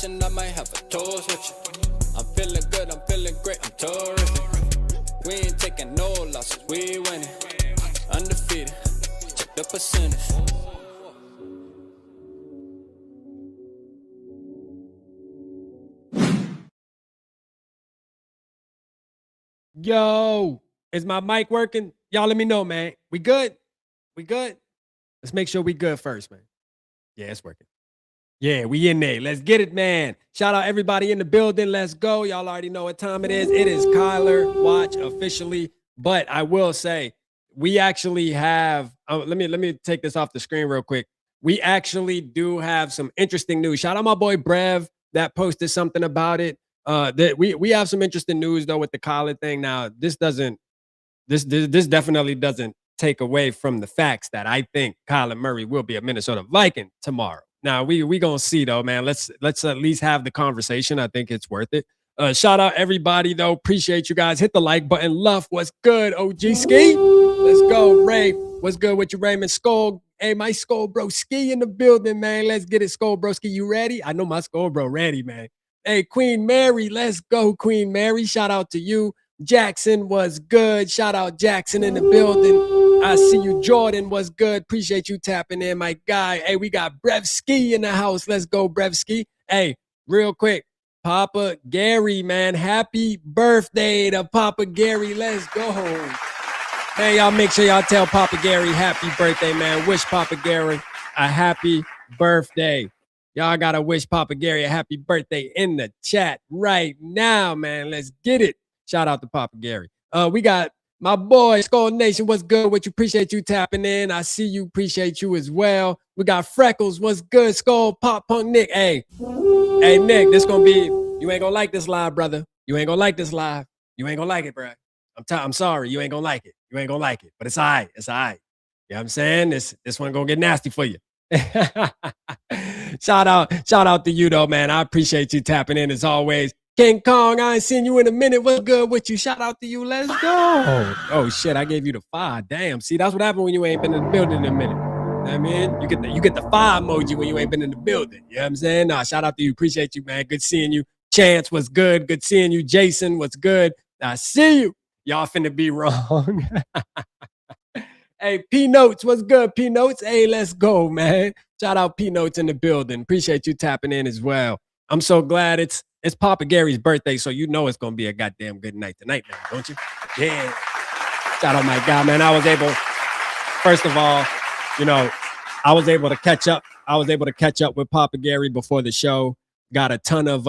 and I might have a toast with you. I'm feeling good, I'm feeling great, I'm terrific. We ain't taking no losses, we winning. Undefeated, check the percentage. Yo, is my mic working? Y'all let me know, man. We good? We good? Let's make sure we good first, man. Yeah, it's working. Yeah, we in there. Let's get it, man. Shout out everybody in the building. Let's go. Y'all already know what time it is. It is Kyler Watch officially. But I will say, we actually have, let me take this off the screen real quick. We actually do have some interesting news. Shout out my boy Brev that posted something about it. That we have some interesting news though with the college thing. Now, this definitely doesn't take away from the facts that I think Kyler Murray will be a Minnesota Viking tomorrow. Now we gonna see though, man. Let's at least have the conversation. I think it's worth it. Shout out everybody though. Appreciate you guys. Hit the like button. Love, what's good? OG Ski. Let's go. Ray, what's good with you, Raymond? Skull. Hey, my Skull Bro Ski in the building, man. Let's get it, Skull Bro Ski. You ready? I know my Skull Bro ready, man. Hey, Queen Mary, let's go, Queen Mary. Shout out to you. Jackson was good. Shout out Jackson in the building. I see you. Jordan was good. Appreciate you tapping in, my guy. Hey, we got Brevski in the house. Let's go, Brevski. Hey, real quick, Papa Gary, man. Happy birthday to Papa Gary. Let's go. Hey, y'all make sure y'all tell Papa Gary happy birthday, man. Wish Papa Gary a happy birthday. Y'all gotta wish Papa Gary a happy birthday in the chat right now, man. Let's get it. Shout out to Papa Gary. We got my boy Skull Nation. What's good? What you appreciate you tapping in? I see you. Appreciate you as well. We got Freckles. What's good? Skull Pop Punk Nick. Hey, Nick. This gonna be. You ain't gonna like this live, brother. You ain't gonna like this live. You ain't gonna like it, bro. I'm sorry. You ain't gonna like it. You ain't gonna like it. But it's all right. It's all right. You know what I'm saying? This one gonna get nasty for you. Shout out to you though, man. I appreciate you tapping in as always. King Kong, I ain't seen you in a minute. What's good with you? Shout out to you. Let's go. Oh shit, I gave you the 5. Damn. See, that's what happened when you ain't been in the building in a minute. I mean, you get the 5 emoji when you ain't been in the building. You know what I'm saying? Nah, shout out to you. Appreciate you, man. Good seeing you. Chance was good. Good seeing you. Jason was good. I see you. Y'all finna be wrong. Hey, P Notes, what's good, P Notes? Hey, let's go, man. Shout out P Notes in the building. Appreciate you tapping in as well. I'm so glad it's Papa Gary's birthday, so you know it's gonna be a goddamn good night tonight, man, don't you? Yeah. Shout out my guy, man. I was able, first of all, I was able to catch up. I was able to catch up with Papa Gary before the show. Got a ton of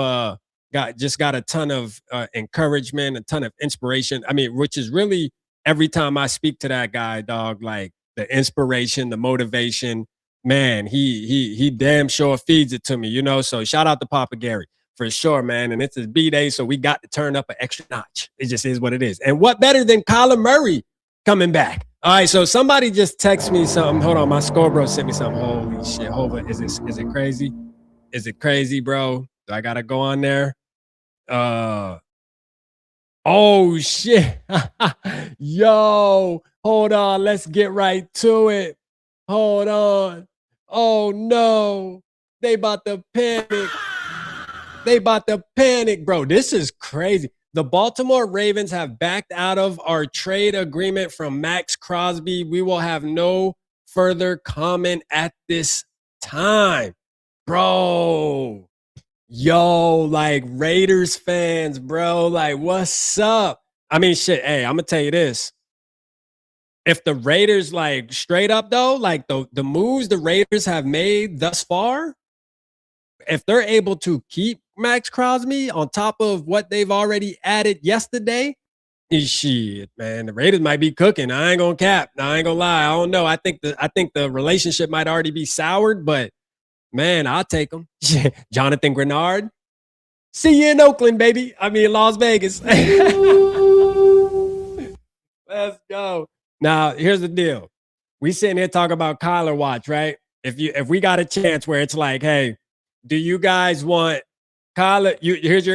encouragement, a ton of inspiration. I mean, which is really every time I speak to that guy, dog, like the inspiration, the motivation, man, he damn sure feeds it to me, So shout out to Papa Gary for sure, man. And it's his B-Day, so we got to turn up an extra notch. It just is what it is. And what better than Kyler Murray coming back? All right, so somebody just text me something. Hold on, my score sent me something. Holy shit, hold on. Is it crazy? Is it crazy, bro? Do I gotta go on there? Oh shit. Yo, hold on. Let's get right to it. Hold on. Oh no. They about to panic. Bro. This is crazy. The Baltimore Ravens have backed out of our trade agreement from Maxx Crosby. We will have no further comment at this time. Bro. Yo, like Raiders fans, bro, like what's up? I mean, shit, hey, I'm gonna tell you this. If the Raiders, like straight up though, like the moves the Raiders have made thus far, if they're able to keep Maxx Crosby on top of what they've already added yesterday, shit, man, the Raiders might be cooking. I ain't gonna cap. I ain't gonna lie. I don't know. I think the relationship might already be soured, but man, I'll take him. Jonathan Grenard. See you in Oakland, baby. I mean, Las Vegas. Let's go. Now, here's the deal. We sitting here talking about Kyler Watch, right? If we got a chance where it's like, hey, do you guys want Kyler? Here's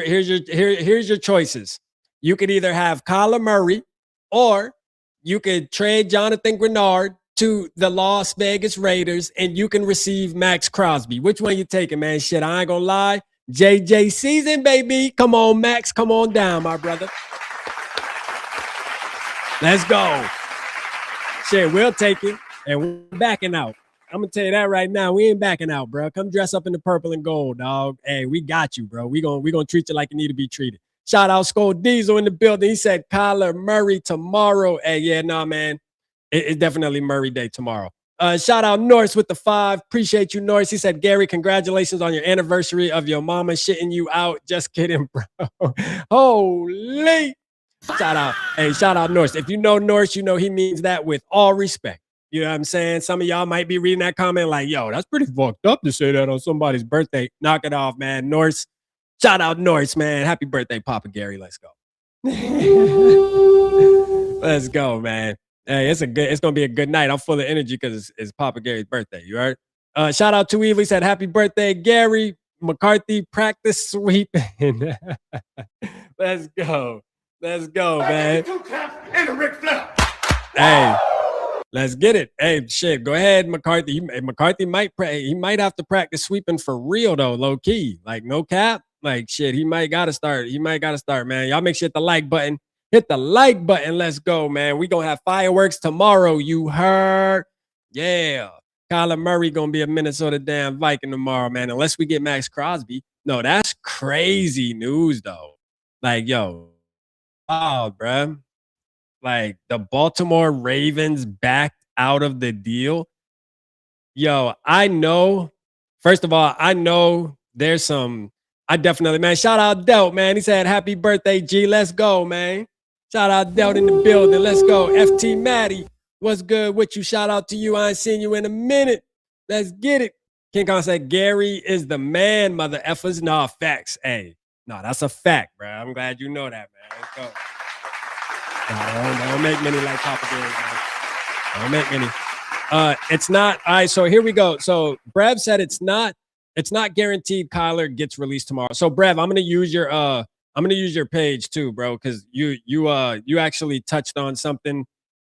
your choices. You could either have Kyler Murray, or you could trade Jonathan Grenard to the Las Vegas Raiders, and you can receive Maxx Crosby. Which one you taking, man? Shit, I ain't gonna lie. JJ season, baby. Come on, Max. Come on down, my brother. Let's go. Shit, we'll take it. And we're backing out. I'm gonna tell you that right now. We ain't backing out, bro. Come dress up in the purple and gold, dog. Hey, we got you, bro. We gonna treat you like you need to be treated. Shout out Skull Diesel in the building. He said Kyler Murray tomorrow. Hey, yeah, nah, man. It's definitely Murray Day tomorrow. Shout out Norris with the 5. Appreciate you, Norris. He said, Gary, congratulations on your anniversary of your mama shitting you out. Just kidding, bro. Holy. Shout out. Hey, shout out Norris. If you know Norris, you know he means that with all respect. You know what I'm saying? Some of y'all might be reading that comment like, yo, that's pretty fucked up to say that on somebody's birthday. Knock it off, man. Norris. Shout out Norris, man. Happy birthday, Papa Gary. Let's go. Let's go, man. Hey, it's gonna be a good night. I'm full of energy because it's Papa Gary's birthday. You heard? Shout out to Evil. He said, happy birthday, Gary. McCarthy practice sweeping. Let's go. Let's go, man. Hey, let's get it. Hey, shit, go ahead, McCarthy. McCarthy might have to practice sweeping for real though, low key. Like no cap. Like shit, he might gotta start. Man. Y'all make sure hit the like button. Hit the like button. Let's go, man. We gonna have fireworks tomorrow. You heard? Yeah. Kyler Murray gonna be a Minnesota damn Viking tomorrow, man. Unless we get Maxx Crosby. No, that's crazy news though. Like, yo, oh, bruh. Like the Baltimore Ravens backed out of the deal. Yo, I know. First of all, I know there's some. I definitely, man. Shout out Delt, man. He said, happy birthday, G. Let's go, man. Shout out Delt in the building. Let's go. FT Maddie, what's good with you? Shout out to you. I ain't seen you in a minute. Let's get it. King Kong said, Gary is the man, mother effers. Nah, facts. Hey, no, that's a fact, bro. I'm glad you know that, man. Let's go. No, don't make many like Papa Gary, man. Don't make many. It's not. All right, so here we go. So Brev said it's not guaranteed Kyler gets released tomorrow. So Brev, I'm gonna use your page too, bro, because you actually touched on something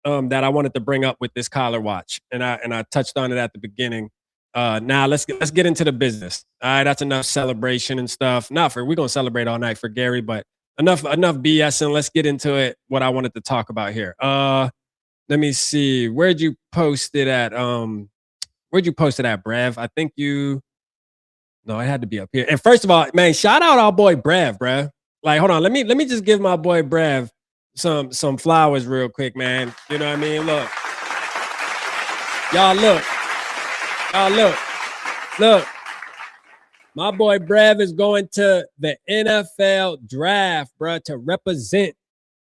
that I wanted to bring up with this Kyler watch, and I touched on it at the beginning. Now let's get into the business. All right, that's enough celebration and stuff. We're gonna celebrate all night for Gary, but enough BS, and let's get into it. What I wanted to talk about here. Let me see. Where'd you post it at? Where'd you post it at, Brev? I think you. No, it had to be up here. And first of all, man, shout out our boy Brev, bruh. Like, hold on, let me just give my boy Brev some flowers real quick, man. You know what I mean? Look. Y'all look. My boy Brev is going to the NFL draft, bruh, to represent.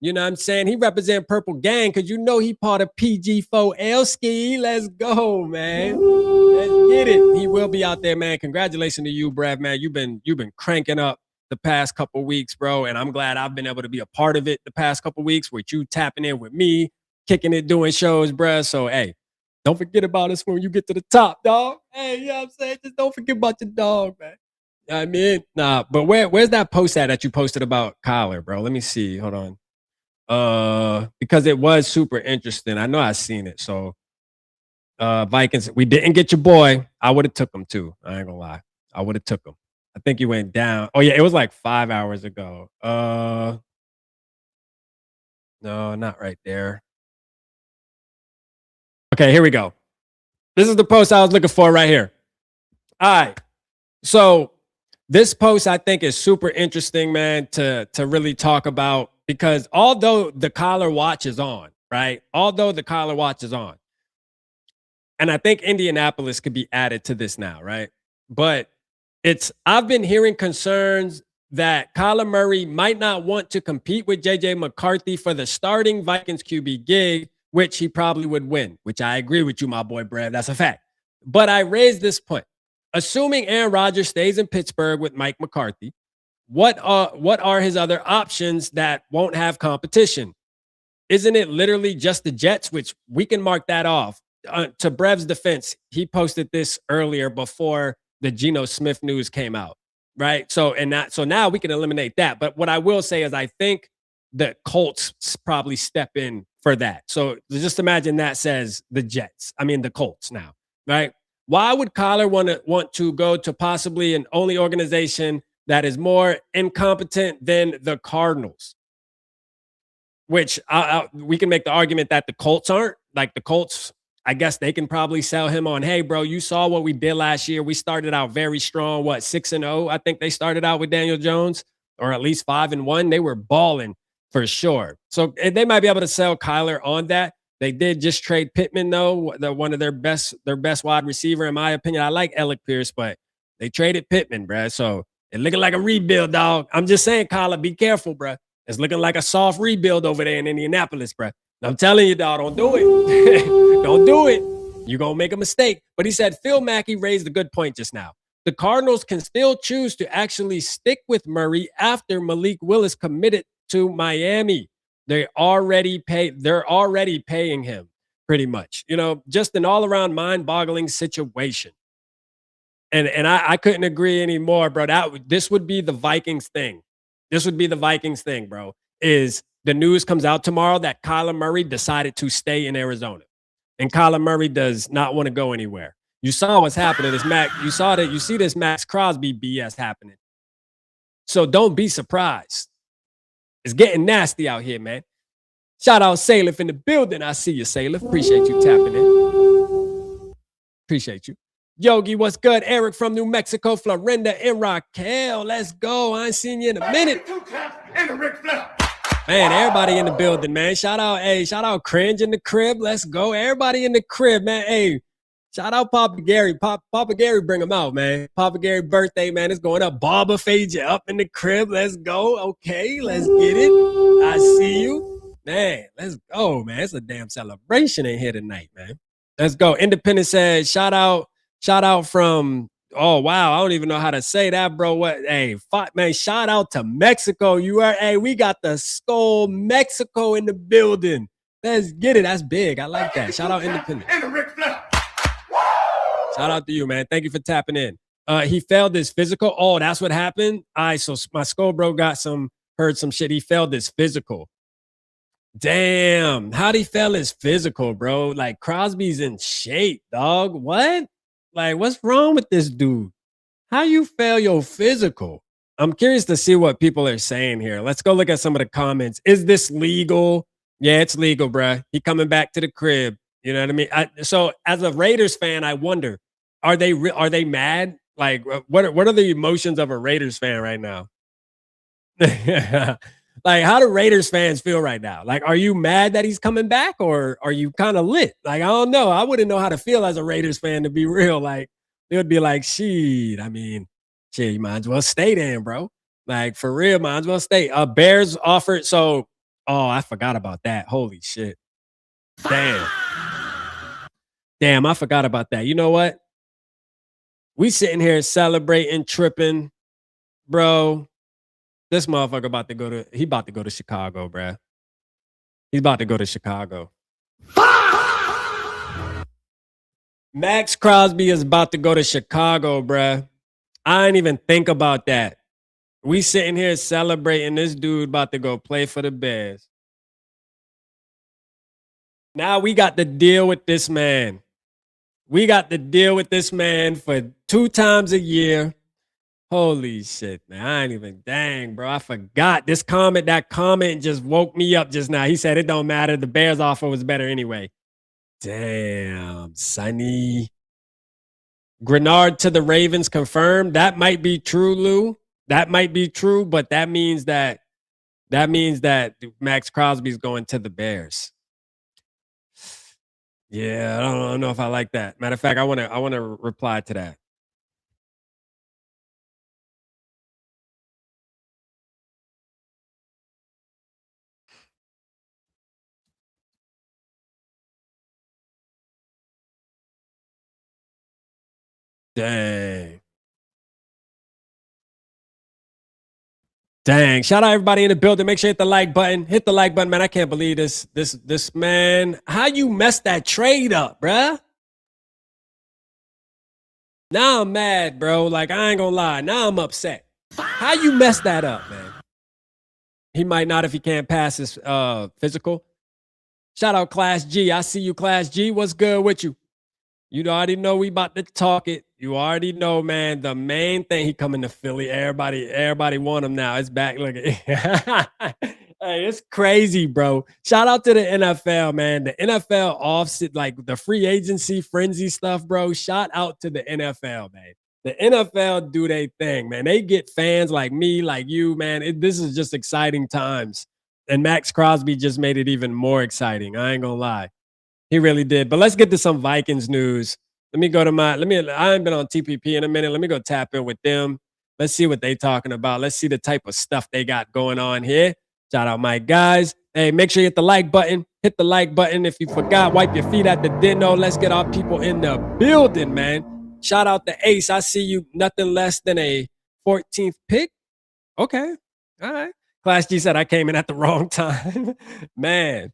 You know what I'm saying? He represent Purple Gang because you know he part of PG4L Ski. Let's go, man. Let's get it. He will be out there, man. Congratulations to you, Brev, man. You've been cranking up the past couple weeks, bro. And I'm glad I've been able to be a part of it the past couple weeks with you tapping in with me, kicking it, doing shows, bruh. So, hey, don't forget about us when you get to the top, dog. Hey, you know what I'm saying? Just don't forget about your dog, man. You know what I mean? Nah, but where's that post at that you posted about Kyler, bro? Let me see. Hold on. Because it was super interesting. I know I seen it. So Vikings, we didn't get your boy. I would have took him too. I ain't gonna lie. I would have took him. I think he went down. Oh yeah, it was like 5 hours ago. No, not right there. Okay, here we go. This is the post I was looking for right here. All right. So this post I think is super interesting, man, to really talk about, because although the Kyler watch is on, right? And I think Indianapolis could be added to this now, right? But I've been hearing concerns that Kyler Murray might not want to compete with JJ McCarthy for the starting Vikings QB gig, which he probably would win, which I agree with you, my boy Brad. That's a fact. But I raised this point. Assuming Aaron Rodgers stays in Pittsburgh with Mike McCarthy, what are his other options that won't have competition? Isn't it literally just the Jets, which we can mark that off? To Brev's defense, he posted this earlier before the Geno Smith news came out, right? So now we can eliminate that. But what I will say is I think the Colts probably step in for that. So just imagine that says the Colts now, right? Why would Kyler want to go to possibly an only organization that is more incompetent than the Cardinals. Which we can make the argument that the Colts aren't. Like the Colts, I guess they can probably sell him on, hey, bro, you saw what we did last year. We started out very strong. What, 6-0? I think they started out with Daniel Jones, or at least 5-1. They were balling for sure. So they might be able to sell Kyler on that. They did just trade Pittman, though, one of their best wide receiver, in my opinion. I like Alec Pierce, but they traded Pittman, bruh. So it's looking like a rebuild, dog. I'm just saying, Kyler, be careful, bruh. It's looking like a soft rebuild over there in Indianapolis, bruh. I'm telling you, dog, don't do it. Don't do it. You're going to make a mistake. But he said Phil Mackey raised a good point just now. The Cardinals can still choose to actually stick with Murray after Malik Willis committed to Miami. They're already paying him pretty much. You know, just an all-around mind-boggling situation. And I couldn't agree anymore, bro. This would be the Vikings thing. This would be the Vikings thing, bro, is the news comes out tomorrow that Kyler Murray decided to stay in Arizona. And Kyler Murray does not want to go anywhere. You saw what's happening. You see this Maxx Crosby BS happening. So don't be surprised. It's getting nasty out here, man. Shout out Salif in the building. I see you, Salif. Appreciate you tapping in. Appreciate you. Yogi, what's good? Eric from New Mexico, Florinda, and Raquel. Let's go. I ain't seen you in a minute. Man, everybody in the building, man. Shout out Cringe in the crib. Let's go. Everybody in the crib, man. Hey, shout out Papa Gary. Papa Gary, bring him out, man. Papa Gary birthday, man. It's going up. Barber fade you up in the crib. Let's go. Okay, let's get it. I see you. Man, let's go, man. It's a damn celebration in here tonight, man. Let's go. Independent says, shout out from, oh, wow. I don't even know how to say that, bro. What? Hey, man, shout out to Mexico. Hey, we got the Skull Mexico in the building. Let's get it. That's big. I like that. Shout out Independent. Shout out to you, man. Thank you for tapping in. He failed his physical. Oh, that's what happened? All right, so my Skull bro heard some shit. He failed his physical. Damn. How'd he fail his physical, bro? Like, Crosby's in shape, dog. What? Like, what's wrong with this dude? How you fail your physical? I'm curious to see what people are saying here. Let's go look at some of the comments. Is this legal? Yeah, it's legal, bruh. He coming back to the crib. You know what I mean? So as a Raiders fan, I wonder, are they mad? Like, what are the emotions of a Raiders fan right now? Like, how do Raiders fans feel right now? Like, are you mad that he's coming back, or are you kind of lit? Like, I don't know. I wouldn't know how to feel as a Raiders fan, to be real. Like, it would be like, shit. I mean, shit, you might as well stay then, bro. Like, for real, might as well stay. Bears offered. So, oh, I forgot about that. Holy shit. Damn, I forgot about that. You know what? We sitting here celebrating, tripping, bro. This motherfucker about to go to Chicago, bruh. He's about to go to Chicago. Maxx Crosby is about to go to Chicago, bruh. I didn't even think about that. We sitting here celebrating this dude about to go play for the Bears. Now we got to deal with this man. We got to deal with this man for 2 times a year. Holy shit, man. I ain't even, dang, bro. I forgot. That comment just woke me up just now. He said it don't matter. The Bears offer was better anyway. Damn, Sonny. Grenard to the Ravens confirmed. That might be true, Lou. That might be true, but that means that Maxx Crosby's going to the Bears. Yeah, I don't know if I like that. Matter of fact, I want to reply to that. Dang. Shout out everybody in the building. Make sure you hit the like button. Hit the like button, man. I can't believe this man. How you messed that trade up, bruh? Now I'm mad, bro. Like, I ain't gonna lie. Now I'm upset. How you messed that up, man? He might not if he can't pass his physical. Shout out Class G. I see you, Class G. What's good with you? You already know we about to talk it. You already know, man. The main thing, he coming to Philly. Everybody want him now. It's back. Look at hey, it's crazy, bro. Shout out to the NFL, man. The NFL offset, like the free agency frenzy stuff, bro. Shout out to the NFL, man. The NFL do their thing, man. They get fans like me, like you, man. This is just exciting times. And Maxx Crosby just made it even more exciting. I ain't gonna lie. He really did. But let's get to some Vikings news. Let me go to I haven't been on TPP in a minute. Let me go tap in with them. Let's see what they talking about. Let's see the type of stuff they got going on here. Shout out my guys. Hey, make sure you hit the like button. Hit the like button. If you forgot, wipe your feet at the dinner. Let's get our people in the building, man. Shout out to Ace. I see you. Nothing less than a 14th pick. Okay. All right. Class G said I came in at the wrong time. Man.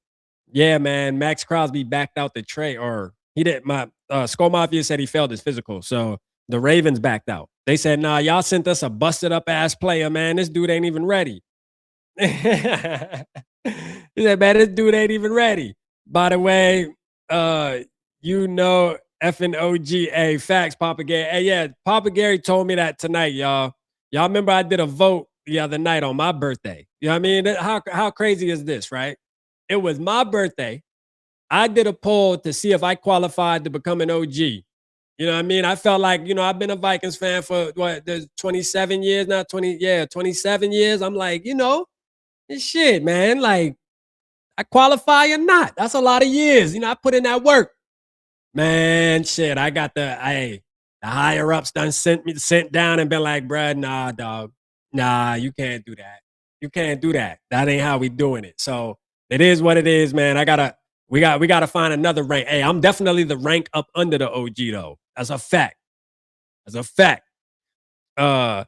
Yeah, man. Maxx Crosby backed out the trade, or he didn't. My Skull Mafia said he failed his physical. So the Ravens backed out. They said, nah, y'all sent us a busted up ass player, man. This dude ain't even ready. He said, man, this dude ain't even ready. By the way, you know, effing OGA facts, Papa Gary. Hey, yeah, Papa Gary told me that tonight, y'all. Y'all remember I did a vote the other night on my birthday. You know what I mean? How crazy is this, right? It was my birthday. I did a poll to see if I qualified to become an OG. You know what I mean? I felt like, you know, I've been a Vikings fan for there's 27 years now, 27 years. I'm like, you know, shit, man. Like, I qualify or not. That's a lot of years. You know, I put in that work. Man, shit. I got the higher ups done sent down and been like, bruh, nah, dog. Nah, you can't do that. You can't do that. That ain't how we doing it. So it is what it is, man. We gotta find another rank. Hey, I'm definitely the rank up under the OG though. That's a fact. That's a fact. Shout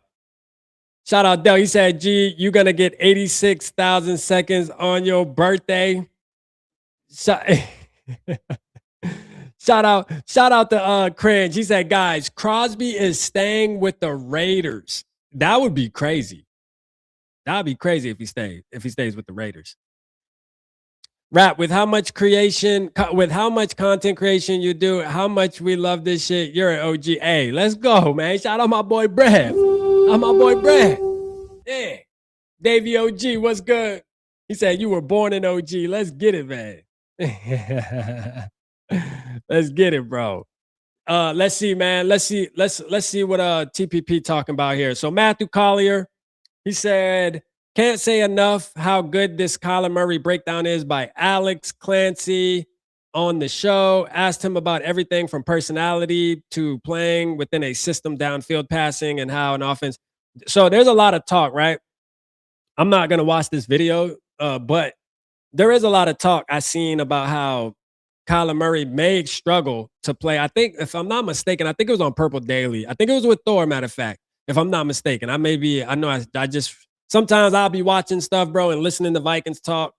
out Del. He said, G, you gonna get 86,000 seconds on your birthday. Shout out to Cringe. He said, guys, Crosby is staying with the Raiders. That would be crazy. That'd be crazy if he stays with the Raiders. Rap, with how much content creation you do, how much we love this shit, you're an OG. Hey, let's go, man. Shout out my boy Brad. Yeah. Davey OG, what's good? He said you were born an OG. Let's get it, man. Let's get it, bro. Let's see, man. Let's see what TPP talking about here. So Matthew Collier, he said, can't say enough how good this Kyler Murray breakdown is by Alex Clancy on the show. Asked him about everything from personality to playing within a system, downfield passing, and how an offense. So there's a lot of talk, right? I'm not going to watch this video, but there is a lot of talk I've seen about how Kyler Murray may struggle to play. I think, if I'm not mistaken, I think it was on Purple Daily. I think it was with Thor, matter of fact, if I'm not mistaken. Sometimes I'll be watching stuff, bro, and listening to Vikings talk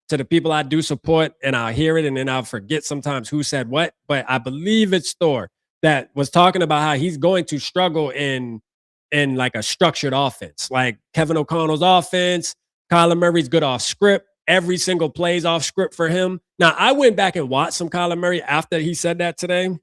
to the people I do support, and I'll hear it, and then I'll forget sometimes who said what. But I believe it's Thor that was talking about how he's going to struggle in like a structured offense, like Kevin O'Connell's offense. Kyler Murray's good off script. Every single play's off script for him. Now, I went back and watched some Kyler Murray after he said that today,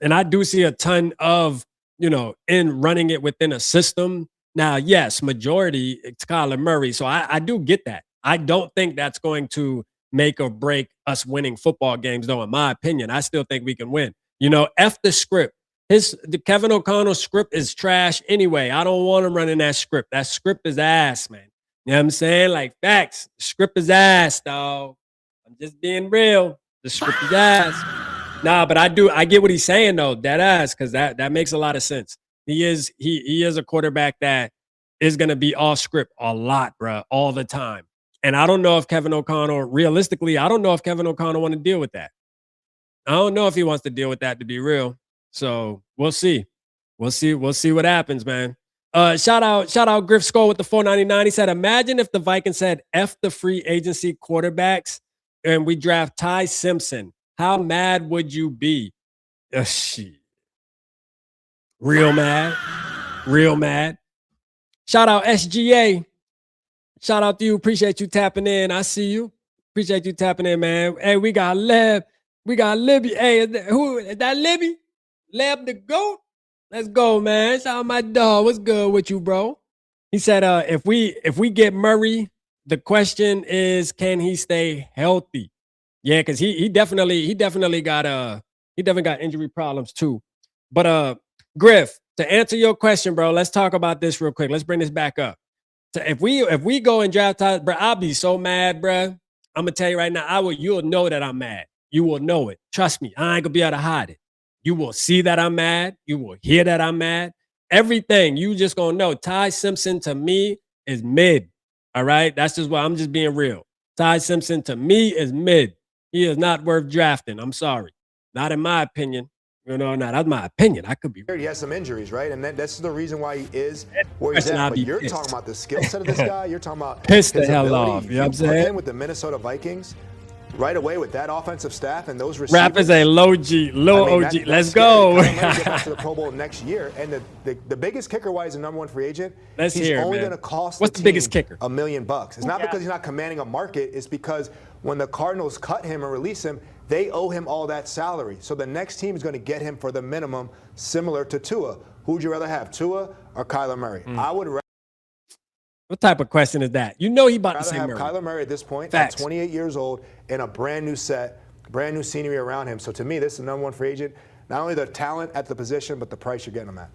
and I do see a ton of, in running it within a system. Now, yes, majority, it's Kyler Murray. So I do get that. I don't think that's going to make or break us winning football games, though, in my opinion. I still think we can win. F the script. The Kevin O'Connell script is trash anyway. I don't want him running that script. That script is ass, man. You know what I'm saying? Like, facts. The script is ass, dog. I'm just being real. The script is ass. Nah, but I get what he's saying, though. That ass, because that makes a lot of sense. He is a quarterback that is going to be off script a lot, bro, all the time. And I don't know if Kevin O'Connell, realistically, I don't know if Kevin O'Connell want to deal with that. I don't know if he wants to deal with that, to be real. So we'll see. We'll see what happens, man. Shout out Griff Skull with the $4.99. He said, imagine if the Vikings said F the free agency quarterbacks and we draft Ty Simpson. How mad would you be? Shit. Real mad. Shout out SGA. Shout out to you. Appreciate you tapping in. I see you. Appreciate you tapping in, man. Hey, we got Lev. We got Libby. Hey, who is that? Libby? Leb the goat. Let's go, man. Shout out my dog. What's good with you, bro? He said, if we get Murray, the question is, can he stay healthy? Yeah, because he definitely got injury problems too. But Griff, to answer your question, bro, let's talk about this real quick. Let's bring this back up. So if we go and draft Tyler, bro, I'll be so mad, bro. I'm gonna tell you right now, you'll know that I'm mad. You will know it. Trust me, I ain't gonna be able to hide it. You will see that I'm mad. You will hear that I'm mad. Everything you just gonna know. Ty Simpson to me is mid. All right, that's just why I'm just being real. Ty Simpson to me is mid. He is not worth drafting. I'm sorry, not in my opinion. No, that's my opinion. I could be. He has some injuries, right? And that's the reason why he is where he's at. But you're talking about the skill set of this guy. You're talking about pissed the hell off. You know what I'm saying? With the Minnesota Vikings, right away with that offensive staff and those receivers. Rap is a low OG. Let's go. Get back to the Pro Bowl next year. And the biggest kicker, why he's the #1 free agent, he's only going to cost. What's the biggest kicker? $1 million. It's not because he's not commanding a market. It's because when the Cardinals cut him or release him, they owe him all that salary. So the next team is going to get him for the minimum, similar to Tua. Who would you rather have, Tua or Kyler Murray? I would rather. What type of question is that? You know he about to say have Murray. Kyler Murray at this point, Facts. at 28 years old, in a brand new set, brand new scenery around him. So to me, this is the #1 free agent. Not only the talent at the position, but the price you're getting him at.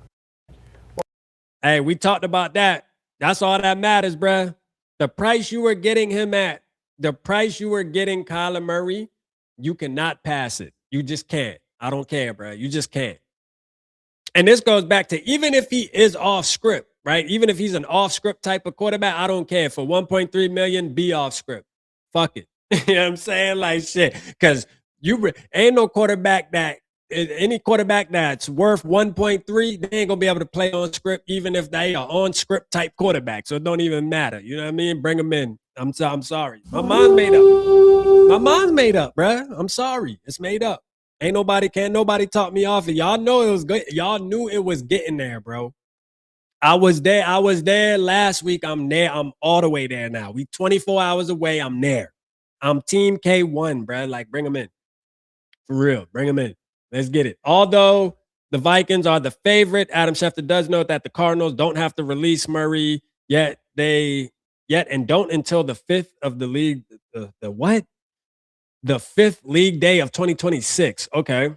Hey, we talked about that. That's all that matters, bruh. The price you were getting him at, the price you were getting Kyler Murray, you cannot pass it. You just can't. I don't care, bro. You just can't. And this goes back to even if he is off script, right? Even if he's an off script type of quarterback, I don't care. For 1.3 million, be off script. Fuck it. You know what I'm saying? Like shit. Because ain't no quarterback any quarterback that's worth 1.3, they ain't gonna be able to play on script, even if they are on script type quarterback. So it don't even matter. You know what I mean? Bring them in. I'm sorry. My mind's made up. My mind's made up, bruh. I'm sorry. It's made up. Can't nobody talk me off it. Y'all know it was good. Y'all knew it was getting there, bro. I was there last week. I'm there. I'm all the way there now. We 24 hours away. I'm there. I'm team K1, bruh. Like, bring them in. For real. Bring them in. Let's get it. Although the Vikings are the favorite, Adam Schefter does note that the Cardinals don't have to release Murray yet and don't until the 5th of the league. The what? The 5th league day of 2026. Okay.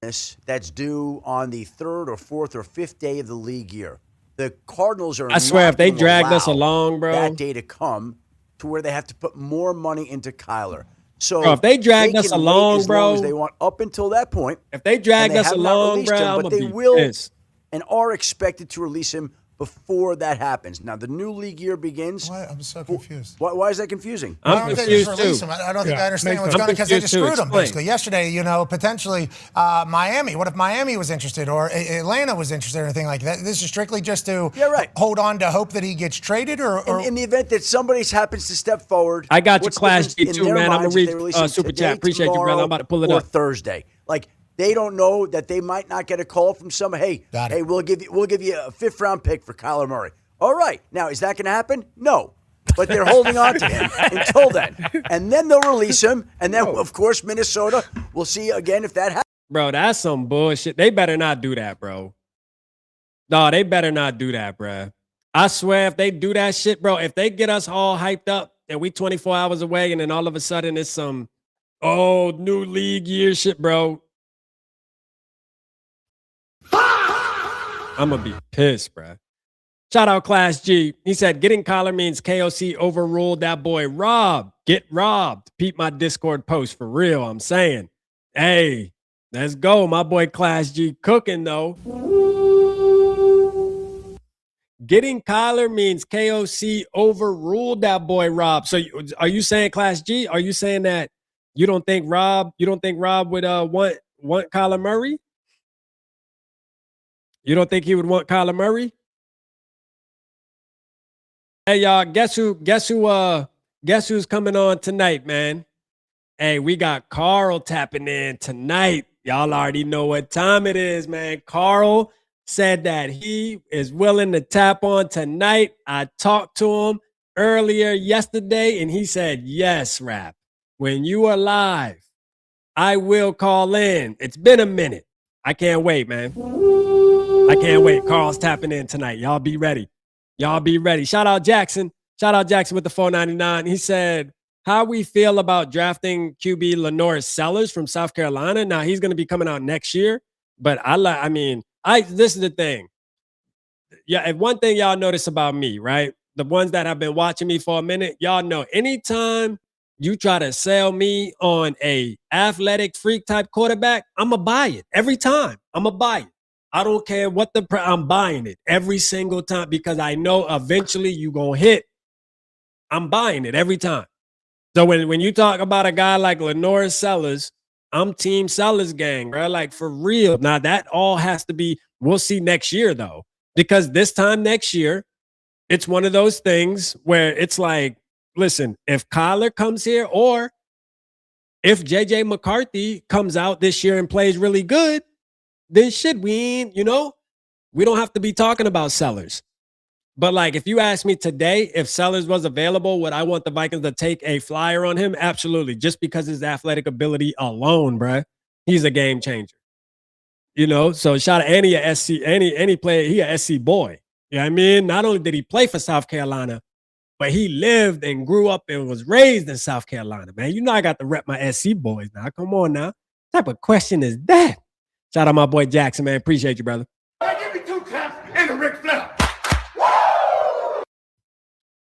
That's due on the 3rd or 4th or 5th day of the league year. The Cardinals are. I swear, if they dragged us along, bro, that day to come to where they have to put more money into Kyler. So bro, if they dragged us along, bro, as they want up until that point. If they dragged us along, bro, but they will and are expected to release him before that happens. Now, the new league year begins. Why? I'm so confused. Why is that confusing? I'm confused too. I don't think I understand what's going on because they just screwed them, basically. Yesterday, potentially Miami. What if Miami was interested or Atlanta was interested or anything like that? This is strictly just to hold on to hope that he gets traded or in the event that somebody happens to step forward. I got you, Clash G too, man. I'm going to read Super Chat. Appreciate you, brother. I'm about to pull it up. Or Thursday. Like, they don't know that they might not get a call from somebody. Hey, we'll give you a 5th round pick for Kyler Murray. All right. Now, is that going to happen? No. But they're holding on to him until then. And then they'll release him. And then, of course, Minnesota, we'll see again if that happens. Bro, that's some bullshit. They better not do that, bro. No, they better not do that, bro. I swear, if they do that shit, bro, if they get us all hyped up and we 24 hours away and then all of a sudden it's some, new league year shit, bro. I'm going to be pissed, bro. Shout out Class G. He said, getting Kyler means KOC overruled that boy Rob. Get robbed. Peep my Discord post for real. I'm saying, hey, let's go. My boy Class G cooking, though. Getting Kyler means KOC overruled that boy Rob. So are you saying, Class G, are you saying that you don't think Rob would want Kyler Murray? You don't think he would want Kyler Murray? Hey, y'all, guess who's coming on tonight, man? Hey, we got Carl tapping in tonight. Y'all already know what time it is, man. Carl said that he is willing to tap on tonight. I talked to him earlier yesterday, and he said, yes, Rap. When you are live, I will call in. It's been a minute. I can't wait, man. I can't wait. Carl's tapping in tonight. Y'all be ready. Y'all be ready. Shout out Jackson. Shout out Jackson with the $4.99. He said, how we feel about drafting QB Lenore Sellers from South Carolina. Now, he's going to be coming out next year. But this is the thing. Yeah, and one thing y'all notice about me, right? The ones that have been watching me for a minute, y'all know anytime you try to sell me on a athletic freak type quarterback, I'm going to buy it. Every time, I'm going to buy it. I don't care what I'm buying it every single time because I know eventually you going to hit. I'm buying it every time. So when you talk about a guy like Lenore Sellers, I'm team Sellers gang, bro. Like for real. Now that all has to be, we'll see next year though, because this time next year, it's one of those things where it's like, listen, if Kyler comes here or if JJ McCarthy comes out this year and plays really good, then shit, we don't have to be talking about Sellers. But like, if you ask me today, if Sellers was available, would I want the Vikings to take a flyer on him? Absolutely. Just because his athletic ability alone, bruh, he's a game changer. So shout out Annie a SC, any player, he a SC boy. You know what I mean? Not only did he play for South Carolina, but he lived and grew up and was raised in South Carolina, man. I got to rep my SC boys now. Come on now. What type of question is that? Shout out my boy Jackson, man. Appreciate you, brother. Give me 2 claps and a Ric Flair.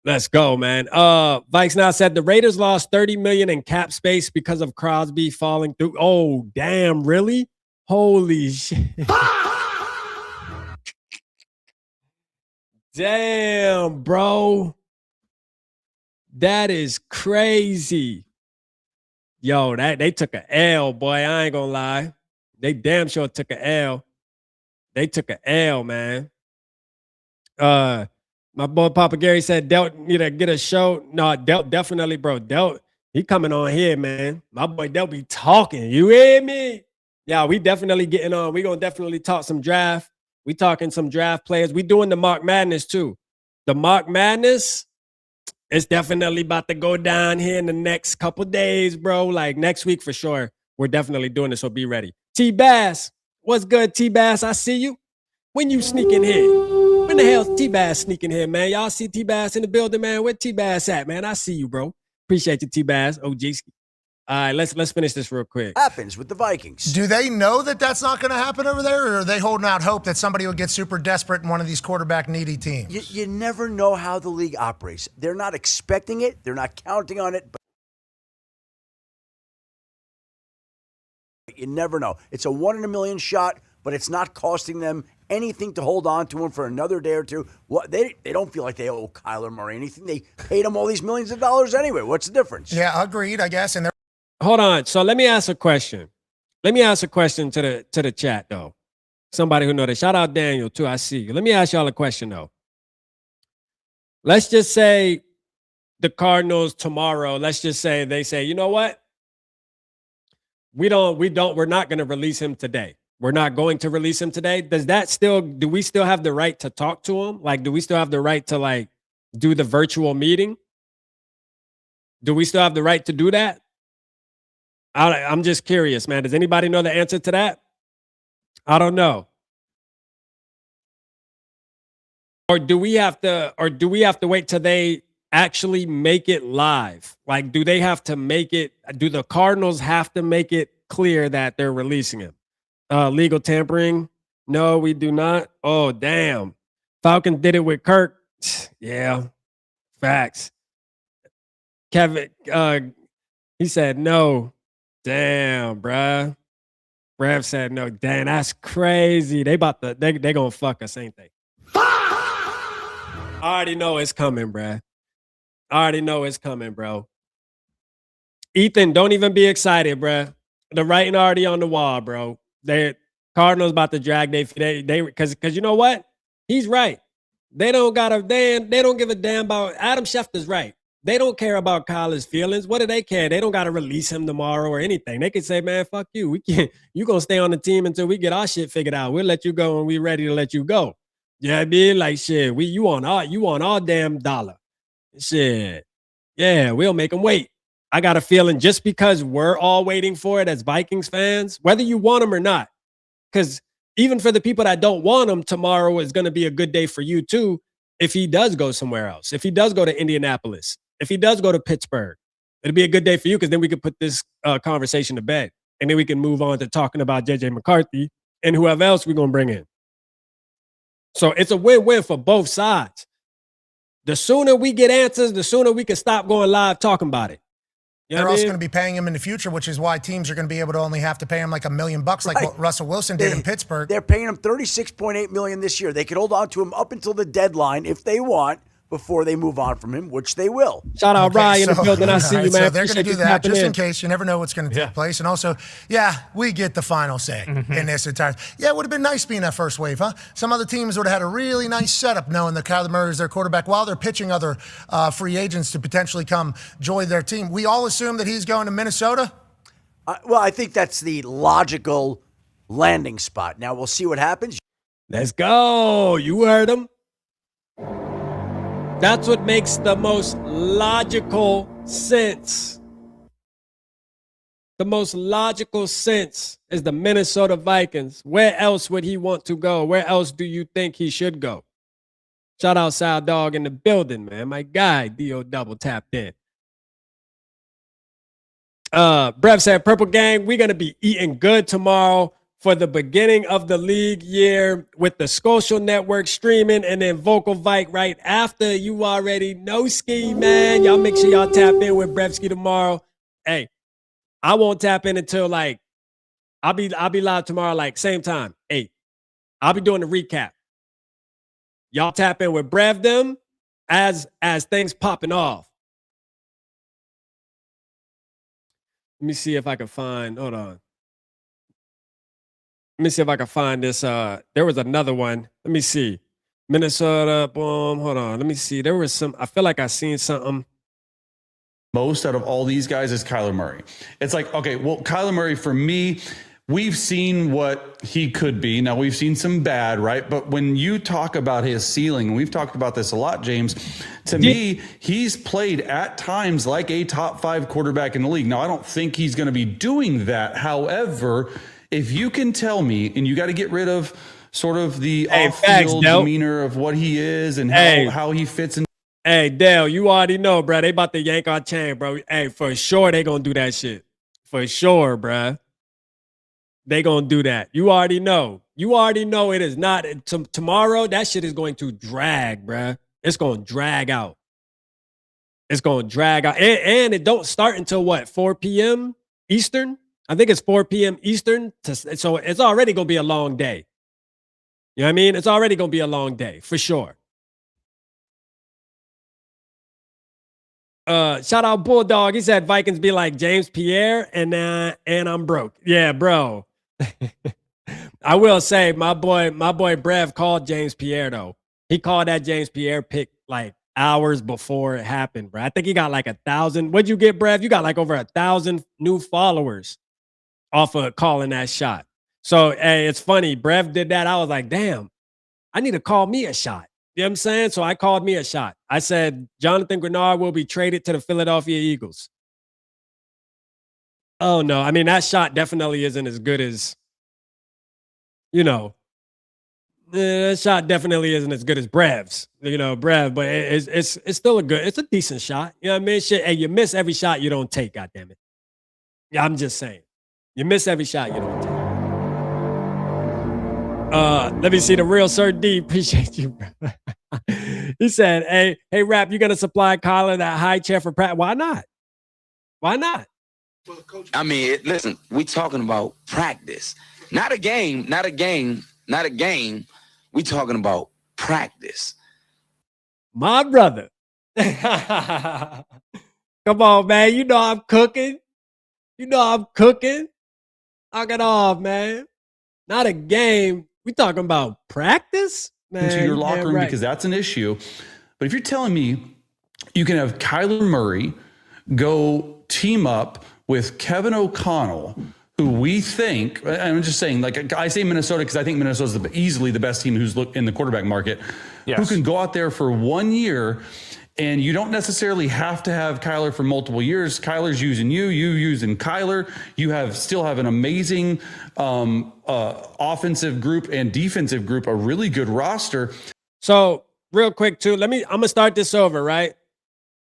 Let's go, man. Vikes now said the Raiders lost $30 million in cap space because of Crosby falling through. Oh, damn, really? Holy shit. Damn, bro. That is crazy. Yo, they took an L, boy. I ain't gonna lie. They damn sure took an L. They took an L, man. My boy Papa Gary said Delt need to get a show. No, Delt definitely, bro. Delt, he coming on here, man. My boy Delt be talking. You hear me? Yeah, we definitely getting on. We gonna definitely talk some draft. We talking some draft players. We doing the Mark Madness too. The Mark Madness is definitely about to go down here in the next couple days, bro. Like next week for sure. We're definitely doing this, so be ready. T-Bass, what's good, T-Bass? I see you. When you sneaking here? When the hell's T-Bass sneaking here, man? Y'all see T-Bass in the building, man? Where T-Bass at, man? I see you, bro. Appreciate you, T-Bass. OG. All right, let's finish this real quick. Happens with the Vikings. Do they know that that's not going to happen over there, or are they holding out hope that somebody will get super desperate in one of these quarterback-needy teams? You never know how the league operates. They're not expecting it. They're not counting on it. But you never know. It's a 1 in a million shot, but it's not costing them anything to hold on to him for another day or two. What they don't feel like they owe Kyler Murray anything. They paid him all these millions of dollars anyway. What's the difference? Yeah, agreed, I guess. And hold on. So let me ask a question. Let me ask a question to the chat though. Somebody who knows that. Shout out Daniel too. I see you. Let me ask y'all a question though. Let's just say the Cardinals tomorrow. Let's just say they say, you know what? We're not going to release him today. We're not going to release him today. Do we still have the right to talk to him? Like, do we still have the right to like do the virtual meeting? Do we still have the right to do that? I'm just curious, man. Does anybody know the answer to that? I don't know. Or do we have to wait till they actually make it live? Like, do they have to make it? Do the Cardinals have to make it clear that they're releasing him? Legal tampering? No, we do not. Oh, damn. Falcons did it with Kirk. Yeah, facts. Kevin, he said no. Damn, bruh. Rev said no. Damn, that's crazy. They gonna fuck us, ain't they? I already know it's coming, bruh. I already know it's coming, bro. Ethan, don't even be excited, bruh. The writing already on the wall, bro. Cardinals about to drag they because you know what? He's right. They don't give a damn about Adam Schefter's right. They don't care about Kyler's feelings. What do they care? They don't got to release him tomorrow or anything. They can say, man, fuck you. We can't. You gonna stay on the team until we get our shit figured out. We'll let you go when we ready to let you go. Yeah, I mean, like shit. You want our damn dollar. Shit. Yeah, we'll make them wait. I got a feeling just because we're all waiting for it as Vikings fans, whether you want him or not, because even for the people that don't want him, tomorrow is going to be a good day for you too. If he does go somewhere else, if he does go to Indianapolis, if he does go to Pittsburgh, it'll be a good day for you because then we could put this conversation to bed. And then we can move on to talking about JJ McCarthy and whoever else we're going to bring in. So it's a win-win for both sides. The sooner we get answers, the sooner we can stop going live talking about it. You know They're also going to be paying him in the future, which is why teams are going to be able to only have to pay him like $1 million, like what Russell Wilson did in Pittsburgh. They're paying him $36.8 million this year. They could hold on to him up until the deadline if they want before they move on from him, which they will. Shout out Ryan in the building. I see you, man. So they're going to do that just in case. You never know what's going to take place. And also, we get the final say in this entire. Yeah, it would have been nice being that first wave, huh? Some other teams would have had a really nice setup knowing that Kyler Murray is their quarterback while they're pitching other free agents to potentially come join their team. We all assume that he's going to Minnesota? Well, I think that's the logical landing spot. Now, we'll see what happens. Let's go. You heard him. That's what makes the most logical sense. The most logical sense is the Minnesota Vikings. Where else would he want to go? Where else do you think he should go? Shout out Sal Dog in the building, man. My guy, D.O. double tapped in. Brev said, Purple Gang, we're going to be eating good tomorrow for the beginning of the league year with the Social Network streaming and then Vocal Vike right after. You already know Ski, man. Y'all make sure y'all tap in with Brevski tomorrow. Hey, I won't tap in until like, I'll be live tomorrow like same time, 8. I'll be doing the recap. Y'all tap in with Brev them as things popping off. Let me see if I can find, hold on. Let me see if I can find this. There was another one. Let me see. Minnesota, boom. Hold on. Let me see. There was some, I feel like I seen something. Most out of all these guys is Kyler Murray. It's like, okay, well, Kyler Murray, for me, we've seen what he could be. Now, we've seen some bad, right? But when you talk about his ceiling, and we've talked about this a lot, James, to me, he's played at times like a top 5 quarterback in the league. Now, I don't think he's going to be doing that. However, if you can tell me, and you got to get rid of sort of the off-field demeanor of what he is and how he fits in. Hey, Dale, you already know, bro. They about to yank our chain, bro. Hey, for sure they going to do that shit. For sure, bro. They going to do that. You already know. You already know it is not. Tomorrow, that shit is going to drag, bro. It's going to drag out. It's going to drag out. And it don't start until what, 4 p.m. Eastern? I think it's 4 p.m. Eastern. So it's already going to be a long day. You know what I mean? It's already going to be a long day, for sure. Shout out Bulldog. He said Vikings be like James Pierre and I'm broke. Yeah, bro. I will say my boy Brev called James Pierre though. He called that James Pierre pick like hours before it happened, bro. I think he got like 1,000. What'd you get, Brev? You got like over 1,000 new followers off of calling that shot. So, hey, it's funny. Brev did that. I was like, damn, I need to call me a shot. You know what I'm saying? So I called me a shot. I said, Jonathan Grenard will be traded to the Philadelphia Eagles. Oh, no. I mean, that shot definitely isn't as good as, you know, that shot definitely isn't as good as Brev's, you know, Brev, but it's still it's a decent shot. You know what I mean? Shit, hey, you miss every shot you don't take, goddammit. Yeah, I'm just saying. You miss every shot you don't take. Let me see the real Sir D. Appreciate you, bro. He said, hey, Rap, you gonna supply Kyler that high chair for practice? Why not? Why not? I mean, listen, we talking about practice. Not a game. We talking about practice. My brother. Come on, man. You know I'm cooking. Knock it off, man. Not a game. We talking about practice? Man, into your locker room, because that's an issue. But if you're telling me you can have Kyler Murray go team up with Kevin O'Connell, who we think, I'm just saying, like I say Minnesota because I think Minnesota's easily the best team who's in the quarterback market, who can go out there for 1 year And you don't necessarily have to have Kyler for multiple years. Kyler's using you using Kyler. You still have an amazing offensive group and defensive group, a really good roster. So real quick too, I'm gonna start this over, right?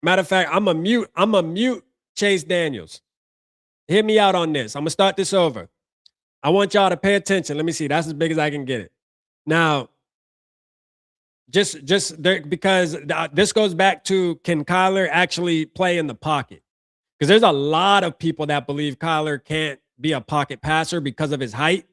Matter of fact, I'm a mute Chase Daniels. Hit me out on this. I'm gonna start this over. I want y'all to pay attention. Let me see. That's as big as I can get it. Now, just there, because this goes back to, can Kyler actually play in the pocket? Because there's a lot of people that believe Kyler can't be a pocket passer because of his height.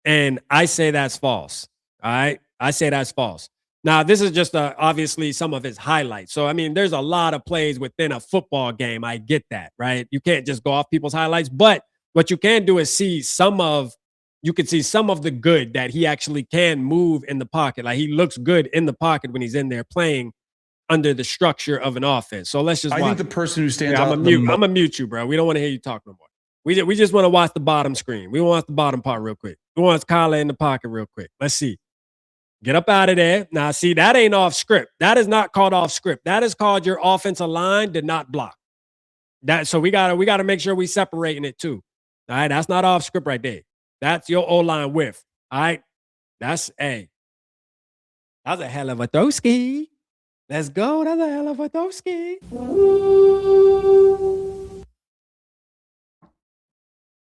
And I say that's false. All right. I say that's false. Now, this is just obviously some of his highlights. So, I mean, there's a lot of plays within a football game. I get that, right? You can't just go off people's highlights. But what you can do is see you can see some of the good that he actually can move in the pocket. Like, he looks good in the pocket when he's in there playing under the structure of an offense. So let's just watch. I think the person who stands out. I'm gonna mute you, bro. We don't want to hear you talk no more. We just want to watch the bottom screen. We want to watch the bottom part real quick. We want Kyler in the pocket real quick. Let's see. Get up out of there. Now, see, that ain't off script. That is not called off script. That is called your offensive line did not block. So we gotta make sure we separating it too. All right, that's not off script right there. That's your O-line width. All right. That's a hell of a throwski. Let's go. That's a hell of a throwski.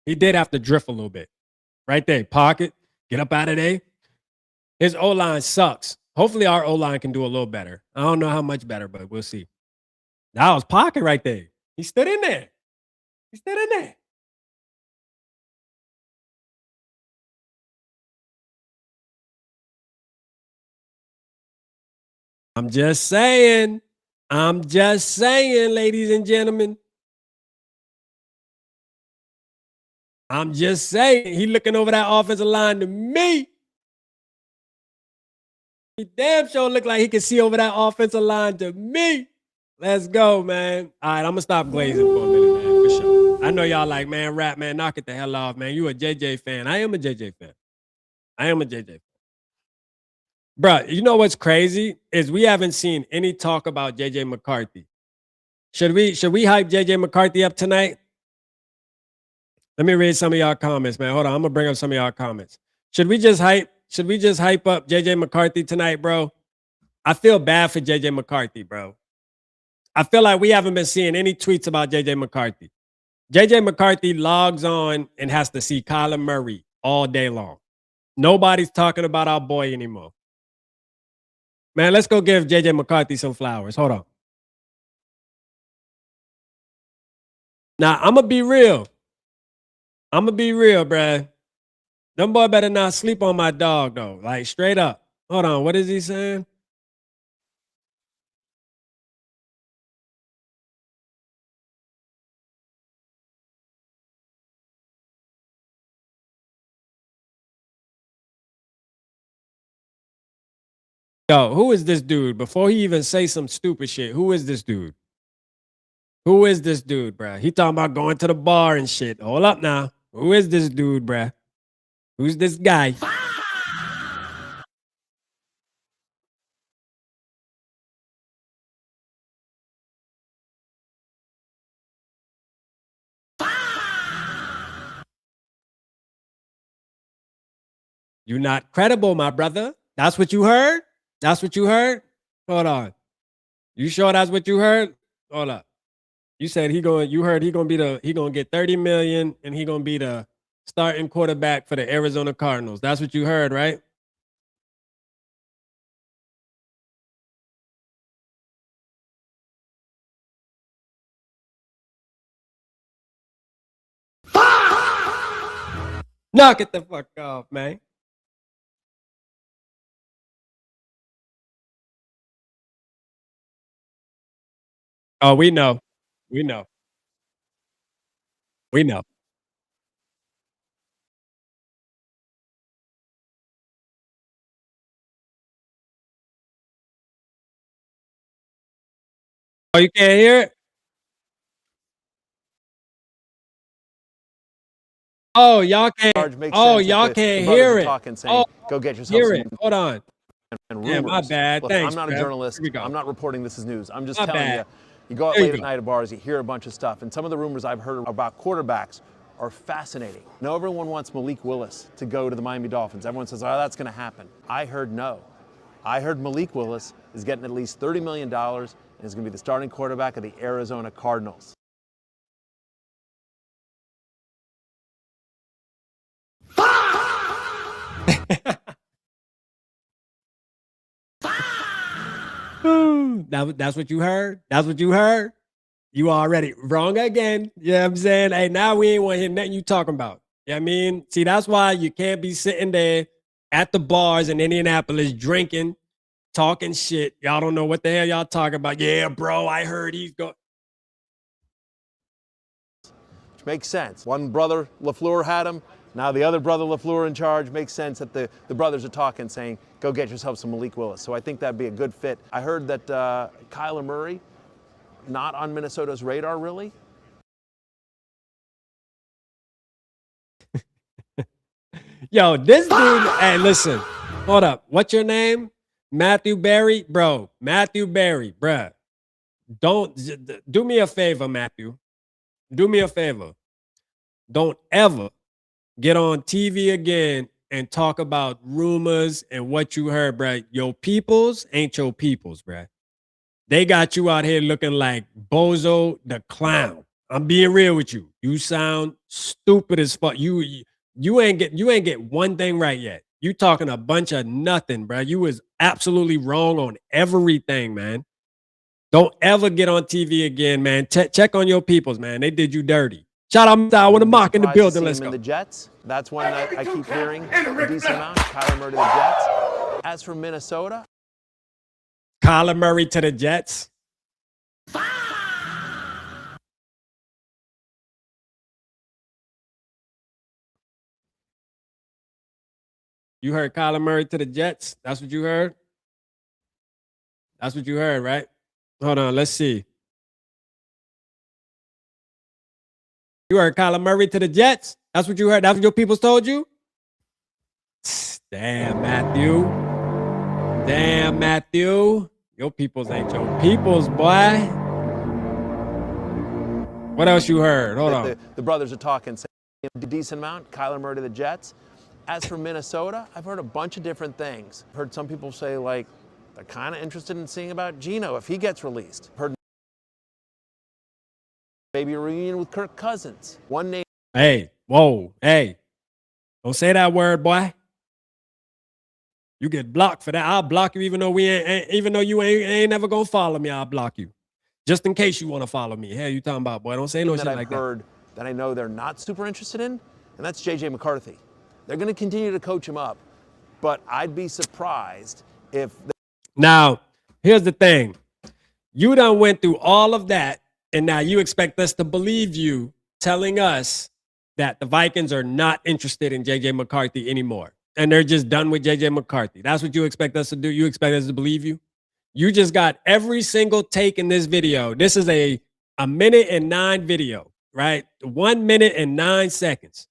He did have to drift a little bit. Right there. Pocket. Get up out of there. His O-line sucks. Hopefully our O-line can do a little better. I don't know how much better, but we'll see. That was pocket right there. He stood in there. He stood in there. I'm just saying, ladies and gentlemen. I'm just saying, he looking over that offensive line to me. He damn sure look like he can see over that offensive line to me. Let's go, man. All right, I'm going to stop glazing for a minute, man, for sure. I know y'all like, man, rap, man, knock it the hell off, man. You a JJ fan. I am a JJ fan. Bruh, you know what's crazy is we haven't seen any talk about JJ McCarthy. Should we hype JJ McCarthy up tonight? Let me read some of y'all comments, man. Hold on, I'm gonna bring up some of y'all comments. Should we just hype up JJ McCarthy tonight, bro? I feel bad for JJ McCarthy, bro. I feel like we haven't been seeing any tweets about JJ McCarthy. JJ McCarthy logs on and has to see Kyler Murray all day long. Nobody's talking about our boy anymore. Man, let's go give JJ McCarthy some flowers. Hold on. Now, I'm going to be real. Bruh. Them boy better not sleep on my dog, though. Like, straight up. Hold on. What is he saying? Yo, who is this dude? Before he even say some stupid shit, who is this dude? Who is this dude, bruh? He talking about going to the bar and shit. Hold up now. Who is this dude, bruh? Who's this guy? You're not credible, my brother. That's what you heard? That's what you heard? Hold on. You sure that's what you heard? Hold up. You said you heard he gonna get 30 million and he gonna be the starting quarterback for the Arizona Cardinals. That's what you heard, right? Knock it the fuck off, man. Oh, we know. We know. We know. Oh, you can't hear it? Oh, y'all can't. Oh, y'all can't hear it. Oh, go get yourself hear it. Hold on. and Yeah, rumors. my bad. Look, Thanks, I'm not a Trev. journalist. Here we go. I'm not reporting this as news. I'm just My telling bad. you go out There you late at go. night at bars, you hear a bunch of stuff, and some of the rumors I've heard about quarterbacks are fascinating. Now, everyone wants Malik Willis to go to the Miami Dolphins. Everyone says, oh, that's going to happen. I heard no. I heard Malik Willis is getting at least $30 million and is going to be the starting quarterback of the Arizona Cardinals. That's what you heard? That's what you heard? You already wrong again. You know what I'm saying? Hey, now we ain't want to hear nothing you talking about. You know what I mean? See, that's why you can't be sitting there at the bars in Indianapolis drinking, talking shit. Y'all don't know what the hell y'all talking about. Yeah, bro, I heard he's going. Which makes sense. One brother, LaFleur, had him. Now the other brother, LaFleur, in charge. Makes sense that the brothers are talking, saying, go get yourself some Malik Willis. So I think that'd be a good fit. I heard that Kyler Murray, not on Minnesota's radar, really. Yo, this dude, hey, listen, hold up. What's your name? Matthew Berry? Bro, Matthew Berry, bruh. Don't, do me a favor, Matthew. Do me a favor. Don't ever get on TV again and talk about rumors and what you heard, bruh. Your peoples ain't your peoples, bruh. They got you out here looking like Bozo the Clown. I'm being real with you. You sound stupid as fuck. You ain't get one thing right yet. You talking a bunch of nothing, bro. You was absolutely wrong on everything, man. Don't ever get on TV again, man. Check on your peoples, man. They did you dirty. Shout out with a mock in the building. Let's go. The Jets. That's one that I keep hearing a decent amount. Kyler Murray to the Jets. As for Minnesota, Kyler Murray to the Jets. You heard Kyler Murray to the Jets? That's what you heard? That's what you heard, right? Hold on, let's see. You heard Kyler Murray to the Jets? That's what you heard? That's what your peoples told you? Damn, Matthew. Damn, Matthew. Your peoples ain't your peoples, boy. What else you heard? Hold on. The brothers are talking, saying a decent amount. Kyler Murray to the Jets. As for Minnesota, I've heard a bunch of different things. I've heard some people say, like, they're kind of interested in seeing about Geno if he gets released. I've heard maybe a reunion with Kirk Cousins. One name. Hey, whoa, hey. Don't say that word, boy. You get blocked for that. I'll block you even though you ain't never gonna follow me. I'll block you. Just in case you want to follow me. Hell, you talking about, boy. Don't say no shit like that. I've heard that I know they're not super interested in, and that's J.J. McCarthy. They're going to continue to coach him up, but I'd be surprised if... Now, here's the thing. You done went through all of that, and now you expect us to believe you telling us that the Vikings are not interested in J.J. McCarthy anymore, and they're just done with J.J. McCarthy. That's what you expect us to do? You expect us to believe you? You just got every single take in this video. This is a 1:09 video, right? 1 minute and 9 seconds.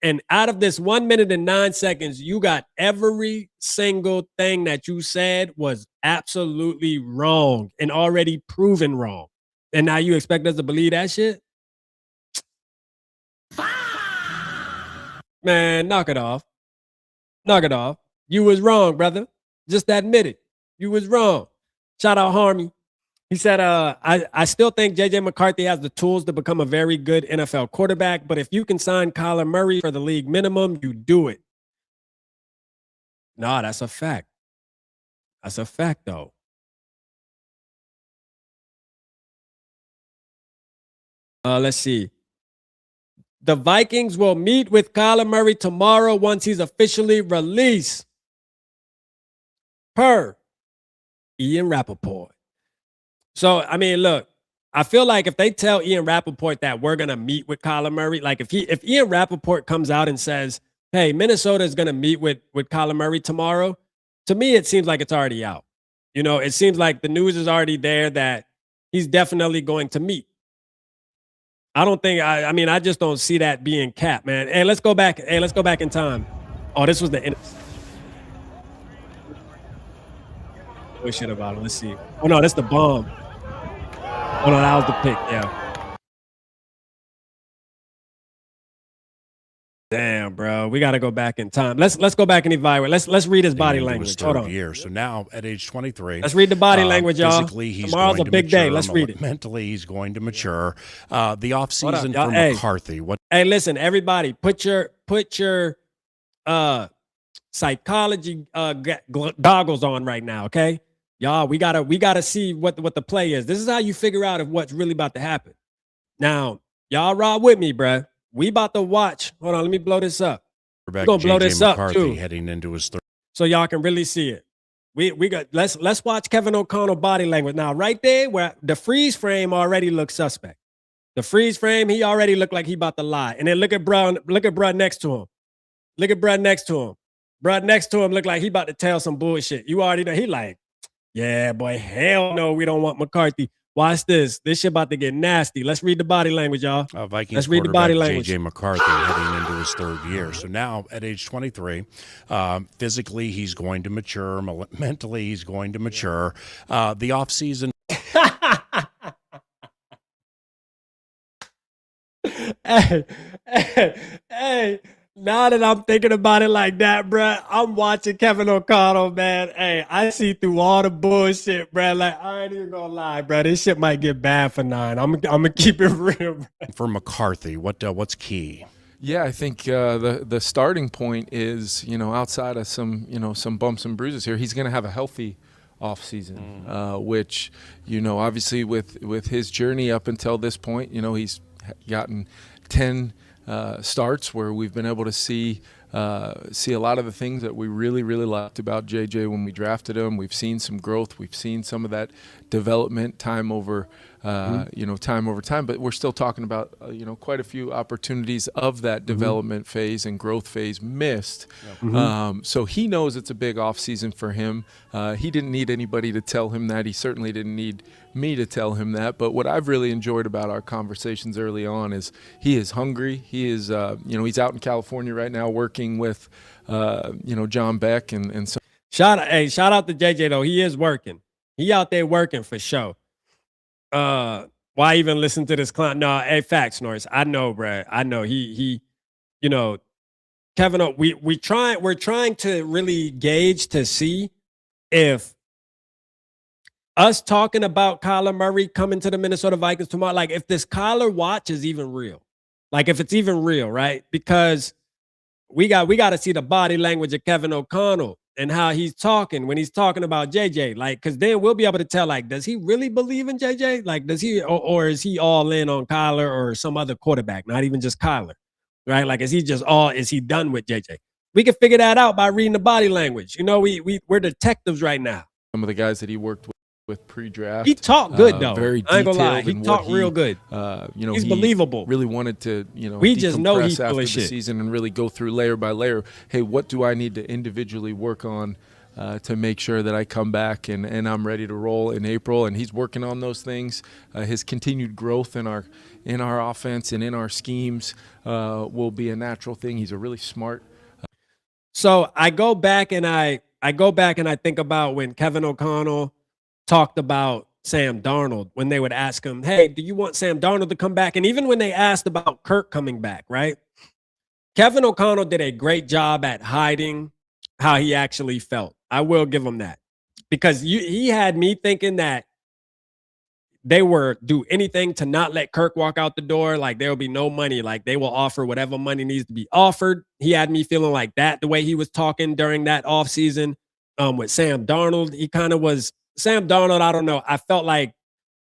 And out of this 1 minute and 9 seconds, you got every single thing that you said was absolutely wrong and already proven wrong. And now you expect us to believe that shit? Man, knock it off. Knock it off. You was wrong, brother. Just admit it. You was wrong. Shout out Harmy. He said, I still think J.J. McCarthy has the tools to become a very good NFL quarterback, but if you can sign Kyler Murray for the league minimum, you do it. No, that's a fact. That's a fact, though. Let's see. The Vikings will meet with Kyler Murray tomorrow once he's officially released. Per Ian Rappaport. So, I mean, look, I feel like if they tell Ian Rappaport that we're going to meet with Kyler Murray, like if Ian Rappaport comes out and says, hey, Minnesota is going to meet with Kyler Murray tomorrow, to me, it seems like it's already out. You know, it seems like the news is already there that he's definitely going to meet. I don't think, I just don't see that being capped, man. Hey, let's go back. Hey, let's go back in time. Oh, this was the bullshit about it. Let's see. Oh no, that's the bomb. Oh no, that was the pick. Yeah. Damn, bro. We got to go back in time. Let's go back and evaluate. Let's read his body language. Hold on. Year. So now at age 23, let's read the body language, y'all. Physically, he's Tomorrow's a big mature. day. Let's read it. Mentally, he's going to mature. The offseason for McCarthy. What? Hey, listen, everybody, put your psychology goggles on right now, okay? Y'all, we gotta see what the play is. This is how you figure out if what's really about to happen. Now, y'all ride with me, bruh. We about to watch. Hold on, let me blow this up. We're gonna blow this up too, heading into his third. So y'all can really see it. We got let's watch Kevin O'Connell body language now. Right there, where the freeze frame already looks suspect. The freeze frame, he already looked like he about to lie. And then look at Brown. Look at Brad next to him. Look at Brad next to him. Brad next to him look like he about to tell some bullshit. You already know. He like, yeah, boy, hell no, we don't want McCarthy. Watch this. This shit about to get nasty. Let's read the body language, y'all. Vikings Let's read the body language. J.J. McCarthy heading into his third year. So now at age 23, physically he's going to mature. Mentally he's going to mature. The offseason. Hey. Now that I'm thinking about it like that, bruh, I'm watching Kevin O'Connell, man. Hey, I see through all the bullshit, bruh. Like, I ain't even gonna lie, bruh. This shit might get bad for 9. I'm gonna keep it real, bruh. For McCarthy, what's key? Yeah, I think the starting point is, outside of some bumps and bruises here, he's gonna have a healthy offseason, which, obviously with his journey up until this point, he's gotten 10 starts where we've been able to see a lot of the things that we really, really liked about JJ when we drafted him. We've seen some growth. We've seen some of that development time over time, but we're still talking about, quite a few opportunities of that development phase and growth phase missed. So he knows it's a big offseason for him. He didn't need anybody to tell him that. He certainly didn't need me to tell him that. But what I've really enjoyed about our conversations early on is he is hungry. He is, he's out in California right now working with, John Beck and so. Shout out to JJ though. He is working. He out there working for sure. Why even listen to this clown? No, hey, facts, Norris. I know, bro. I know he, Kevin, we're trying to really gauge to see if us talking about Kyler Murray coming to the Minnesota Vikings tomorrow, like if this Kyler watch is even real, like if it's even real, right? Because we got to see the body language of Kevin O'Connell and how he's talking when he's talking about JJ, like, because then we'll be able to tell, like, does he really believe in JJ? Like, does he, or is he all in on Kyler or some other quarterback, not even just Kyler, right? Like, is he done with JJ? We can figure that out by reading the body language. We're detectives right now. Some of the guys that he worked with pre-draft. He talked good though. Very detailed. I ain't gonna lie. He talked real good. He's believable. Really wanted to, we just know he's after full of the shit. Season and really go through layer by layer. Hey, what do I need to individually work on to make sure that I come back and I'm ready to roll in April? And he's working on those things. His continued growth in our offense and in our schemes will be a natural thing. He's a really smart. So I go back and I think about when Kevin O'Connell talked about Sam Darnold, when they would ask him, hey, do you want Sam Darnold to come back? And even when they asked about Kirk coming back, right? Kevin O'Connell did a great job at hiding how he actually felt. I will give him that. Because he had me thinking that they were do anything to not let Kirk walk out the door. Like there will be no money. Like they will offer whatever money needs to be offered. He had me feeling like that, the way he was talking during that offseason with Sam Darnold. He kind of was, Sam Darnold, I don't know. I felt like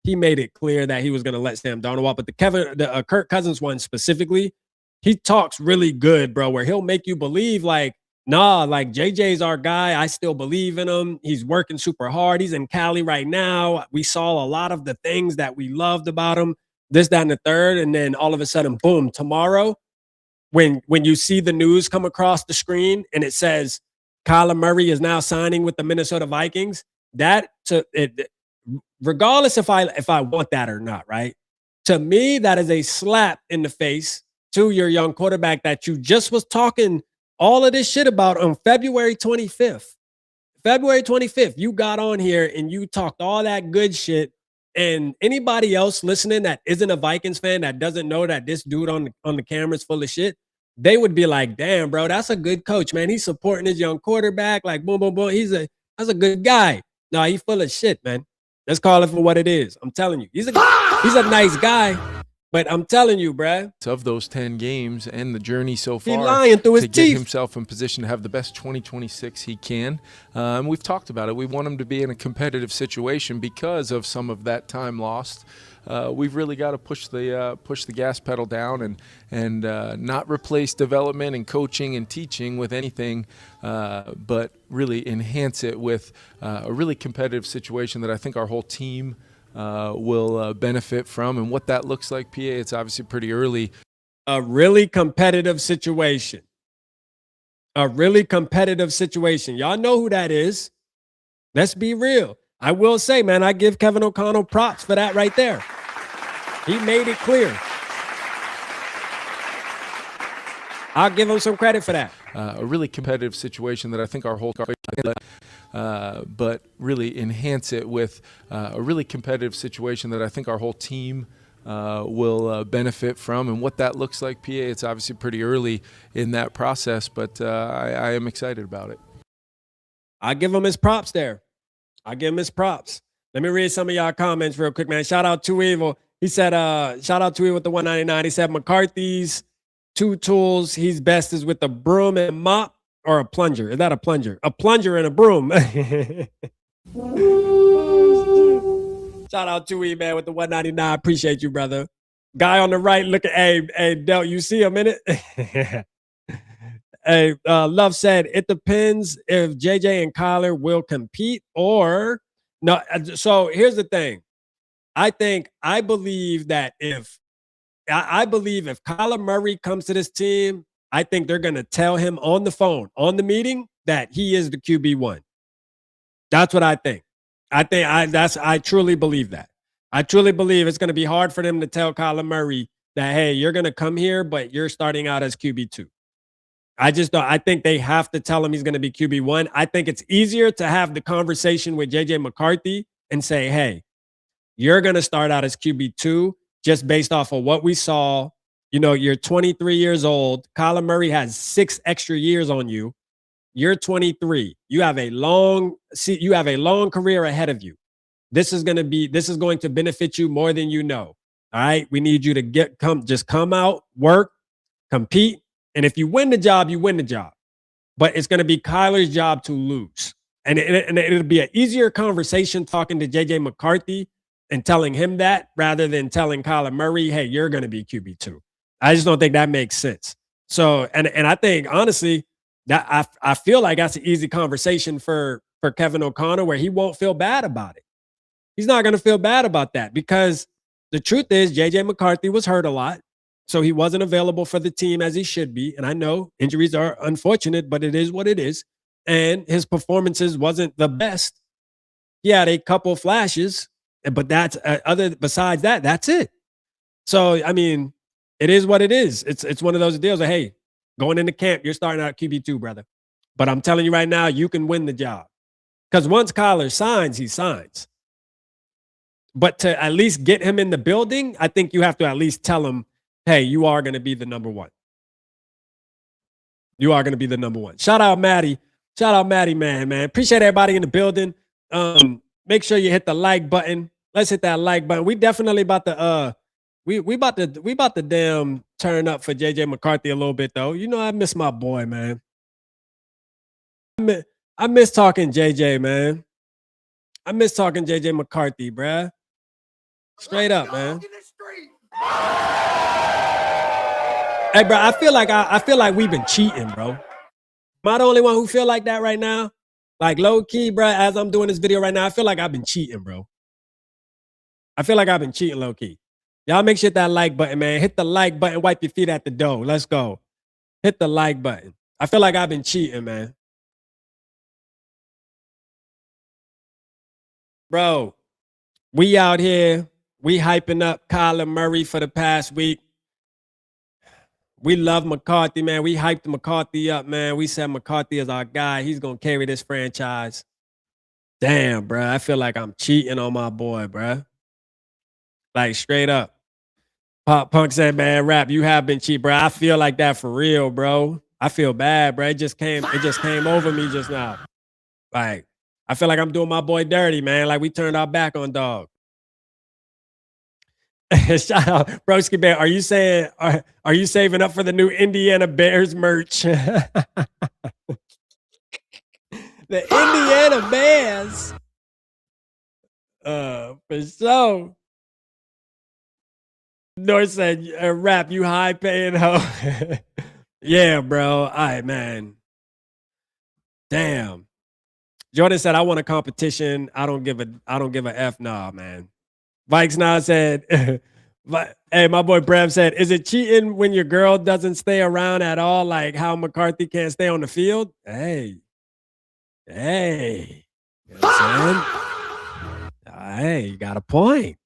he made it clear that he was going to let Sam Darnold walk. But the Kirk Cousins one specifically, he talks really good, bro, where he'll make you believe like, nah, like JJ's our guy. I still believe in him. He's working super hard. He's in Cali right now. We saw a lot of the things that we loved about him, this, that, and the third. And then all of a sudden, boom, tomorrow, when you see the news come across the screen and it says Kyler Murray is now signing with the Minnesota Vikings, regardless if I want that or not, right? To me, that is a slap in the face to your young quarterback that you just was talking all of this shit about on February 25th. February 25th, you got on here and you talked all that good shit. And anybody else listening that isn't a Vikings fan that doesn't know that this dude on the camera is full of shit, they would be like, damn, bro, that's a good coach, man. He's supporting his young quarterback. Like, boom, boom, boom. That's a good guy. No, he's full of shit, man. Let's call it for what it is. I'm telling you. He's a nice guy. But I'm telling you, bruh. Of those 10 games and the journey so far, he lying through his to teeth. Get himself in position to have the best 2026 he can. And we've talked about it. We want him to be in a competitive situation because of some of that time lost. We've really got to push the gas pedal down and not replace development and coaching and teaching with anything, but really enhance it with a really competitive situation that I think our whole team will benefit from. And what that looks like, PA, it's obviously pretty early. A really competitive situation. A really competitive situation. Y'all know who that is. Let's be real. I will say, man, I give Kevin O'Connell props for that right there. He made it clear. I'll give him some credit for that. A really competitive situation that I think our whole but really enhance it with a really competitive situation that I think our whole team will benefit from. And what that looks like, PA, it's obviously pretty early in that process, but I am excited about it. I give him his props there. I give him his props. Let me read some of y'all comments real quick, man. Shout out to Evil. He said, shout out to Evil with the 199. He said, McCarthy's two tools he's best is with a broom and mop. Or a plunger. Is that a plunger? A plunger and a broom. Shout out to E, man, with the 199. Appreciate you, brother. Guy on the right, look at, hey, Del, you see him in it? Hey, Love said, it depends if JJ and Kyler will compete or no. So here's the thing. I believe if Kyler Murray comes to this team, I think they're going to tell him on the phone, on the meeting, that he is the QB1. That's what I think. I truly believe that. I truly believe it's going to be hard for them to tell Kyler Murray that, hey, you're going to come here, but you're starting out as QB2. I think they have to tell him he's going to be QB1. I think it's easier to have the conversation with JJ McCarthy and say, hey, you're going to start out as QB2 just based off of what we saw. You know, you're 23 years old. Kyler Murray has 6 extra years on you. You're 23. You have a long career ahead of you. This is going to benefit you more than you know. All right. We need you to come out, work, compete. And if you win the job, you win the job. But it's going to be Kyler's job to lose. And it'll be an easier conversation talking to JJ McCarthy and telling him that rather than telling Kyler Murray, hey, you're going to be QB2. I just don't think that makes sense. So, and I think, honestly, that I feel like that's an easy conversation for Kevin O'Connell where he won't feel bad about it. He's not going to feel bad about that because the truth is JJ McCarthy was hurt a lot. So he wasn't available for the team as he should be. And I know injuries are unfortunate, but it is what it is. And his performances wasn't the best. He had a couple flashes, but besides that, that's it. So, I mean, it is what it is. It's one of those deals of, hey, going into camp, you're starting out QB2, brother. But I'm telling you right now, you can win the job. Because once Kyler signs, he signs. But to at least get him in the building, I think you have to at least tell him, hey, you are going to be the number one. You are going to be the number one. Shout out Maddie. Shout out Maddie, man. Appreciate everybody in the building. Make sure you hit the like button. Let's hit that like button. We definitely about to we about to damn turn up for JJ McCarthy a little bit though. You know, I miss my boy, man. I miss talking JJ, man. I miss talking JJ McCarthy, bruh. Straight up, man. Hey, bro, I feel like we've been cheating, bro. Am I the only one who feel like that right now? Like low key, bro, as I'm doing this video right now, I feel like I've been cheating, bro. I feel like I've been cheating low key. Y'all make sure hit that like button, man. Hit the like button, wipe your feet at the door. Let's go. Hit the like button. I feel like I've been cheating, man. Bro, we out here. We hyping up Kyler Murray for the past week. We love McCarthy, man. We hyped McCarthy up, man. We said McCarthy is our guy. He's going to carry this franchise. Damn, bro. I feel like I'm cheating on my boy, bro. Like straight up. Pop Punk said, man, Rap, you have been cheap, bro. I feel like that for real, bro. I feel bad, bro. It just came over me just now. Like, I feel like I'm doing my boy dirty, man. Like we turned our back on dog. Shout out, Broski Bear. Are you saying are you saving up for the new Indiana Bears merch? The Indiana Bears. For sure. North said, Rap, you high paying hoe. Yeah, bro. All right, man. Damn. Jordan said, I want a competition. I don't give a F. Nah, man. Vikes now said, hey, my boy Brev said, is it cheating when your girl doesn't stay around at all? Like how McCarthy can't stay on the field? Hey. You know what I'm saying? Hey, you got a point.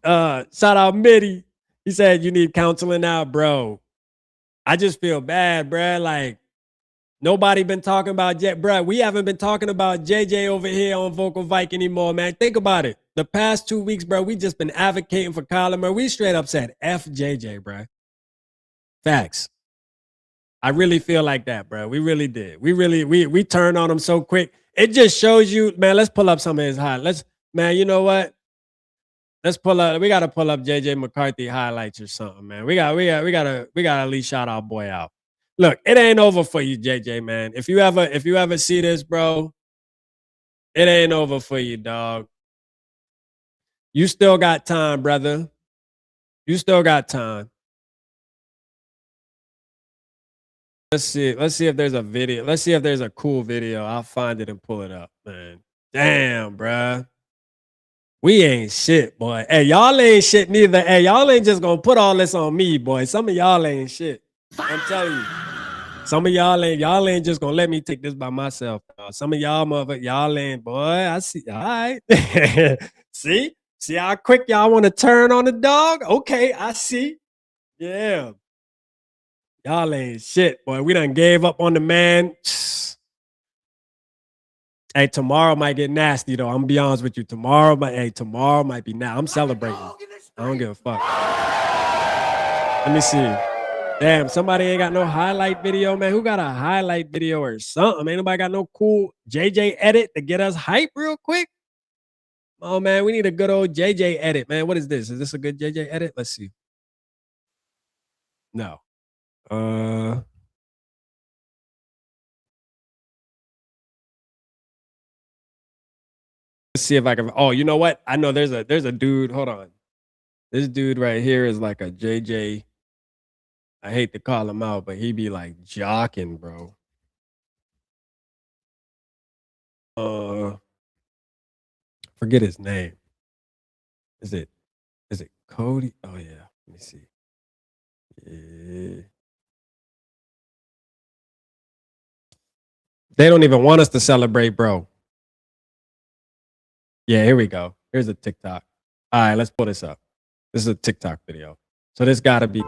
Shout out Mitty. He said, you need counseling now, bro. I just feel bad, bro. Like, nobody been talking about bro. We haven't been talking about JJ over here on Vocal Vike anymore, man. Think about it. The past 2 weeks, bro, we just been advocating for Kyler Murray. We straight up said F JJ, bro. Facts. I really feel like that, bro. We really did. We turned on him so quick. It just shows you, man. Let's pull up some of his highlights. Man, you know what? Let's pull up. We gotta pull up JJ McCarthy highlights or something, man. We gotta at least shout our boy out. Look, it ain't over for you, JJ, man. If you ever see this, bro, it ain't over for you, dog. You still got time, brother. You still got time. Let's see if there's a video. Let's see if there's a cool video. I'll find it and pull it up, man. Damn, bruh. We ain't shit, boy. Hey, y'all ain't shit neither. Hey, y'all ain't just gonna put all this on me, boy. Some of y'all ain't shit. I'm telling you. Some of y'all ain't just gonna let me take this by myself. Some of y'all motherfuckers, y'all ain't, boy. I see. All right. See how quick y'all want to turn on the dog? Okay, I see. Yeah. Y'all ain't shit, boy. We done gave up on the man. Hey, tomorrow might get nasty though. I'm gonna be honest with you. Tomorrow might be now. I'm celebrating. I don't give a fuck. Let me see. Damn, somebody ain't got no highlight video, man. Who got a highlight video or something? Ain't nobody got no cool JJ edit to get us hype real quick? Oh man, we need a good old JJ edit, man. What is this? Is this a good JJ edit? Let's see. No. Let's see if I can. Oh, you know what? I know there's a dude. Hold on. This dude right here is like a JJ. I hate to call him out, but he be like jocking, bro. Forget his name. Is it Cody? Oh yeah. Let me see. Yeah. They don't even want us to celebrate, bro. Yeah, here we go. Here's a TikTok. All right, let's pull this up. This is a TikTok video. So this gotta be.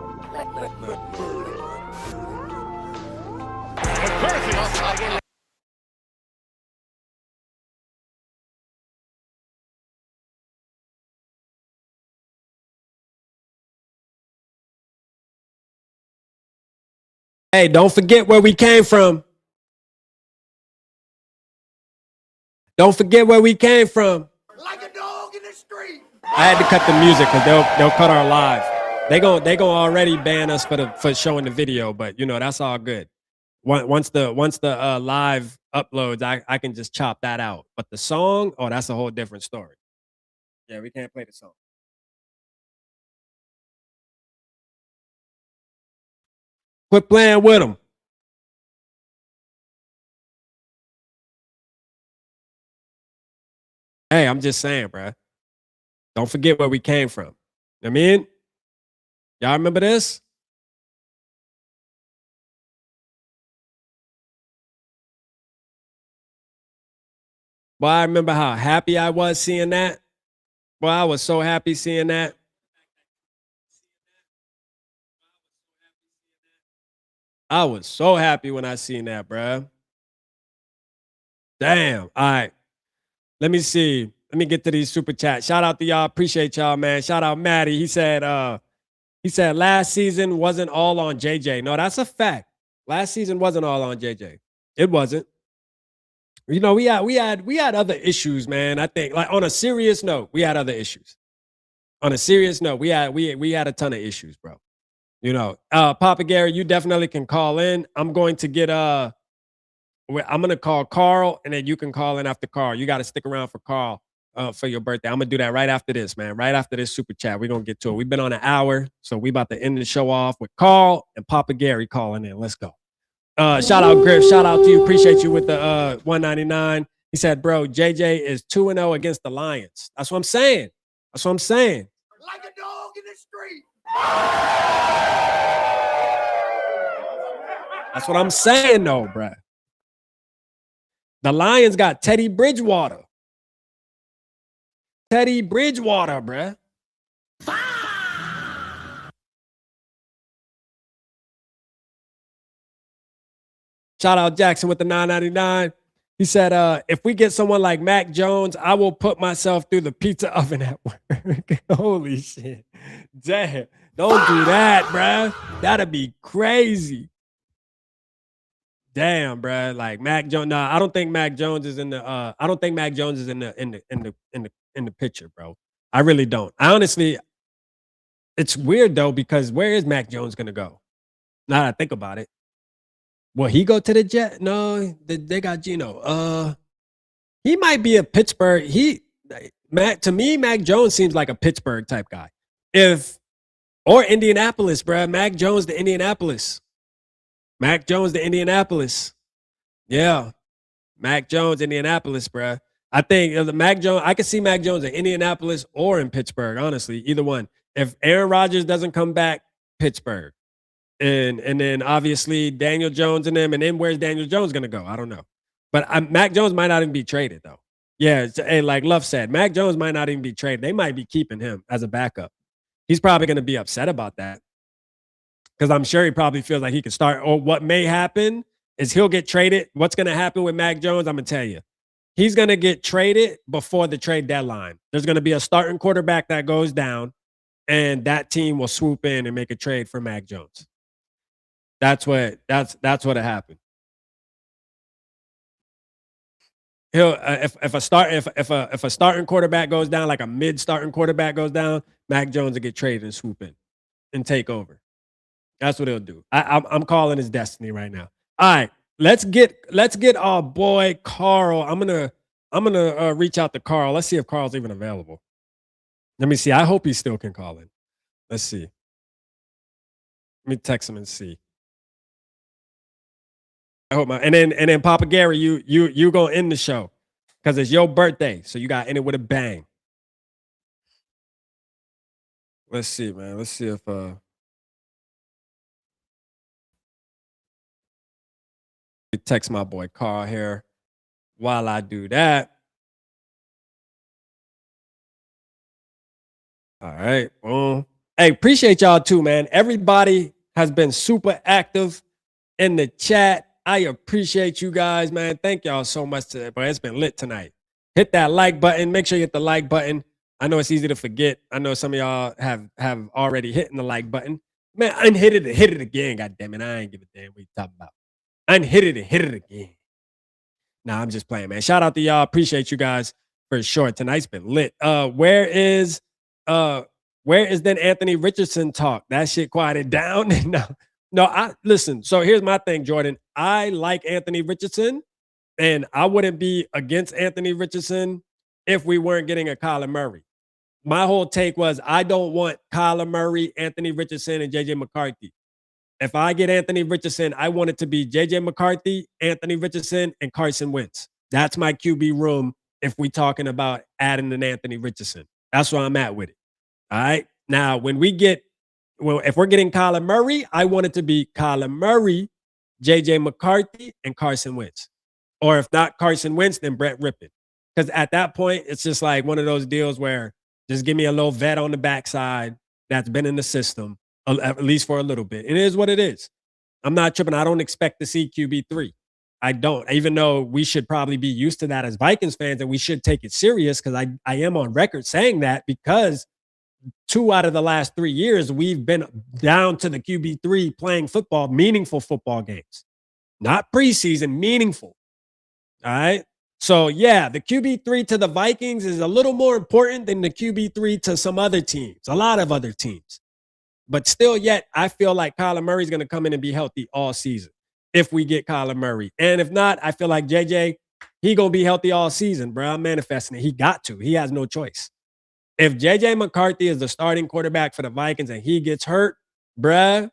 Hey, don't forget where we came from. Don't forget where we came from. Like a dog in the street. I had to cut the music because they'll cut our live. They gon' already ban us for showing the video, but you know that's all good. Once the live uploads, I can just chop that out. But the song, oh, that's a whole different story. Yeah, we can't play the song. Quit playing with them. Hey, I'm just saying, bro. Don't forget where we came from. You know what I mean? Y'all remember this? Boy, I remember how happy I was seeing that. Boy, I was so happy seeing that. I was so happy when I seen that, bro. Damn. All right. Let me see. Let me get to these super chats. Shout out to y'all. Appreciate y'all, man. Shout out Maddie. He said last season wasn't all on JJ. No, that's a fact. Last season wasn't all on JJ. It wasn't. You know, we had other issues, man. I think, like, on a serious note, we had other issues. On a serious note, we had a ton of issues, bro. You know, Papa Gary, you definitely can call in. I'm going to call Carl, and then you can call in after Carl. You got to stick around for Carl for your birthday. I'm gonna do that right after this, man. Right after this super chat, we're gonna get to it. We've been on an hour, so we about to end the show off with Carl and Papa Gary calling in. Let's go. Shout out Griff. Shout out to you. Appreciate you with the 199. He said, bro, JJ is 2-0 against the Lions. That's what I'm saying. That's what I'm saying. Like a dog in the street. That's what I'm saying, though, bro. The Lions got Teddy Bridgewater. Teddy Bridgewater, bruh. Shout out Jackson with the 999. He said, if we get someone like Mac Jones, I will put myself through the pizza oven at work. Holy shit. Damn. Don't do that, bruh. That'd be crazy. Damn, bro. Like Mac Jones. Nah, I don't think Mac Jones is in the. I don't think Mac Jones is in the picture, bro. I really don't. I honestly, it's weird though, because where is Mac Jones gonna go? Now that I think about it, will he go to the Jet? No, they got Geno. He might be a Pittsburgh. To me, Mac Jones seems like a Pittsburgh type guy. Or Indianapolis, bro. Mac Jones to Indianapolis. Mac Jones to Indianapolis. Yeah. Mac Jones, Indianapolis, bruh. I think I could see Mac Jones in Indianapolis or in Pittsburgh, honestly. Either one. If Aaron Rodgers doesn't come back, Pittsburgh. And then obviously Daniel Jones and them. And then where's Daniel Jones going to go? I don't know. But Mac Jones might not even be traded, though. Yeah, like Luff said, Mac Jones might not even be traded. They might be keeping him as a backup. He's probably going to be upset about that. Because I'm sure he probably feels like he can start. Or what may happen is he'll get traded. What's going to happen with Mac Jones? I'm going to tell you. He's going to get traded before the trade deadline. There's going to be a starting quarterback that goes down, and that team will swoop in and make a trade for Mac Jones. That's what happened. He'll if a starting quarterback goes down, like a mid-starting quarterback goes down, Mac Jones will get traded and swoop in and take over. That's what he'll do. I'm calling his destiny right now. All right, let's get our boy Carl. I'm gonna reach out to Carl. Let's see if Carl's even available. Let me see. I hope he still can call in. Let's see. Let me text him and see. I hope and then Papa Gary, you gonna end the show because it's your birthday, so you gotta end it with a bang. Let's see, man. Let's see if text my boy Carl here while I do that. All right. Well, hey, appreciate y'all too, man. Everybody has been super active in the chat. I appreciate you guys, man. Thank y'all so much today, but it's been lit tonight. Hit that like button. Make sure you hit the like button. I know it's easy to forget. I know some of y'all have already hit the like button. Man, hit it again. God damn it. I ain't give a damn what you talking about. Hit it again. Nah, I'm just playing, man. Shout out to y'all. Appreciate you guys for sure. Tonight's been lit. Where is then Anthony Richardson talk? That shit quieted down. No, listen. So here's my thing, Jordan. I like Anthony Richardson, and I wouldn't be against Anthony Richardson if we weren't getting a Kyler Murray. My whole take was I don't want Kyler Murray, Anthony Richardson, and JJ McCarthy. If I get Anthony Richardson, I want it to be JJ McCarthy, Anthony Richardson, and Carson Wentz. That's my QB room if we're talking about adding an Anthony Richardson. That's where I'm at with it. All right. Now, if we're getting Kyler Murray, I want it to be Kyler Murray, JJ McCarthy, and Carson Wentz. Or if not Carson Wentz, then Brett Rippon. Because at that point, it's just like one of those deals where just give me a little vet on the backside that's been in the system, at least for a little bit. It is what it is. I'm not tripping. I don't expect to see QB3. I don't. Even though we should probably be used to that as Vikings fans, and we should take it serious, because I am on record saying that, because 2 out of the last 3 years, we've been down to the QB3 playing football, meaningful football games. Not preseason, meaningful. All right? So, yeah, the QB3 to the Vikings is a little more important than the QB3 to some other teams, a lot of other teams. But still, yet, I feel like Kyler Murray's going to come in and be healthy all season if we get Kyler Murray. And if not, I feel like JJ, he going to be healthy all season, bro. I'm manifesting it. He got to. He has no choice. If JJ McCarthy is the starting quarterback for the Vikings and he gets hurt, bruh,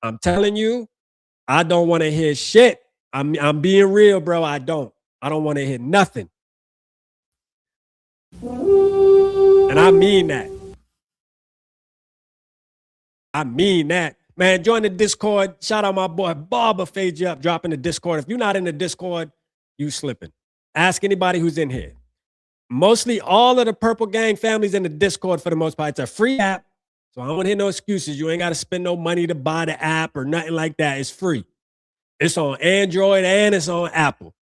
I'm telling you, I don't want to hear shit. I'm being real, bro. I don't want to hear nothing. And I mean that. I mean that. Man, join the Discord. Shout out my boy Barber Fade You Up, dropping the Discord. If you're not in the Discord, you slipping. Ask anybody who's in here. Mostly all of the Purple Gang families in the Discord for the most part. It's a free app, so I don't want to hear no excuses. You ain't got to spend no money to buy the app or nothing like that. It's free. It's on Android and it's on Apple.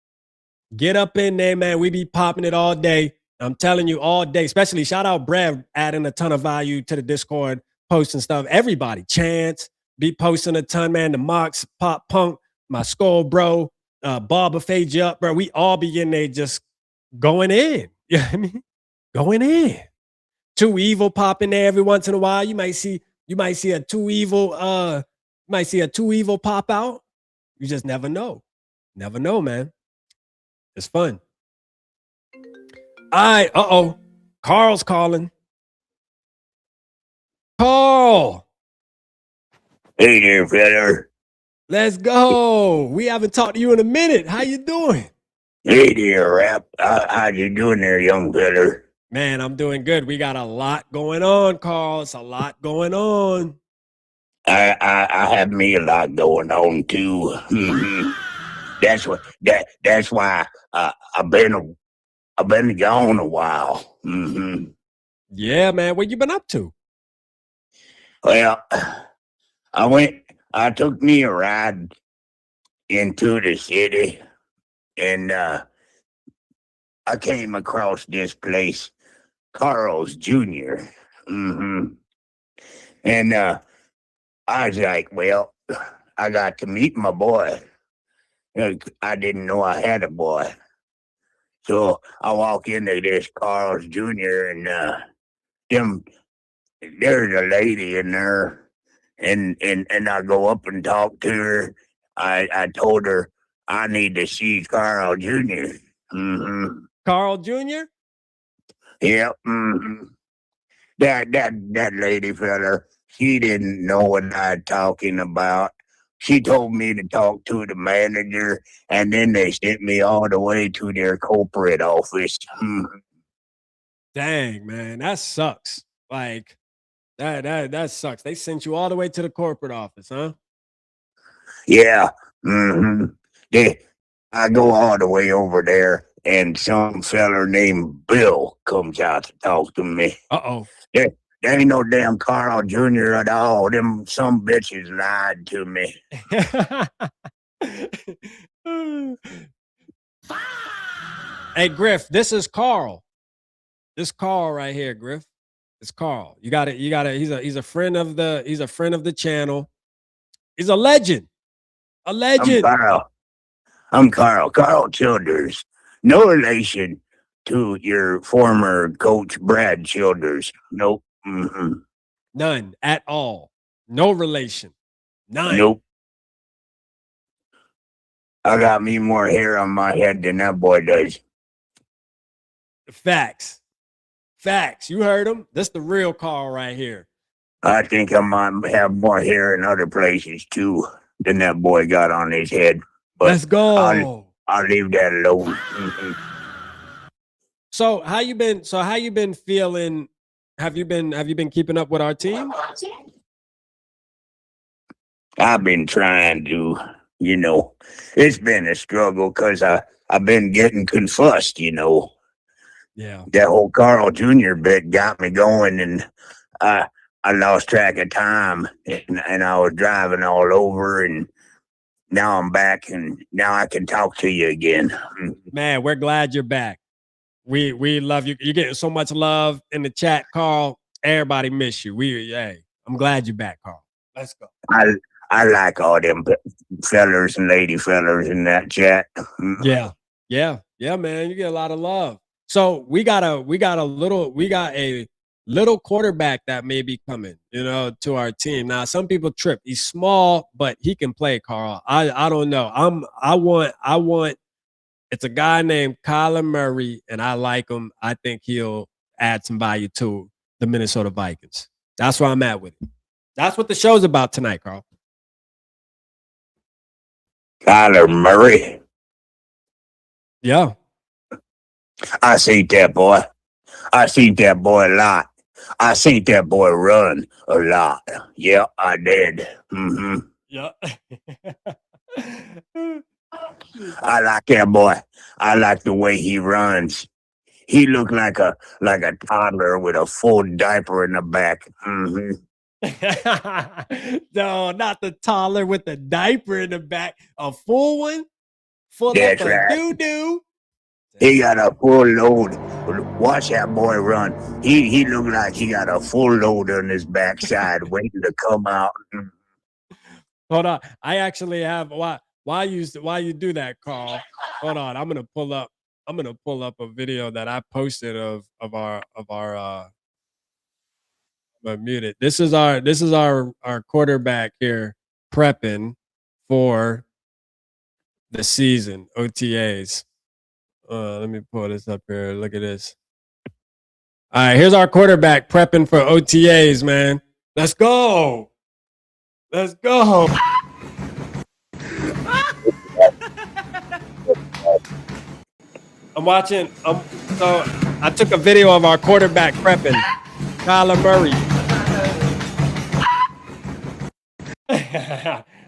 Get up in there, man. We be popping it all day. I'm telling you, all day. Especially shout out Brev, adding a ton of value to the Discord, posting stuff. Everybody, Chance, be posting a ton, man. The Mox, Pop Punk, my Skull Bro, Barber Fade You Up, bro. We all be in there just going in. You know what I mean? Going in. Too Evil pop in there every once in a while. You might see a Too Evil, pop out. You just never know. Never know, man. It's fun. All right. Carl's calling. Carl. Hey there, fella. Let's go. We haven't talked to you in a minute. How you doing? Hey there, Rap. How you doing there, young fella? Man, I'm doing good. We got a lot going on, Carl. It's a lot going on. I have me a lot going on too. That's why I've been gone a while. Yeah, man. What you been up to? Well, I took me a ride into the city, and I came across this place, Carl's Jr. And I was like, well, I got to meet my boy. I didn't know I had a boy. So I walk into this Carl's Jr. and there's a lady in there, and I go up and talk to her. I told her I need to see Carl Jr. Carl Jr.? Yep. That lady fella, she didn't know what I was talking about. She told me to talk to the manager, and then they sent me all the way to their corporate office. Dang, man, that sucks. Like, that sucks. They sent you all the way to the corporate office, huh? Yeah. I go all the way over there, and some feller named Bill comes out to talk to me. Uh-oh. There ain't no damn Carl Jr. at all. Them some bitches lied to me. Hey, Griff, this is Carl. This Carl right here, Griff. It's Carl. You got it. He's a friend of the channel. He's a legend. A legend. I'm Carl. Carl Childers. No relation to your former coach, Brad Childers. Nope. None at all. No relation. None. Nope. I got me more hair on my head than that boy does. Facts. You heard him. That's the real Carl right here. I think I might have more hair in other places too than that boy got on his head. But let's go. I'll leave that alone. So how you been feeling? Have you been keeping up with our team? I've been trying to, it's been a struggle because I've been getting confussed, Yeah. That whole Carl Jr. bit got me going, and I lost track of time, and I was driving all over, and now I'm back, and now I can talk to you again. Man, we're glad you're back. We love you. You're getting so much love in the chat, Carl. Everybody miss you. I'm glad you're back, Carl. Let's go. I like all them fellers and lady fellers in that chat. Yeah, man. You get a lot of love. So we got a little quarterback that may be coming, to our team. Now, some people trip. He's small, but he can play, Carl. I don't know. I want. It's a guy named Kyler Murray, and I like him. I think he'll add some value to the Minnesota Vikings. That's where I'm at with it. That's what the show's about tonight, Carl. Kyler Murray. Yeah. I seen that boy. I seen that boy a lot. I seen that boy run a lot. Yeah, I did. Yeah. I like that boy. I like the way he runs. He looked like a toddler with a full diaper in the back. No, not the toddler with the diaper in the back. A full one? Full That's of right. doo-doo? He got a full load. Watch that boy run. He looked like he got a full load on his backside waiting to come out. Hold on. I actually have why you do that, Carl. Hold on. I'm gonna pull up a video that I posted of our I'm muted. This is our quarterback here prepping for the season, OTAs. Let me pull this up here. Look at this. All right, here's our quarterback prepping for OTAs, man. Let's go. Let's go. I'm watching. So I took a video of our quarterback prepping, Kyler Murray.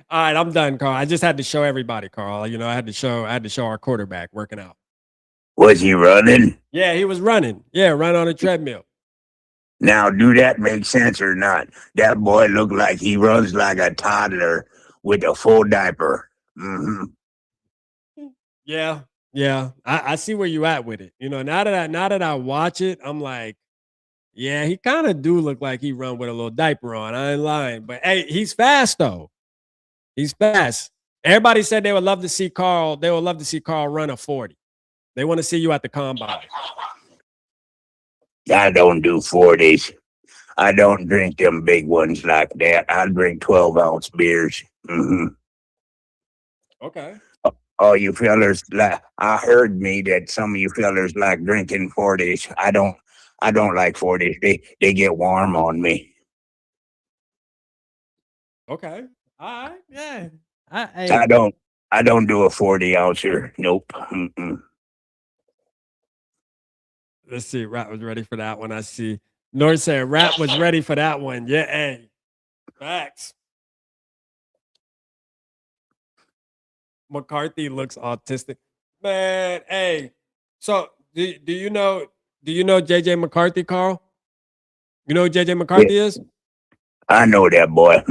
All right, I'm done, Carl. I just had to show everybody, Carl. I had to show our quarterback working out. Was he running? Yeah, he was running. Yeah, run on a treadmill. Now, do that make sense or not? That boy looked like he runs like a toddler with a full diaper. Yeah. I see where you at with it. Now that I watch it, I'm like, yeah, he kind of do look like he run with a little diaper on. I ain't lying. But hey, he's fast though. He's fast. Everybody said they would love to see Carl. They would love to see Carl run a 40. They want to see you at the combine. I don't do 40s. I don't drink them big ones like that. I drink 12-ounce beers. Okay. Oh, you fellers, I heard me that some of you fellers like drinking 40s. I don't like 40s. They get warm on me. Okay. All right. Yeah. I don't do a 40-ouncer. Nope. Let's see. Rat was ready for that one. I see. North said Rat was ready for that one. Yeah. Hey. Facts. McCarthy looks autistic. Man, hey. So do you know JJ McCarthy, Carl? You know who JJ McCarthy is? I know that boy.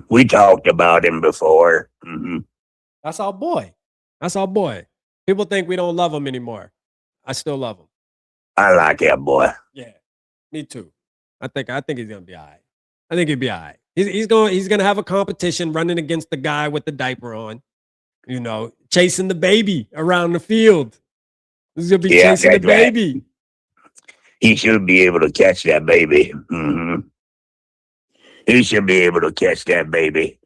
We talked about him before. That's our boy. That's our boy. People think we don't love him anymore. I still love him. I like that boy. Yeah, me too. I think he's gonna be all right. I think he'll be all right. He's gonna have a competition running against the guy with the diaper on. Chasing the baby around the field. He's gonna be chasing the baby. Right. He should be able to catch that baby. He should be able to catch that baby.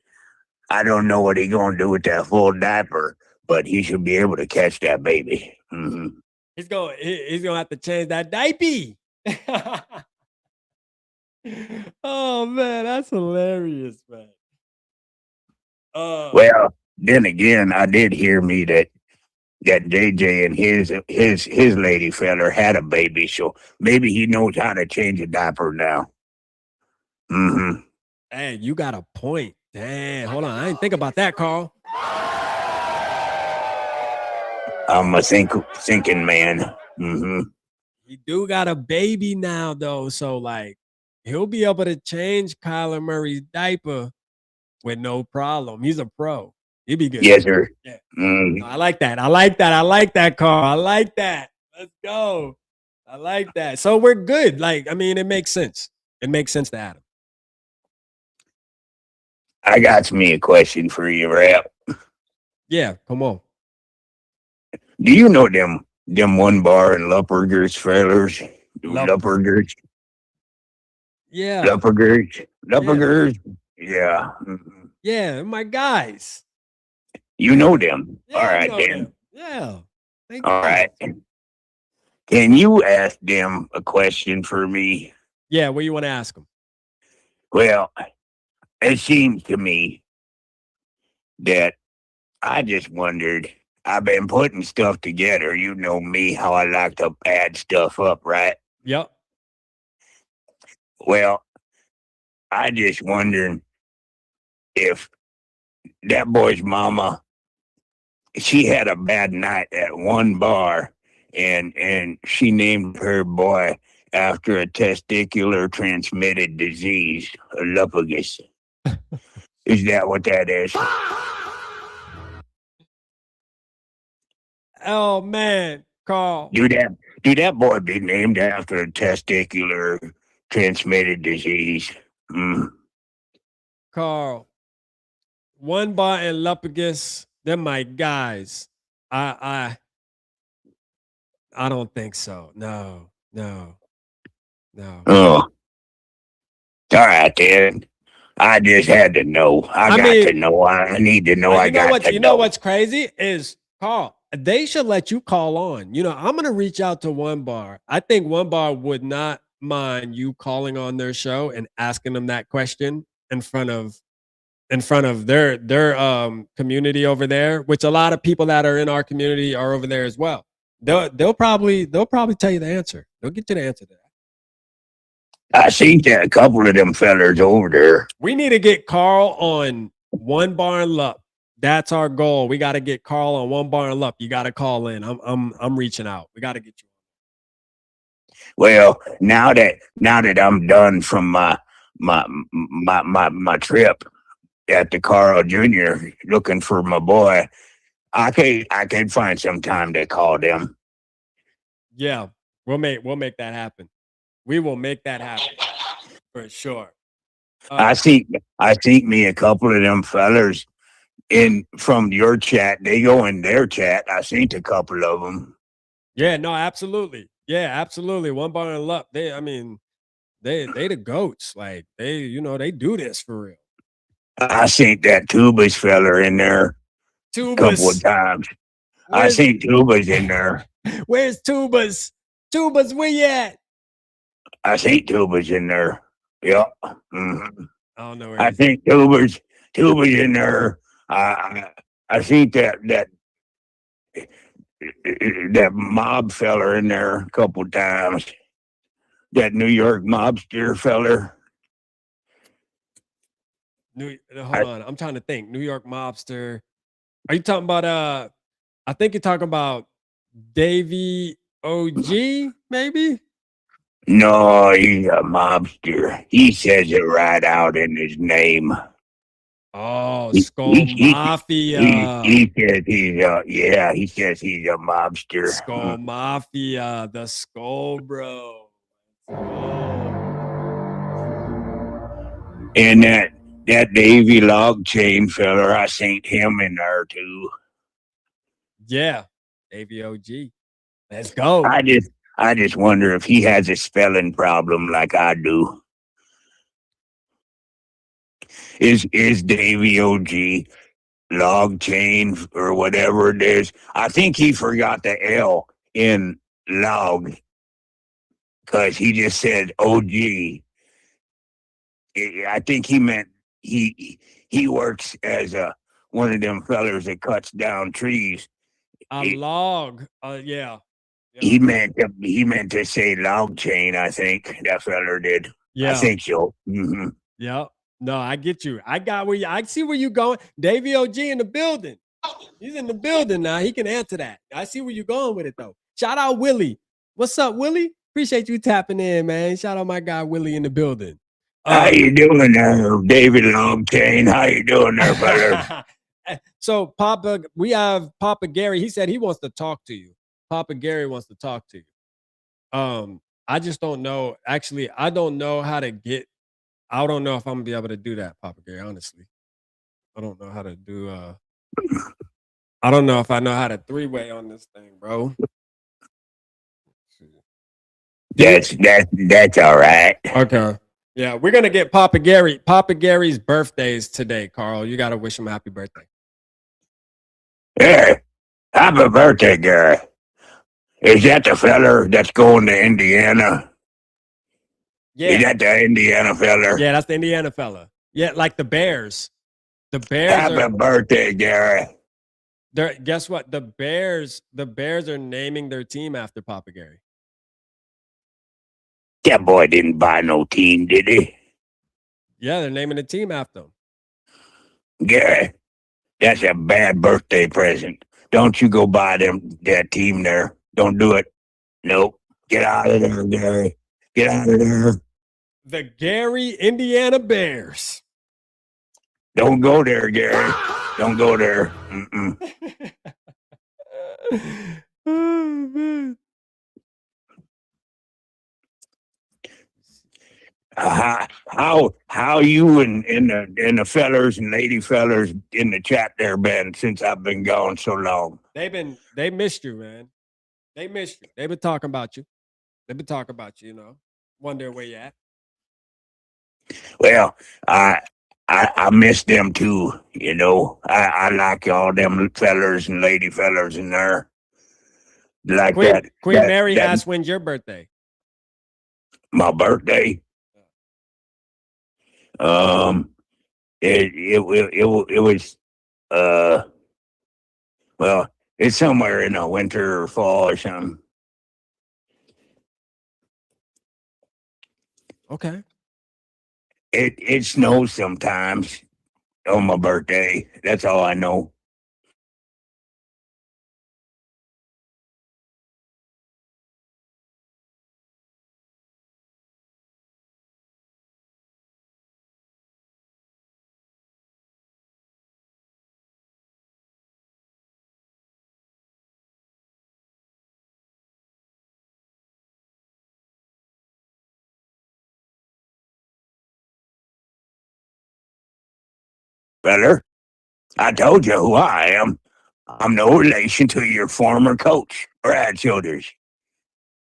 I don't know what he's gonna do with that full diaper, but he should be able to catch that baby. He's gonna have to change that diaper. Oh man, that's hilarious, man. Well, then again, I did hear me that JJ and his lady feller had a baby, so maybe he knows how to change a diaper now. Hey, you got a point. Damn, hold on. I didn't think about that, Carl. I'm a thinking man. He do got a baby now, though, so he'll be able to change Kyler Murray's diaper with no problem. He's a pro. He'd be good. Yes, sir. Yeah. Mm. I like that. I like that, Carl. I like that. Let's go. I like that. So we're good. Like, I mean, it makes sense. It makes sense to Adam. I got me a question for you, Rap. Yeah, come on. Do you know them one bar and Luppergers fellers? Luppergers. Yeah. Luppergers. Yeah. Mm-hmm. Yeah, my guys. You know them. Yeah, All right, know then. them. Yeah. All right. Can you ask them a question for me? Yeah, what do you want to ask them? Well, it seems to me that I just wondered. I've been putting stuff together. You know me, how I like to add stuff up, right? Yep. Well, I just wondering if that boy's mama, she had a bad night at one bar, and she named her boy after a testicular transmitted disease, a lupus. Is that what that is? Oh man, Carl. Do that boy be named after a testicular transmitted disease? Mm. Carl. One bar and Lupagus, they're my guys. I don't think so. No. Oh. All right, then. I just had to know. I got to know. I need to know. You know what's crazy is, Carl, they should let you call on. You know, I'm going to reach out to One Bar. I think One Bar would not mind you calling on their show and asking them that question in front of their community over there, which a lot of people that are in our community are over there as well. They'll probably tell you the answer. They'll get you the answer to that. I seen that a couple of them fellers over there. We need to get Carl on One Bar and Lup. That's our goal. We got to get Carl on One Bar and Lup. You got to call in. I'm reaching out. We got to get you. Well, now that I'm done from my trip at the Carl Jr. looking for my boy, I can find some time to call them. Yeah, we'll make that happen. We will make that happen for sure. I see me a couple of them fellers in from your chat. They go in their chat. I seen a couple of them. Yeah, no, absolutely. Yeah, absolutely. One Bar and Lup. They the goats. Like they do this for real. I seen that Tubas feller in there a couple of times. I seen Tubas in there. Where's Tubas? Tubas, where you at? I seen Tubas in there. Yep. Mm-hmm. I don't know. I think Tubas in there. I seen that mob feller in there a couple of times. That New York mobster feller. Hold on, I'm trying to think. New York mobster. Are you talking about? I think you're talking about Davey OG, maybe. No, he's a mobster. He says it right out in his name. Oh, Skull Mafia. He says he says he's a mobster. Skull Mafia, the Skull Bro. And that Davy Log Chain feller, I seen him in there too. Yeah, Davy OG. Let's go. I just wonder if he has a spelling problem like I do. Is Davy OG Log Chain or whatever it is? I think he forgot the L in log because he just said OG. I think he meant he works as one of them fellers that cuts down trees. Log. Yeah. He meant to say log chain. I think that feller did. Yeah, I think so. Mm-hmm. Yeah. No, I get you. I see where you going. Davey OG in the building. He's in the building now. He can answer that. I see where you're going with it though. Shout out Willie. What's up, Willie? Appreciate you tapping in, man. Shout out my guy Willie in the building. How you doing there, David Longchain? How you doing there, brother? So we have Papa Gary. He said he wants to talk to you. Papa Gary wants to talk to you. I just don't know. Actually, I don't know how to get. I don't know if I'm gonna be able to do that, Papa Gary. Honestly, I don't know how to do. I don't know if I know how to three-way on this thing, bro. That's all right. Okay. Yeah, we're gonna get Papa Gary. Papa Gary's birthday's today, Carl. You gotta wish him a happy birthday. Yeah. Happy birthday, Gary. Is that the feller that's going to Indiana? Yeah. Is that the Indiana feller? Yeah, that's the Indiana fella. Yeah, like the Bears. The Bears. Happy birthday, Gary. Guess what? The Bears are naming their team after Papa Gary. That boy didn't buy no team, did he? Yeah, they're naming the team after him. Gary, that's a bad birthday present. Don't you go buy that team there. Don't do it. Nope. Get out of there, Gary. Get out of there. The Gary Indiana Bears. Don't go there, Gary. Don't go there. Oh, man. How you and the fellers and lady fellers in the chat there been since I've been gone so long? They missed you, man. They missed you. They've been talking about you. You know. Wondering where you at. Well, I miss them too, you know. I like all them fellers and lady fellers in there. Like Queen Mary asked, when's your birthday? My birthday? It was well, it's somewhere in the winter or fall or something. Okay. It snows sometimes on my birthday. That's all I know. Feller, I told you who I am. I'm no relation to your former coach, Brad Childers.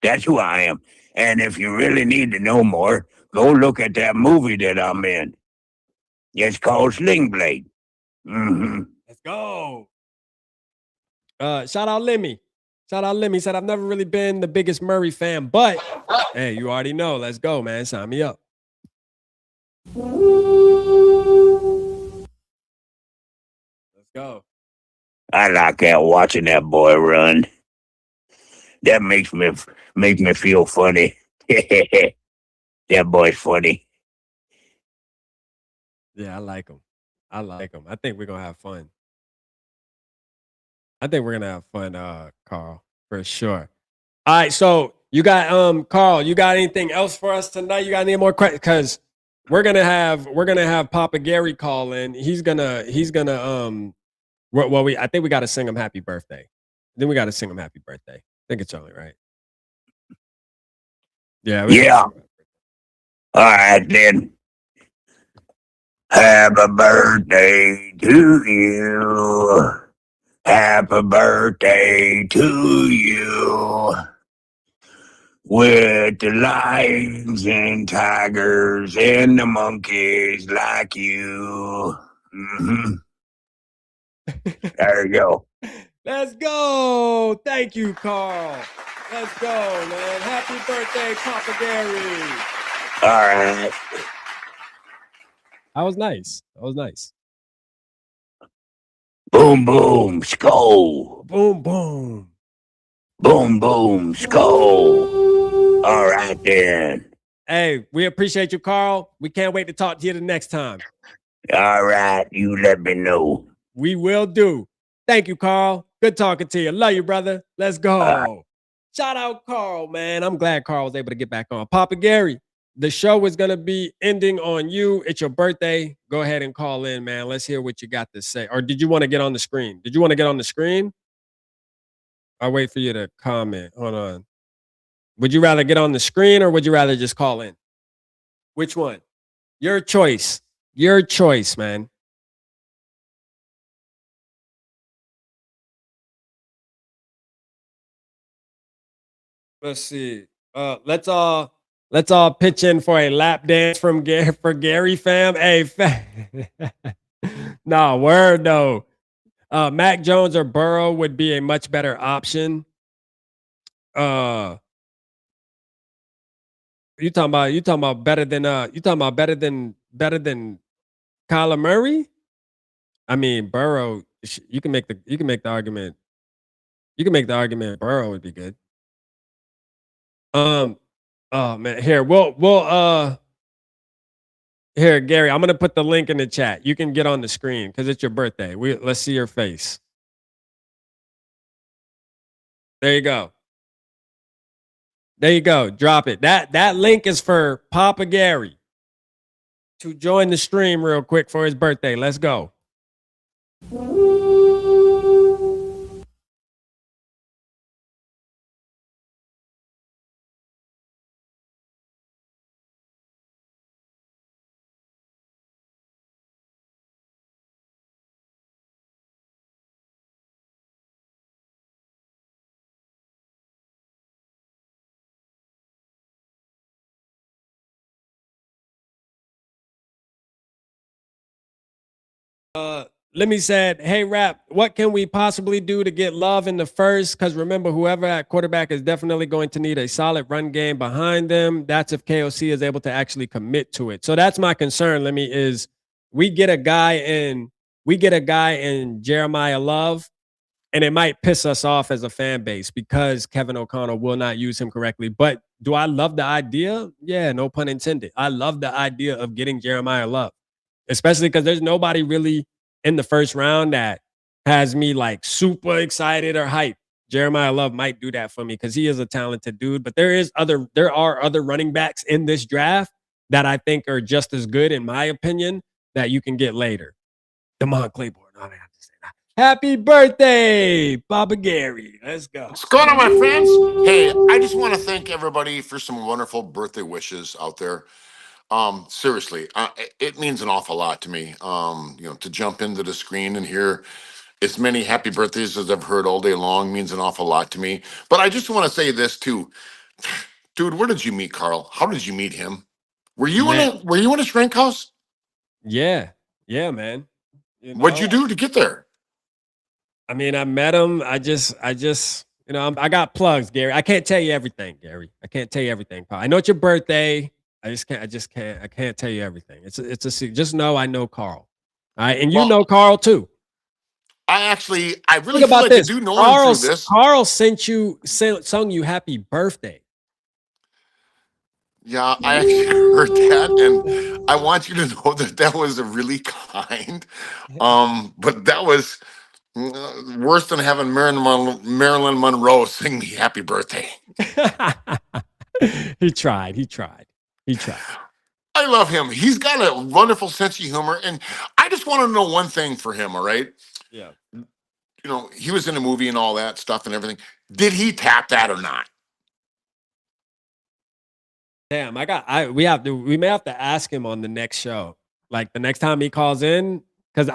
That's who I am. And if you really need to know more, go look at that movie that I'm in. It's called Sling Blade. Let's go. Shout out Lemmy. He said, I've never really been the biggest Murray fan, but hey, you already know. Let's go, man. Sign me up. Let's go. I like watching that boy run. That makes me feel funny. That boy's funny. Yeah, I like him. I think we're gonna have fun. Carl, for sure. All right, so you got Carl, you got anything else for us tonight? You got any more questions? Because we're gonna have Papa Gary call in. He's gonna I think we gotta sing him happy birthday. Then we gotta sing him happy birthday. I think it's only right. Yeah. Yeah. All right, then. Happy birthday to you. Happy birthday to you. With the lions and tigers and the monkeys like you. There you go. Let's go. Thank you, Carl. Let's go, man. Happy birthday, Papa Gary. All right. That was nice. Boom, boom, skull. Boom, boom. Boom, boom, skull. All right, then. Hey, we appreciate you, Carl. We can't wait to talk to you the next time. All right. You let me know. We will do. Thank you, Carl. Good talking to you. Love you, brother. Let's go. Shout out Carl, man. I'm glad Carl was able to get back on. Papa Gary, the show is going to be ending on you. It's your birthday. Go ahead and call in, man. Let's hear what you got to say. Or did you want to get on the screen? Did you want to get on the screen? I'll wait for you to comment. Hold on. Would you rather get on the screen or would you rather just call in? Which one? Your choice. Your choice, man. Let's see. Let's all pitch in for a lap dance for Gary fam. Hey, nah, word though. Mac Jones or Burrow would be a much better option. You talking about better than Kyler Murray? I mean, Burrow. You can make the argument. You can make the argument Burrow would be good. Oh man, here here, Gary. I'm gonna put the link in the chat. You can get on the screen because it's your birthday. Let's see your face. There you go. There you go. Drop it. That link is for Papa Gary to join the stream real quick for his birthday. Let's go. Lemmy said, hey, Rap, what can we possibly do to get Love in the first? Because remember, whoever at quarterback is definitely going to need a solid run game behind them. That's if KOC is able to actually commit to it. So that's my concern, Lemmy, is we get a guy in Jeremiah Love, and it might piss us off as a fan base because Kevin O'Connell will not use him correctly. But do I love the idea? Yeah, no pun intended. I love the idea of getting Jeremiah Love, especially because there's nobody really in the first round that has me like super excited or hyped. Jeremiah Love might do that for me because he is a talented dude. But there are other running backs in this draft that I think are just as good, in my opinion, that you can get later. Damon Claiborne. Oh, man, happy birthday, Papa Gary. Let's go. What's going on, my friends? Hey, I just want to thank everybody for some wonderful birthday wishes out there. Seriously, it means an awful lot to me. To jump into the screen and hear as many happy birthdays as I've heard all day long means an awful lot to me. But I just want to say this too, dude. Where did you meet Carl? How did you meet him? Were you in a shrink house? Yeah, man. What'd you do to get there? I mean, I met him. I just, I got plugs, Gary. I can't tell you everything, Gary. I can't tell you everything, Paul. I know it's your birthday. I can't tell you everything. It's a secret. Just know I know Carl. All right. And you know Carl too. I really feel like this. I do know him through this. Carl sung you happy birthday. Yeah, I actually heard that, and I want you to know that was really kind. But that was worse than having Marilyn Monroe sing me happy birthday. He tried. I love him. He's got a wonderful sense of humor, and I just want to know one thing for him, all right? Yeah. He was in a movie and all that stuff and everything. Did he tap that or not? Damn, we may have to ask him on the next show. Like the next time he calls in. Because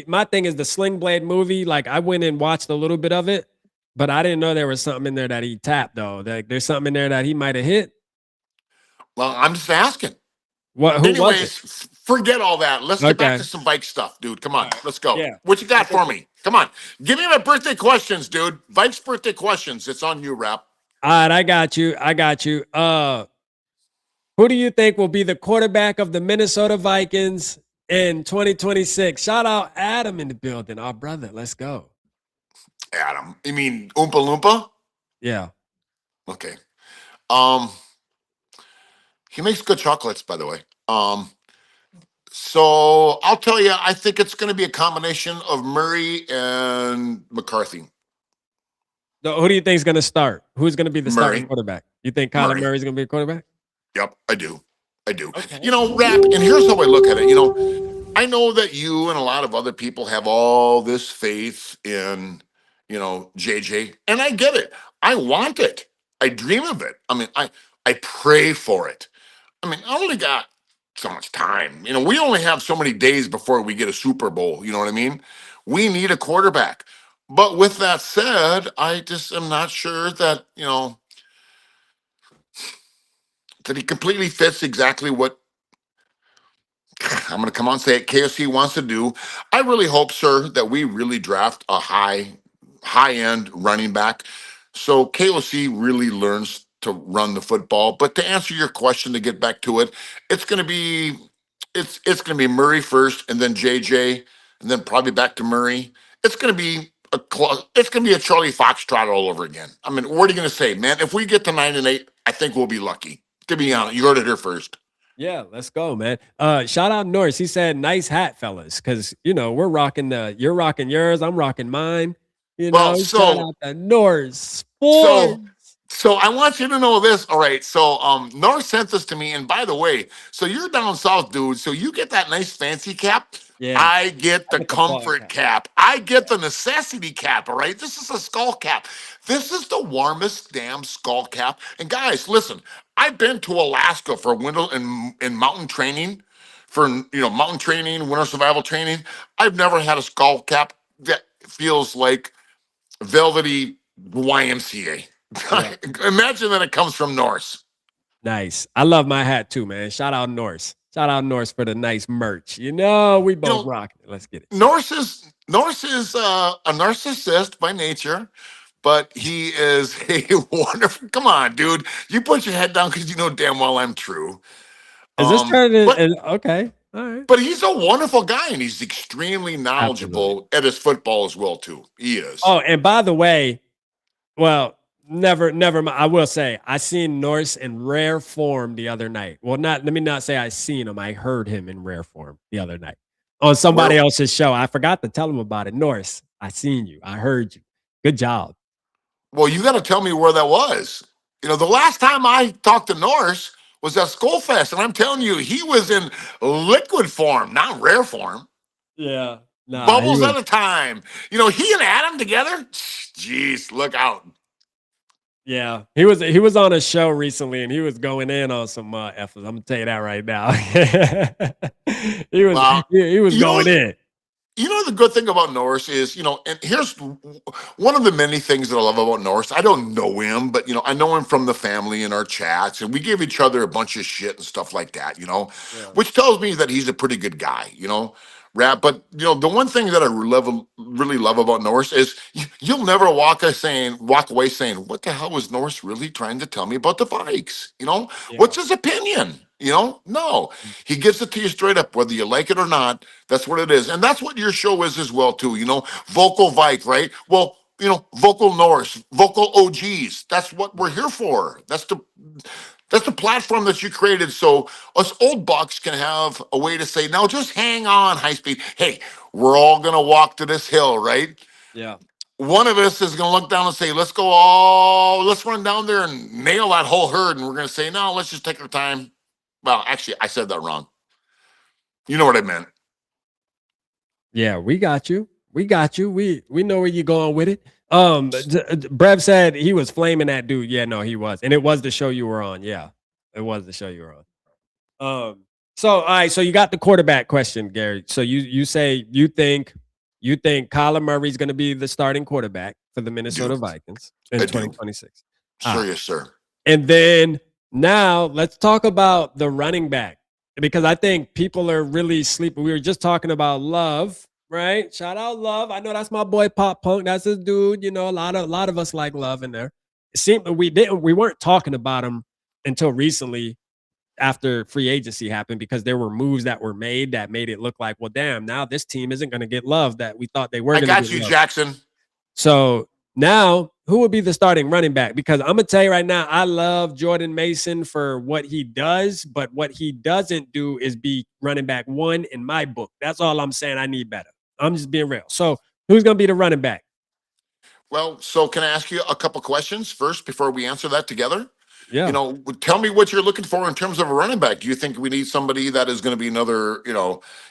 my thing is the Sling Blade movie. Like I went and watched a little bit of it, but I didn't know there was something in there that he tapped though. There's something in there that he might have hit. Well, I'm just asking. Anyways, forget all that. Let's get back to some bike stuff, dude. Come on, let's go. Yeah. What you got for me? Come on. Give me my birthday questions, dude. Vike's birthday questions. It's on you, Rap. All right, I got you. Who do you think will be the quarterback of the Minnesota Vikings in 2026? Shout out Adam in the building, our brother. Let's go. Adam. You mean Oompa Loompa? Yeah. Okay. He makes good chocolates, by the way. So I'll tell you, I think it's going to be a combination of Murray and McCarthy. Who do you think is going to start? Who's going to be the starting quarterback? You think Kyler Murray's going to be a quarterback? Yep, I do. I do. Okay. Rap, and here's how I look at it. I know that you and a lot of other people have all this faith in, JJ, and I get it. I want it. I dream of it. I mean, I pray for it. I mean, I only got so much time. We only have so many days before we get a Super Bowl. You know what I mean? We need a quarterback. But with that said, I just am not sure that, that he completely fits exactly what I'm going to come on and say it, KFC wants to do. I really hope, sir, that we really draft a high-end running back so KOC really learns to run the football. But to answer your question, to get back to it, it's going to be Murray first, and then JJ, and then probably back to Murray. It's going to be a Charlie Foxtrot all over again. I mean, what are you going to say, man? If we get to 9-8, I think we'll be lucky. To be honest, you heard it here first. Yeah, let's go, man. Shout out Norris. He said, "Nice hat, fellas," because we're rocking you're rocking yours, I'm rocking mine. Shout out to Norris Sports. So I want you to know this. All right. So Norris sent this to me, and by the way, so you're down south, dude. So you get that nice fancy cap. Yeah. I get the comfort cap. I get the necessity cap. All right. This is a skull cap. This is the warmest damn skull cap. And guys, listen, I've been to Alaska for winter and mountain training, mountain training, winter survival training. I've never had a skull cap that feels like velvety YMCA. Yeah. Imagine that it comes from Norse. Nice. I love my hat too, man. Shout out Norse. Shout out Norse for the nice merch. We both rock it. Let's get it. Norse is a narcissist by nature, but he is a wonderful. Come on, dude. You put your head down because you know damn well I'm true. Is this turning? Okay. All right. But he's a wonderful guy, and he's extremely knowledgeable at his football as well, too. He is. Oh, and by the way, well, never mind. I will say I seen Norse in rare form the other night. Well, let me not say I seen him. I heard him in rare form the other night on somebody else's show. I forgot to tell him about it. Norse, I seen you. I heard you. Good job. Well, you got to tell me where that was. The last time I talked to Norse was at Skullfest, and I'm telling you, he was in liquid form, not rare form. Yeah. Nah, bubbles at a time. He and Adam together. Jeez, look out. Yeah, he was on a show recently, and he was going in on some efforts. I'm gonna tell you that right now. he was going in. The good thing about Norris is, and here's one of the many things that I love about Norris. I don't know him, but I know him from the family in our chats, and we give each other a bunch of shit and stuff like that, which tells me that he's a pretty good guy, Rap. But the one thing that I really love about Norris is you'll never walk away saying, what the hell was Norris really trying to tell me about the Vikes? What's his opinion? No, he gives it to you straight up, whether you like it or not. That's what it is. And that's what your show is as well, too. Vocal Vike, right? Well, vocal Norris, vocal OGs. That's what we're here for. That's the platform that you created so us old bucks can have a way to say, now just hang on, high speed. Hey, we're all going to walk to this hill, right? Yeah. One of us is going to look down and say, let's run down there and nail that whole herd. And we're going to say, no, let's just take our time. Well, actually, I said that wrong. You know what I meant. Yeah, we got you. We know where you're going with it. Brev said he was flaming that dude. Yeah, no, he was. And it was the show you were on. Yeah, it was the show you were on. So, all right. So you got the quarterback question, Gary. So you say you think Kyler Murray's going to be the starting quarterback for the Minnesota Vikings in 2026. Sure, yes, sir. And then now let's talk about the running back, because I think people are really sleeping. We were just talking about Love. Right, shout out Love. I know that's my boy Pop Punk. That's his dude. A lot of us like Love in there. It seemed we weren't talking about him until recently, after free agency happened, because there were moves that were made that made it look like, well, damn, now this team isn't going to get Love that we thought they were. I got you, Jackson. So now, who would be the starting running back? Because I'm gonna tell you right now, I love Jordan Mason for what he does, but what he doesn't do is be running back one in my book. That's all I'm saying. I need better. I'm just being real. So who's going to be the running back? Well, so can I ask you a couple questions first before we answer that together? Yeah. You know, tell me what you're looking for in terms of a running back. Do you think we need somebody that is going to be another,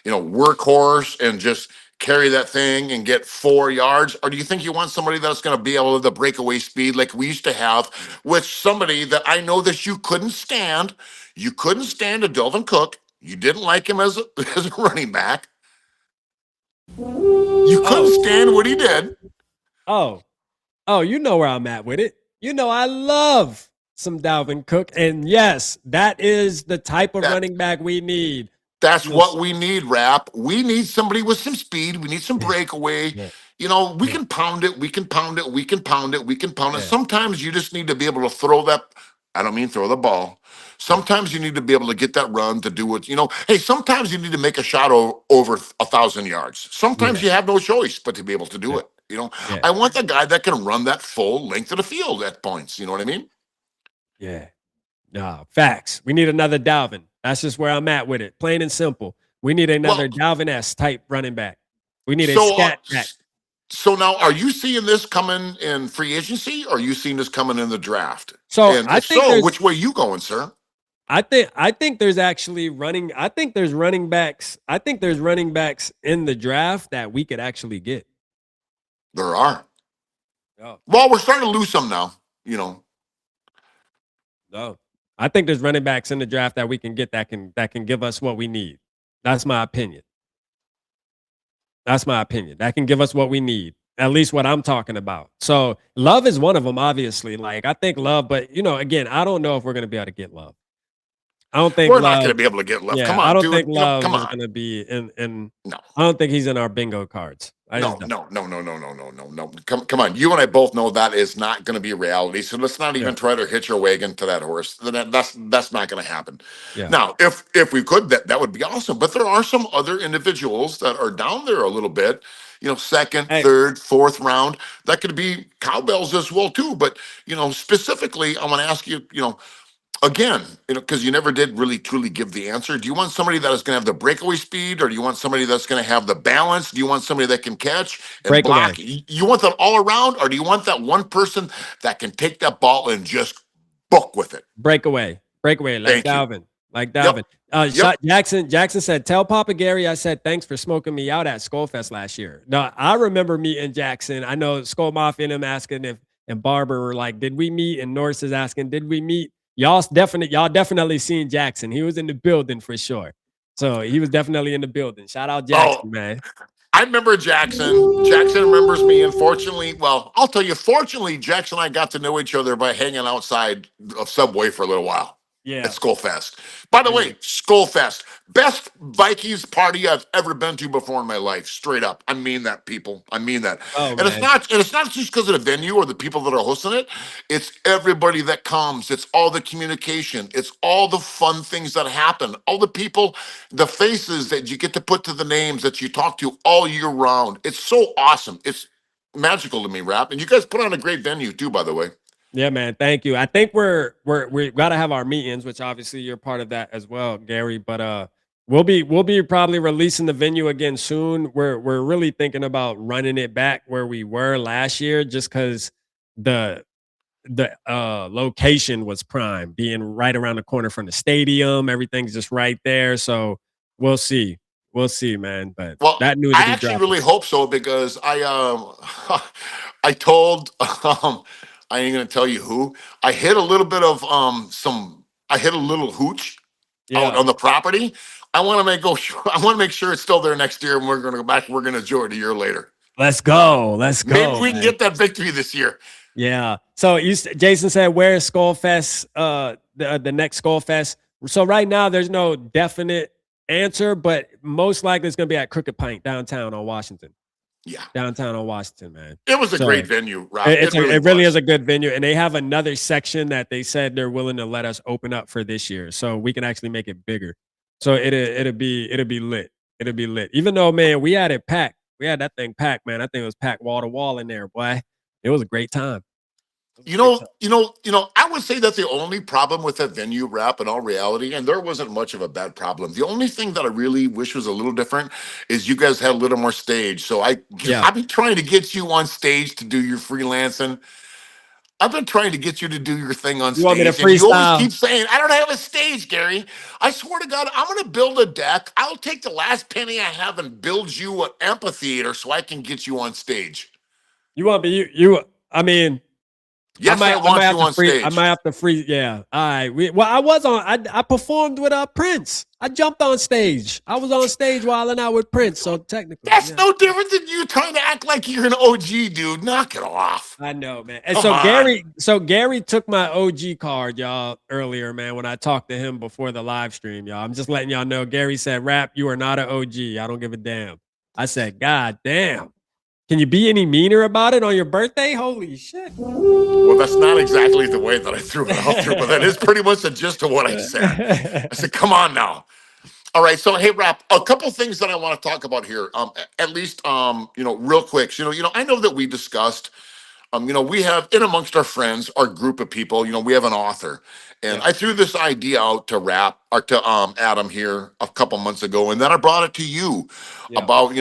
workhorse and just carry that thing and get 4 yards? Or do you think you want somebody that's going to be able to the breakaway speed like we used to have with somebody that I know that you couldn't stand? You couldn't stand a Delvin Cook. You didn't like him as a, as a running back. You couldn't stand what he did. Oh, you know where I'm at with it. You know, I love some Dalvin Cook. And yes, that is the type of running back we need. That's what we need, Rap. We need somebody with some speed. We need some breakaway. Yeah. You know, we can pound it. We can pound it. We can pound it. We can pound it. Sometimes you just need to be able to throw that. I don't mean throw the ball. Sometimes you need to be able to get that run to do what, hey, sometimes you need to make a shot over 1,000 yards. Sometimes you have no choice but to be able to do it. I want the guy that can run that full length of the field at points. You know what I mean? Yeah. No, facts. We need another Dalvin. That's just where I'm at with it. Plain and simple. We need another Dalvin-esque type running back. We need a scat back. So now, are you seeing this coming in free agency, or are you seeing this coming in the draft? So and I think which way you going, sir? I think there's actually running. I think there's running backs. I think there's running backs in the draft that we could actually get. There are. Oh. Well, we're starting to lose some now. No, I think there's running backs in the draft that we can get that can give us what we need. That's my opinion. That's my opinion. That can give us what we need. At least what I'm talking about. So Love is one of them, obviously. Like I think Love, but again, I don't know if we're going to be able to get Love. I don't think we're not going to be able to get Love. Yeah, come on, I don't dude. think Love come is on. going to be in. No. I don't think he's in our bingo cards. No. Come on. You and I both know that is not going to be a reality. So let's not even try to hitch our wagon to that horse. That's not going to happen. Yeah. Now, if we could, that would be awesome. But there are some other individuals that are down there a little bit. Second, third, fourth round. That could be cowbells as well too. But specifically, I want to ask you. Again, because you never did really truly give the answer. Do you want somebody that is going to have the breakaway speed, or do you want somebody that's going to have the balance? Do you want somebody that can catch and block? You want that all around, or do you want that one person that can take that ball and just book with it? Breakaway, like Dalvin. Like Dalvin. Jackson said, tell Papa Gary I said thanks for smoking me out at Skullfest last year. Now, I remember meeting Jackson. I know Skull Mafia and him asking and Barber were like, did we meet? And Norris is asking, did we meet? Y'all definitely seen Jackson. He was in the building for sure. So he was definitely in the building. Shout out Jackson, man. I remember Jackson. Jackson remembers me. And fortunately, I'll tell you, fortunately, Jackson and I got to know each other by hanging outside of Subway for a little while. Yeah. At Skullfest. By the way, Skullfest, best Vikings party I've ever been to before in my life. Straight up, I mean that, people. I mean that. And it's not just because of the venue or the people that are hosting it. It's everybody that comes. It's all the communication. It's all the fun things that happen. All the people, the faces that you get to put to the names that you talk to all year round. It's so awesome. It's magical to me, Rap. And you guys put on a great venue too, by the way. Yeah, man. Thank you. I think we got to have our meetings, which obviously you're part of that as well, Gary. But we'll be probably releasing the venue again soon. We're really thinking about running it back where we were last year, just because the location was prime, being right around the corner from the stadium. Everything's just right there. So we'll see. We'll see, man. But that news. I actually really hope so, because I told I ain't gonna tell you who. I hit a little bit of I hit a little hooch out on the property. I want to make sure it's still there next year, and we're gonna go back. We're gonna enjoy it a year later. Let's go. Maybe we can get that victory this year. Yeah. So Jason said, where is Skullfest? The next Skullfest. So right now there's no definite answer, but most likely it's gonna be at Crooked Pint downtown on Washington. Yeah. Downtown on Washington, man. It was a great venue, Rob. It really is a good venue. And they have another section that they said they're willing to let us open up for this year. So we can actually make it bigger. So it'll be lit. It'll be lit. Even though, man, we had it packed. We had that thing packed, man. I think it was packed wall to wall in there, boy. It was a great time. I would say that's the only problem with that venue, Rap, in all reality, and there wasn't much of a bad problem. The only thing that I really wish was a little different is you guys had a little more stage. So I've been trying to get you on stage to do your freelancing. I've been trying to get you to do your thing on You want me to stage, and you always freestyle? keep saying, I don't have a stage, Gary. I swear to God, I'm going to build a deck. I'll take the last penny I have and build you an amphitheater so I can get you on stage. You want me? I mean, Yes, I want you on stage. I might have to free. Yeah. All right. I performed with Prince. I jumped on stage. I was on stage wilding out with Prince. So technically, that's no different than you trying to act like you're an OG, dude. Knock it off. I know, man. And Gary took my OG card, y'all, earlier, man, when I talked to him before the live stream, y'all. I'm just letting y'all know. Gary said, "Rap, you are not an OG. I don't give a damn." I said, "God damn. Can you be any meaner about it on your birthday? Holy shit." Well, that's not exactly the way that I threw it out there, but that is pretty much the gist of what I said. I said, come on now. All right. So, hey, Rap, a couple things that I want to talk about here. At least, real quick. I know that we discussed, we have in amongst our friends, our group of people, we have an author. And I threw this idea out to Rap or to Adam here a couple months ago, and then I brought it to you about,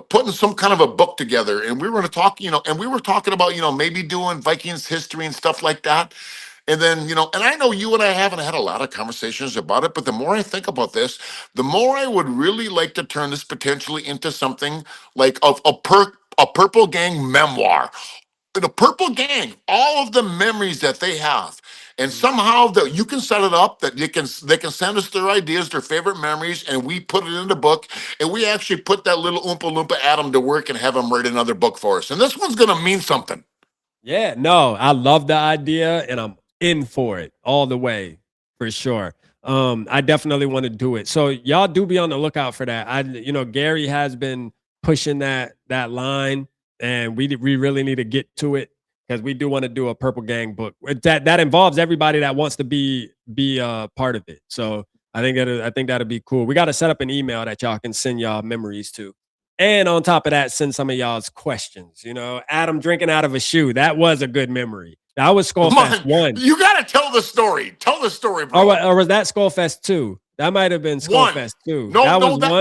putting some kind of a book together. And we were going to talk, and we were talking about, maybe doing Vikings history and stuff like that. And then, and I know you and I haven't had a lot of conversations about it, but the more I think about this, the more I would really like to turn this potentially into something like a Purple Gang memoir. The Purple Gang, all of the memories that they have, and somehow that you can set it up that they can send us their ideas, their favorite memories, and we put it in the book, and we actually put that little Oompa Loompa Adam to work and have him write another book for us. And this one's gonna mean something. Yeah, no, I love the idea, and I'm in for it all the way for sure. I definitely want to do it. So y'all do be on the lookout for that. Gary has been pushing that line. And we really need to get to it because we do want to do a Purple Gang book that involves everybody that wants to be a part of it. So I think that'll be cool. We got to set up an email that y'all can send y'all memories to, and on top of that, send some of y'all's questions. Adam drinking out of a shoe, that was a good memory. That was Skullfest 1. You got to tell the story. Tell the story, bro. Or was that Skullfest 2? That might have been Skullfest 2. No,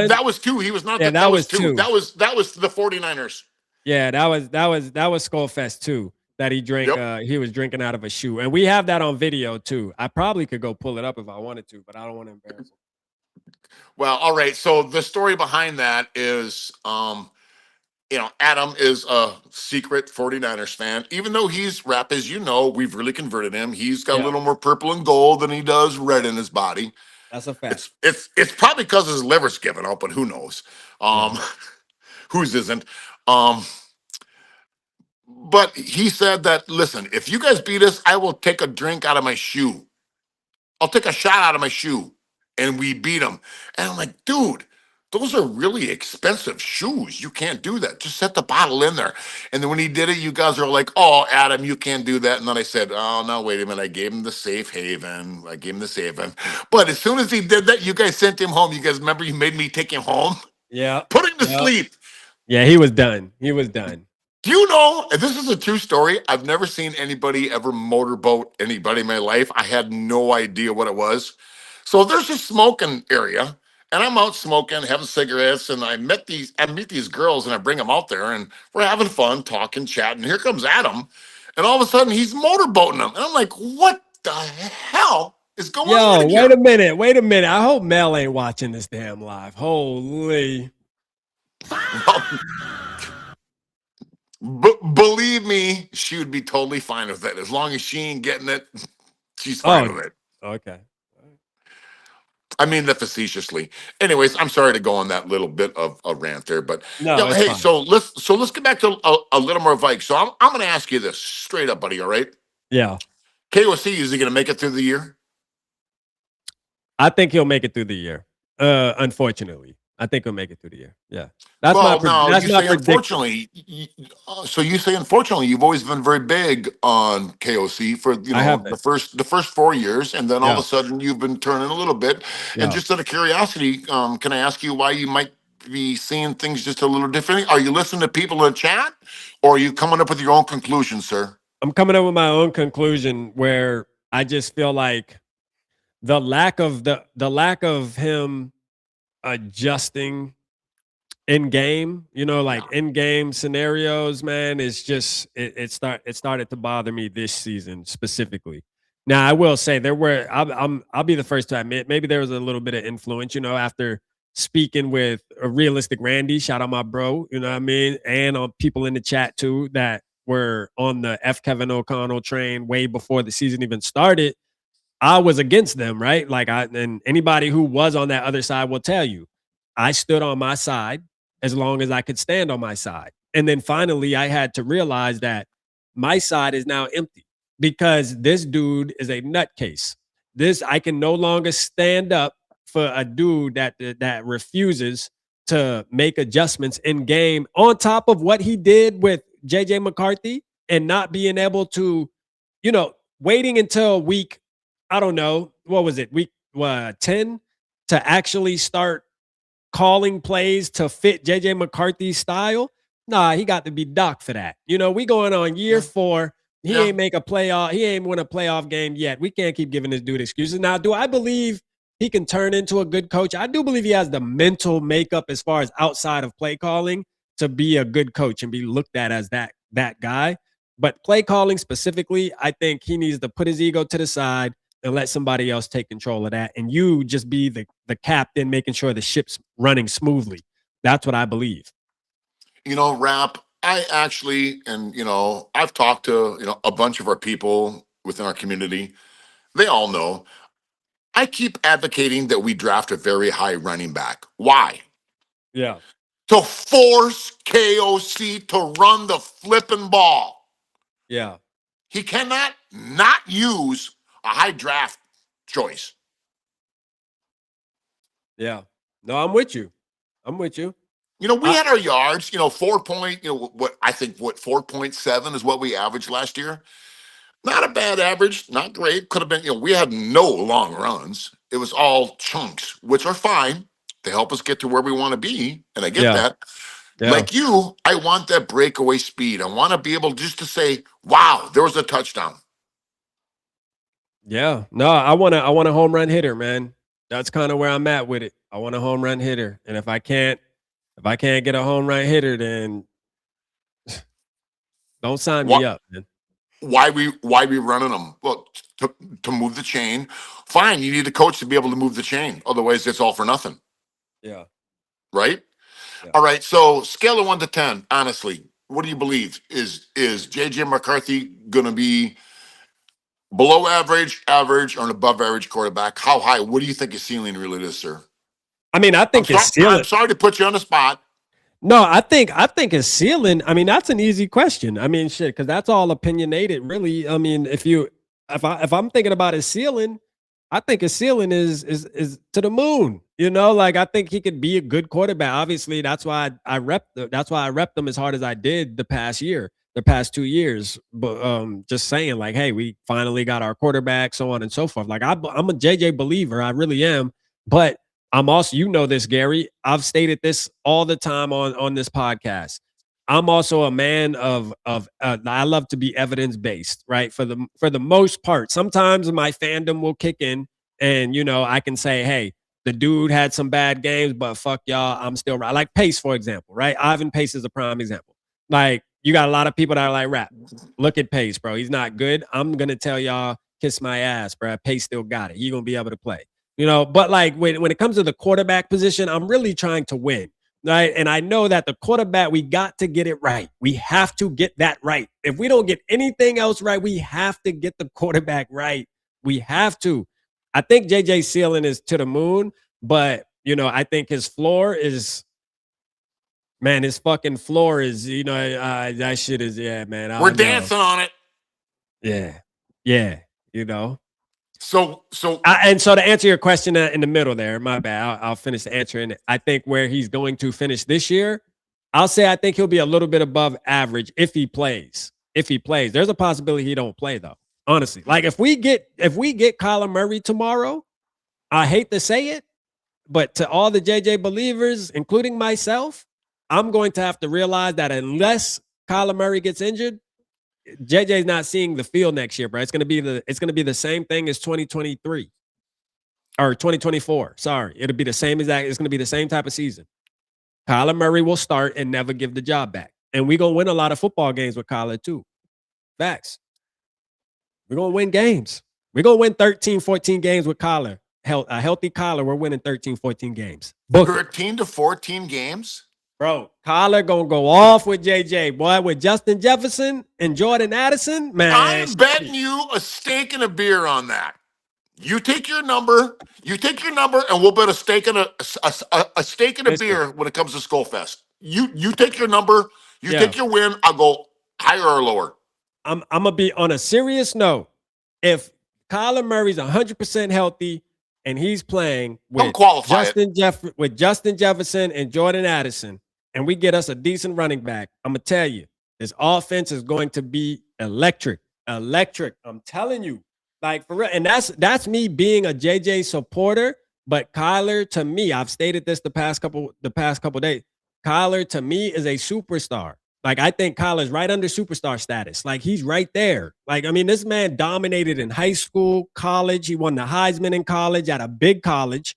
that was 2. He was not. Yeah, that was 2. That was the 49ers. Yeah, that was Skullfest 2 that he drank. Yep. He was drinking out of a shoe, and we have that on video too. I probably could go pull it up if I wanted to, but I don't want to embarrass him. Well, all right. So the story behind that is, Adam is a secret 49ers fan. Even though he's Rap, as you know, we've really converted him. He's got a little more purple and gold than he does red in his body. That's a fact. It's probably because his liver's given out, but who knows? Whose isn't? But he said that, listen, if you guys beat us, I will take a drink out of my shoe. I'll take a shot out of my shoe. And we beat him. And I'm like, dude, those are really expensive shoes. You can't do that. Just set the bottle in there. And then when he did it, you guys are like, oh, Adam, you can't do that. And then I said, oh, no, wait a minute. I gave him the safe haven. But as soon as he did that, you guys sent him home. You guys remember you made me take him home? Yeah. Put him to sleep. Yeah, he was done. Do you know, and this is a true story, I've never seen anybody ever motorboat anybody in my life. I had no idea what it was. So there's a smoking area, and I'm out smoking, having cigarettes, and I meet these girls, and I bring them out there, and we're having fun, talking, chatting. Here comes Adam, and all of a sudden, he's motorboating them. And I'm like, what the hell is going on here? Wait a minute. I hope Mel ain't watching this damn live. Holy. Believe me, she would be totally fine with it. As long as she ain't getting it, she's fine with it. Okay. I mean that facetiously. Anyways, I'm sorry to go on that little bit of a rant there, but hey, fine. so let's get back to a little more Vikes. So I'm going to ask you this straight up, buddy. All right? Yeah. KOC, is he going to make it through the year? I think he'll make it through the year. Unfortunately, I think he'll make it through the year. Yeah. That's my prediction. Unfortunately. So you say unfortunately. You've always been very big on KOC for the first 4 years, and then all of a sudden you've been turning a little bit. Yeah. And just out of curiosity, can I ask you why you might be seeing things just a little differently? Are you listening to people in the chat, or are you coming up with your own conclusions, sir? I'm coming up with my own conclusion where I just feel like the lack of him adjusting in game, like in game scenarios, man, it's just it started to bother me this season specifically. Now I will say I'll be the first to admit maybe there was a little bit of influence, after speaking with a realistic Randy, shout out my bro, you know what I mean, and on people in the chat too that were on the F Kevin O'Connell train way before the season even started. I was against them, right? And anybody who was on that other side will tell you, I stood on my side as long as I could stand on my side. And then finally, I had to realize that my side is now empty because this dude is a nutcase. I can no longer stand up for a dude that refuses to make adjustments in game on top of what he did with JJ McCarthy and not being able to, waiting until week, I don't know, what was it, week 10 to actually start calling plays to fit JJ McCarthy's style. Nah, he got to be docked for that. We going on year 4. He ain't make a playoff. He ain't win a playoff game yet. We can't keep giving this dude excuses. Now, do I believe he can turn into a good coach? I do believe he has the mental makeup as far as outside of play calling to be a good coach and be looked at as that guy. But play calling specifically, I think he needs to put his ego to the side and let somebody else take control of that. And you just be the captain, making sure the ship's running smoothly. That's what I believe. Rap, I actually, and, I've talked to, a bunch of our people within our community. They all know. I keep advocating that we draft a very high running back. Why? Yeah. To force KOC to run the flipping ball. Yeah. He cannot not use a high draft choice. Yeah. No, I'm with you. We had our yards, 4.7 is what we averaged last year. Not a bad average, not great. Could have been, we had no long runs. It was all chunks, which are fine. They help us get to where we want to be. And I get that. Yeah. Like you, I want that breakaway speed. I want to be able just to say, wow, there was a touchdown. Yeah. No, I want a home run hitter, man. That's kind of where I'm at with it. I want a home run hitter. And if I can't get a home run hitter, then don't sign me up, man. Why we running them? Well, to move the chain. Fine, you need a coach to be able to move the chain. Otherwise, it's all for nothing. Yeah. Right? Yeah. All right. So scale of 1 to 10, honestly, what do you believe? Is JJ McCarthy gonna be below average, or an above average quarterback? How high? What do you think his ceiling really is, sir? I mean, I think his ceiling. I'm sorry to put you on the spot. No, I think his ceiling. I mean, that's an easy question. I mean, shit, because that's all opinionated, really. I mean, if I'm thinking about his ceiling, I think his ceiling is to the moon. I think he could be a good quarterback. Obviously, that's why I repped him as hard as I did the past 2 years. But just saying, hey, we finally got our quarterback, so on and so forth. I'm a JJ believer, I really am. But I'm also, this, Gary. I've stated this all the time on this podcast. I'm also a man of I love to be evidence based, right? For the most part. Sometimes my fandom will kick in, and I can say, hey, the dude had some bad games, but fuck y'all, I'm still right. Like Pace, for example, right? Ivan Pace is a prime example. You got a lot of people that are like, rap, look at Pace, bro. He's not good. I'm gonna tell y'all, kiss my ass, bro. Pace still got it. He gonna be able to play. But when it comes to the quarterback position, I'm really trying to win, right? And I know that the quarterback, we got to get it right. We have to get that right. If we don't get anything else right, we have to get the quarterback right. We have to. I think JJ's ceiling is to the moon, but, I think his floor is, man, his fucking floor is, that shit is, yeah, man. We're dancing on it. Yeah. Yeah. So to answer your question in the middle there, my bad. I'll finish the answer. And I think where he's going to finish this year, I'll say I think he'll be a little bit above average if he plays. There's a possibility he don't play though. Honestly, if we get Kyler Murray tomorrow, I hate to say it, but to all the JJ believers, including myself, I'm going to have to realize that unless Kyler Murray gets injured, JJ's not seeing the field next year, bro. It's gonna be the same thing as 2023 or 2024. Sorry, it'll be the same exact. It's gonna be the same type of season. Kyler Murray will start and never give the job back. And we're going to win a lot of football games with Kyler too. Facts. We're going to win games. We're going to win 13, 14 games with Kyler. A healthy Kyler, we're winning 13, 14 games. 13 to 14 games? Bro, Kyler going to go off with JJ. Boy, with Justin Jefferson and Jordan Addison, man. I'm betting you a steak and a beer on that. You take your number, and we'll bet a steak and a steak and a beer when it comes to Skullfest. You take your number, take your win. I'll go higher or lower. I'm gonna be on a serious note. If Kyler Murray's 100% healthy and he's playing with Justin Jefferson and Jordan Addison, and we get us a decent running back, I'm gonna tell you, this offense is going to be electric. Electric. I'm telling you. Like for real, and that's me being a JJ supporter. But Kyler, to me, I've stated this the past couple days. Kyler, to me, is a superstar. Like I think Kyler's right under superstar status. Like he's right there. Like I mean, this man dominated in high school, college. He won the Heisman in college at a big college.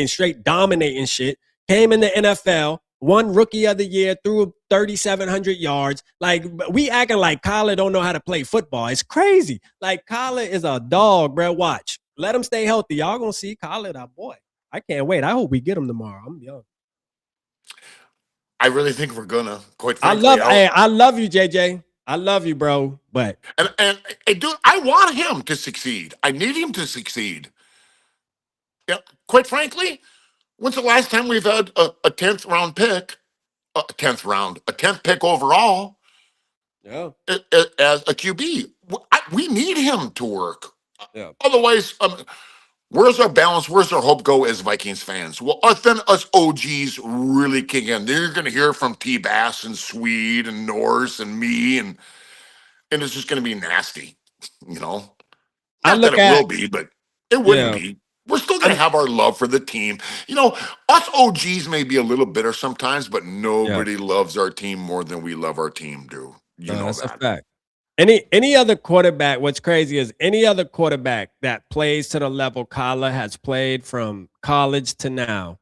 Straight dominating shit. Came in the NFL. Won Rookie of the Year, threw 3,700 yards. Like, we acting like Kyler don't know how to play football. It's crazy. Like, Kyler is a dog, bro. Watch. Let him stay healthy. Y'all gonna see Kyler, that boy. I can't wait. I hope we get him tomorrow. I'm young. I really think we're gonna. Quite frankly, I love you, JJ. I love you, bro. But and dude, I want him to succeed. I need him to succeed. Yeah, quite frankly. When's the last time we've had a 10th round pick, a 10th pick overall? Yeah, as a QB, we need him to work. Yeah. Otherwise, where's our balance? Where's our hope go as Vikings fans? Well, then us OGs really kick in. Then you're going to hear from T. Bass and Swede and Norris and me, and it's just going to be nasty. You know, not that it will be, but it wouldn't be. We're still going to have our love for the team. You know, us OGs may be a little bitter sometimes, but nobody loves our team more than we love our team, dude. You know that's that. a fact. Any other quarterback, what's crazy is any other quarterback that plays to the level Kyler has played from college to now,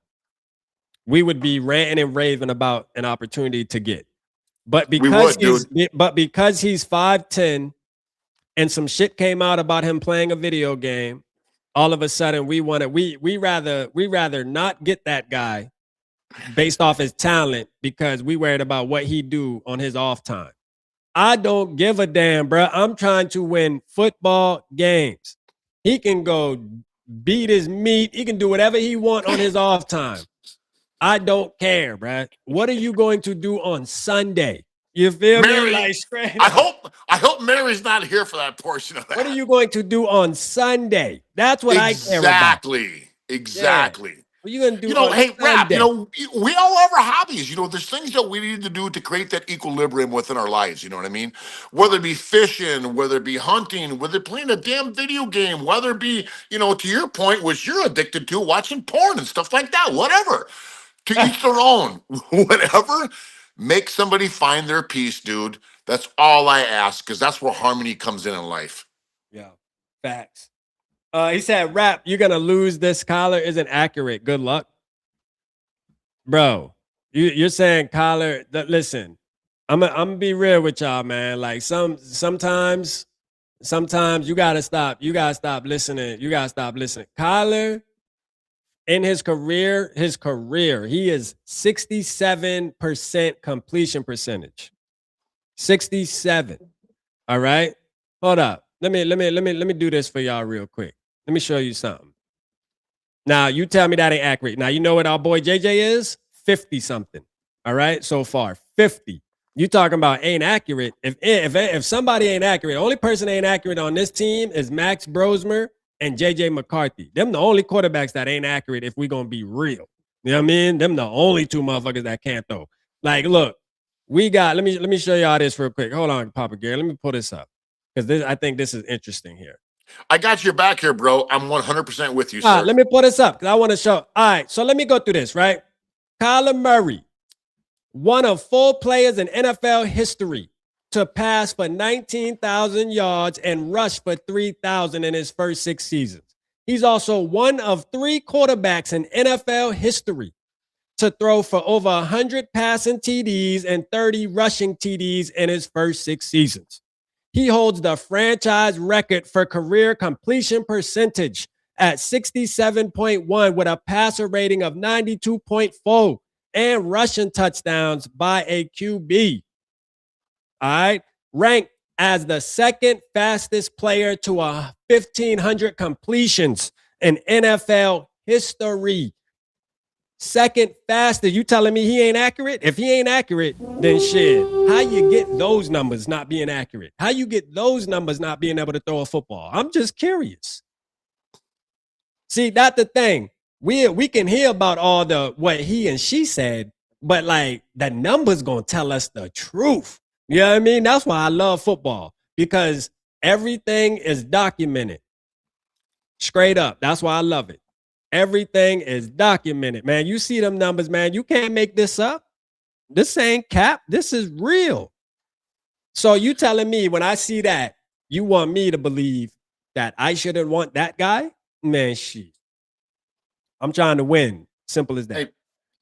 we would be ranting and raving about an opportunity to get. But because he's 5'10" and some shit came out about him playing a video game, all of a sudden we rather not get that guy based off his talent because we worried about what he do on his off time. I don't give a damn, bro. I'm trying to win football games. He can go beat his meat. He can do whatever he want on his off time. I don't care, bro. What are you going to do on Sunday? You feel me? Like, I hope Mary's not here for that portion of that. What are you going to do on Sunday? That's what I care about. Exactly. Yeah. What are you going to do hey, Rap, we all have our hobbies. There's things that we need to do to create that equilibrium within our lives. You know what I mean? Whether it be fishing, whether it be hunting, whether playing a damn video game, whether it be, to your point, which you're addicted to, watching porn and stuff like that, whatever. To each their own. Whatever. Make somebody find their peace, dude. That's all I ask, because that's where harmony comes in life. Yeah, facts. He said, Rap, you're going to lose this. Kyler isn't accurate. Good luck. Bro, you're saying Kyler, listen, I'm gonna be real with y'all, man. Like sometimes you got to stop. You got to stop listening. Kyler, in his career, he is 67% completion percentage. 67. All right. Hold up. Let me do this for y'all real quick. Let me show you something. Now you tell me that ain't accurate. Now you know what our boy JJ is? 50 something. All right. So far, 50. You talking about ain't accurate? If somebody ain't accurate, the only person ain't accurate on this team is Maxx Crosby and JJ McCarthy. Them the only quarterbacks that ain't accurate if we gonna be real. You know what I mean? Them the only two motherfuckers that can't throw. Like, look, we got, let me show y'all this real quick. Hold on, Papa Gary. Let me pull this up. Because I think this is interesting here. I got your back here, bro. I'm 100% with you, sir. Let me pull this up because I want to show. All right, so let me go through this, right? Kyler Murray, one of 4 players in NFL history to pass for 19,000 yards and rush for 3,000 in his first 6 seasons. He's also one of 3 quarterbacks in NFL history to throw for over 100 passing TDs and 30 rushing TDs in his first 6 seasons. He holds the franchise record for career completion percentage at 67.1 with a passer rating of 92.4 and rushing touchdowns by a QB. All right. Ranked as the second fastest player to 1,500 completions in NFL history. Second fastest. You telling me he ain't accurate? If he ain't accurate, then shit. How you get those numbers not being accurate? How you get those numbers not being able to throw a football? I'm just curious. See, that's the thing. We can hear about all the what he and she said, but like the numbers gonna tell us the truth. You know what I mean? That's why I love football, because everything is documented. Straight up. That's why I love it. Everything is documented, man. You see them numbers, man. You can't make this up. This ain't cap. This is real. So you telling me when I see that, you want me to believe that I shouldn't want that guy? Man, shit. I'm trying to win. Simple as that. Hey,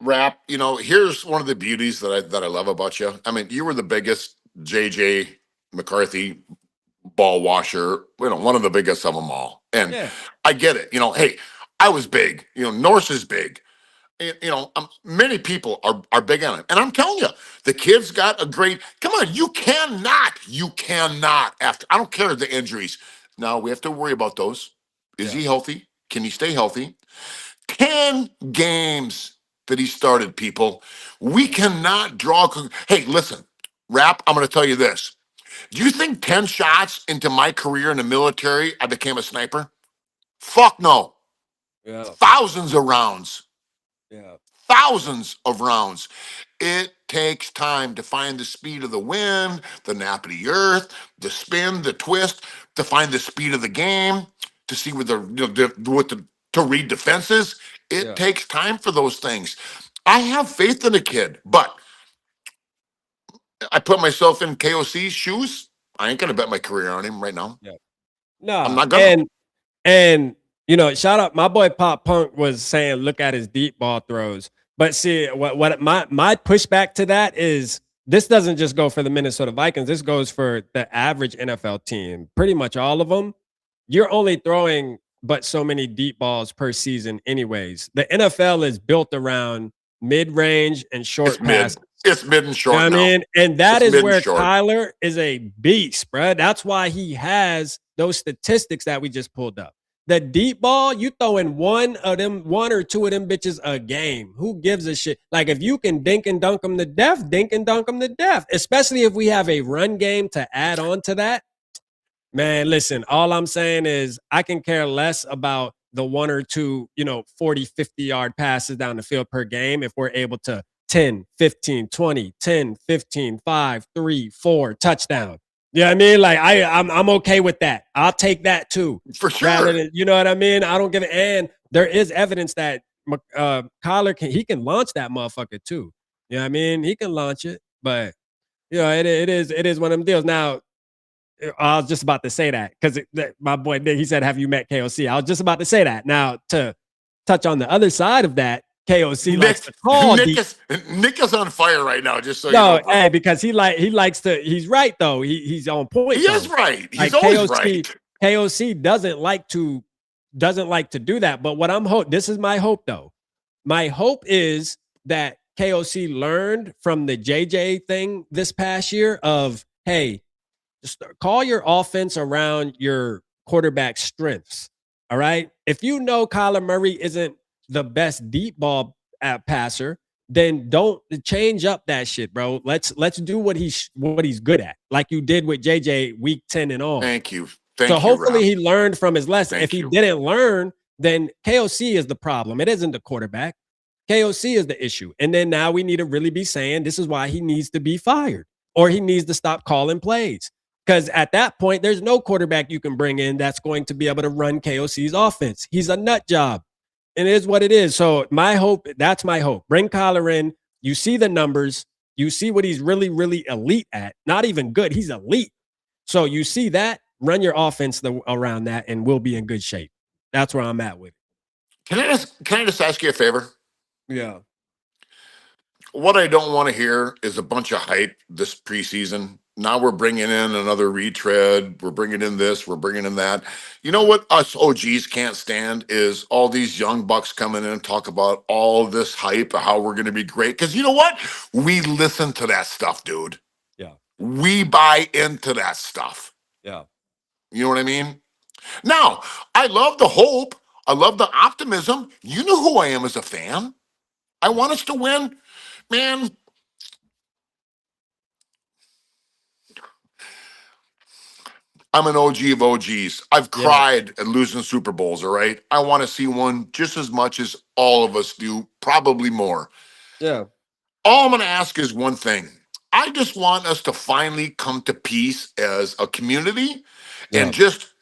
Rap, here's one of the beauties that I love about you. I mean, you were the biggest JJ McCarthy ball washer, one of the biggest of them all. And yeah. I get it. Hey, I was big. Norse is big. Many people are big on it. And I'm telling you, the kid's got a great, come on, you cannot, after, I don't care the injuries. Now we have to worry about those. Is he healthy? Can he stay healthy? 10 games that he started, people. We cannot draw. Hey, listen, Rap, I'm going to tell you this. Do you think 10 shots into my career in the military, I became a sniper? Fuck no. Yeah. Thousands of rounds. Yeah. Thousands of rounds. It takes time to find the speed of the wind, the nap of the earth, the spin, the twist, to find the speed of the game, to see where to read defenses. It takes time for those things. I have faith in the kid, but I put myself in KOC's shoes. I ain't gonna bet my career on him right now. Yeah. No, I'm not gonna. And shout out my boy Pop Punk was saying, look at his deep ball throws. But see, what my pushback to that is, this doesn't just go for the Minnesota Vikings. This goes for the average NFL team. Pretty much all of them. You're only throwing but so many deep balls per season anyways. The NFL is built around mid-range and short passes. It's mid and short. You know what I mean? And that is where Kyler is a beast, bro. That's why he has those statistics that we just pulled up. The deep ball, you throwing one or two of them bitches a game. Who gives a shit? Like, if you can dink and dunk them to death, dink and dunk them to death. Especially if we have a run game to add on to that. Man, listen, all I'm saying is I can care less about the one or two, 40, 50-yard passes down the field per game if we're able to 10, 15, 20, 10, 15, 5, 3, 4 touchdown. You know what I mean? Like I'm okay with that. I'll take that too. For sure. Rather than, you know what I mean? I don't give it. And there is evidence that Kyler can launch that motherfucker too. You know what I mean? He can launch it, but it is one of them deals. Now, I was just about to say that because my boy Nick, he said, have you met KOC? I was just about to say that. Now, to touch on the other side of that, KOC likes to call Nick is on fire right now, just so you know. No, hey, because he likes to, he's right though. He's on point. He is right. He's always right. KOC doesn't like to do that. But what this is my hope though. My hope is that KOC learned from the JJ thing this past year of, hey, just call your offense around your quarterback strengths. All right. If you know Kyler Murray isn't the best deep ball passer, then don't change up that shit, bro. Let's do what he's good at, like you did with JJ week 10 and all. Thank you. So hopefully he learned from his lesson. If he didn't learn, then KOC is the problem. It isn't the quarterback. KOC is the issue. And then now we need to really be saying this is why he needs to be fired, or he needs to stop calling plays. Because at that point, there's no quarterback you can bring in that's going to be able to run KOC's offense. He's a nut job. And it is what it is. So that's my hope. Bring Kyler in. You see the numbers. You see what he's really, really elite at. Not even good. He's elite. So you see that. Run your offense around that, and we'll be in good shape. That's where I'm at with it. Can I just ask you a favor? Yeah. What I don't want to hear is a bunch of hype this preseason. Now we're bringing in another retread. We're bringing in this. We're bringing in that. You know what us OGs can't stand is all these young bucks coming in and talk about all this hype, how we're going to be great. Because you know what? We listen to that stuff, dude. Yeah. We buy into that stuff. Yeah. You know what I mean? Now, I love the hope. I love the optimism. You know who I am as a fan. I want us to win. Man, I'm an OG of OGs. I've cried at losing Super Bowls, all right? I want to see one just as much as all of us do, probably more. Yeah. All I'm going to ask is one thing. I just want us to finally come to peace as a community and just,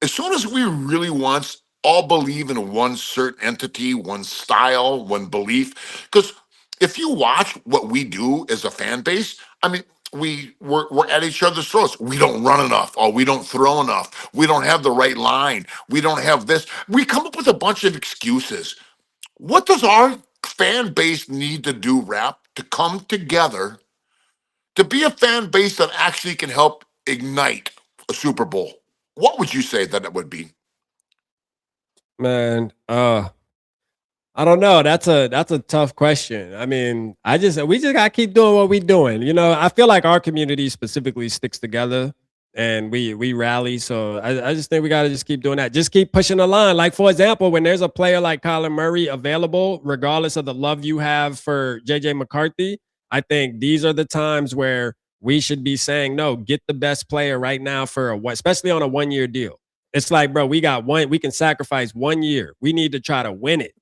as soon as we really once all believe in one certain entity, one style, one belief, because if you watch what we do as a fan base, I mean, we're at each other's throats. We don't run enough, or we don't throw enough. We don't have the right line. We don't have this. We come up with a bunch of excuses. What does our fan base need to do, Rap, to come together to be a fan base that actually can help ignite a Super Bowl? What would you say that it would be? Man, I don't know. That's a tough question. I mean, we just gotta keep doing what we're doing. You know, I feel like our community specifically sticks together and we rally. So I just think we gotta just keep doing that. Just keep pushing the line. Like, for example, when there's a player like Kyler Murray available, regardless of the love you have for JJ McCarthy, I think these are the times where we should be saying, no, get the best player right now especially on a 1-year deal. It's like, bro, we can sacrifice 1 year. We need to try to win it.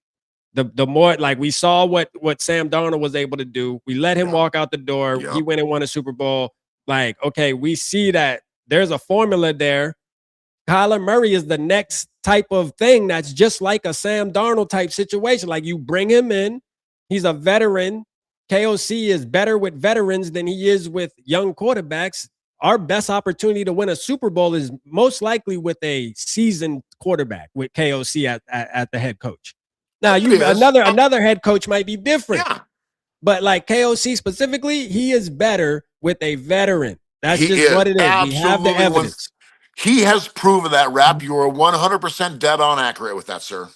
The more, like, we saw what Sam Darnold was able to do. We let him walk out the door. He went and won a Super Bowl. Like, okay, we see that there's a formula there. Kyler Murray is the next type of thing that's just like a Sam Darnold type situation. Like, you bring him in. He's a veteran. KOC is better with veterans than he is with young quarterbacks. Our best opportunity to win a Super Bowl is most likely with a seasoned quarterback with KOC at the head coach. Now, another head coach might be different. Yeah. But like KOC specifically, he is better with a veteran. That's just what it is. We have the evidence. He has proven that, Rap. You are 100% dead on accurate with that, sir.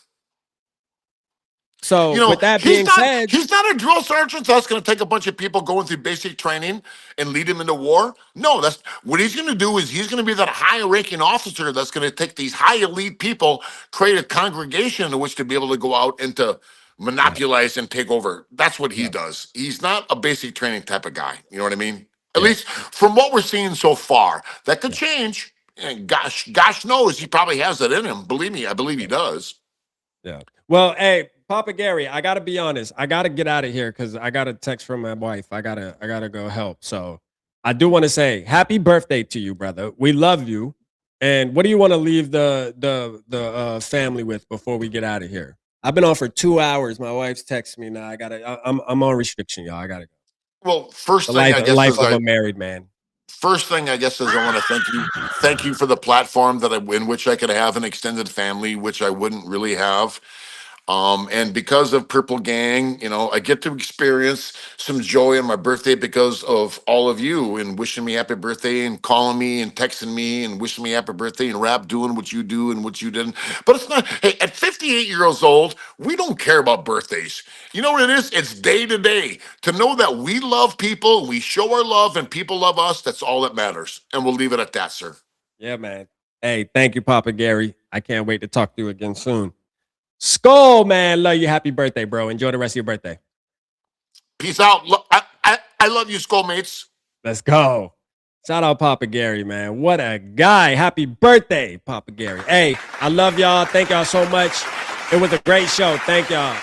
So, you know, with that being said, he's not a drill sergeant that's going to take a bunch of people going through basic training and lead them into war. No, that's what he's going to do. Is he's going to be that higher-ranking officer that's going to take these high elite people, create a congregation in which to be able to go out and to monopolize and take over. That's what he does. He's not a basic training type of guy. You know what I mean? At least from what we're seeing so far. That could change. And gosh knows he probably has that in him. Believe me, I believe he does. Yeah. Well, hey, Papa Gary, I gotta be honest. I gotta get out of here because I got a text from my wife. I gotta go help. So I do want to say happy birthday to you, brother. We love you. And what do you want to leave the family with before we get out of here? I've been on for 2 hours. My wife's texting me now. I'm on restriction, y'all. I gotta go. Well, first thing I guess life of a married man. First thing I guess is I want to thank you for the platform in which I could have an extended family, which I wouldn't really have. And because of Purple Gang, you know, I get to experience some joy on my birthday because of all of you and wishing me happy birthday and calling me and texting me and wishing me happy birthday and Rap doing what you do and what you didn't. But it's not, hey, at 58 years old, we don't care about birthdays. You know what it is? It's day to day. To know that we love people, we show our love and people love us, that's all that matters. And we'll leave it at that, sir. Yeah, man. Hey, thank you, Papa Gary. I can't wait to talk to you again soon. Skull, man, love you. Happy birthday, bro. Enjoy the rest of your birthday. Peace out. I love you, Skull mates. Let's go. Shout out Papa Gary, man. What a guy. Happy birthday, Papa Gary. Hey, I love y'all. Thank y'all so much. It was a great show. Thank y'all.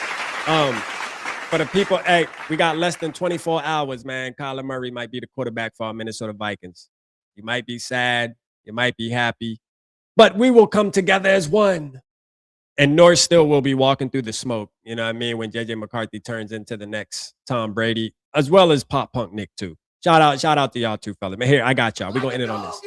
For the people, hey, we got less than 24 hours, man. Kyler Murray might be the quarterback for our Minnesota Vikings. You might be sad. You might be happy. But we will come together as one. And North still will be walking through the smoke, you know what I mean, when JJ McCarthy turns into the next Tom Brady, as well as Pop Punk Nick, too. Shout out to y'all, too, fellas. Man, here, I got y'all. We're going to end it on this.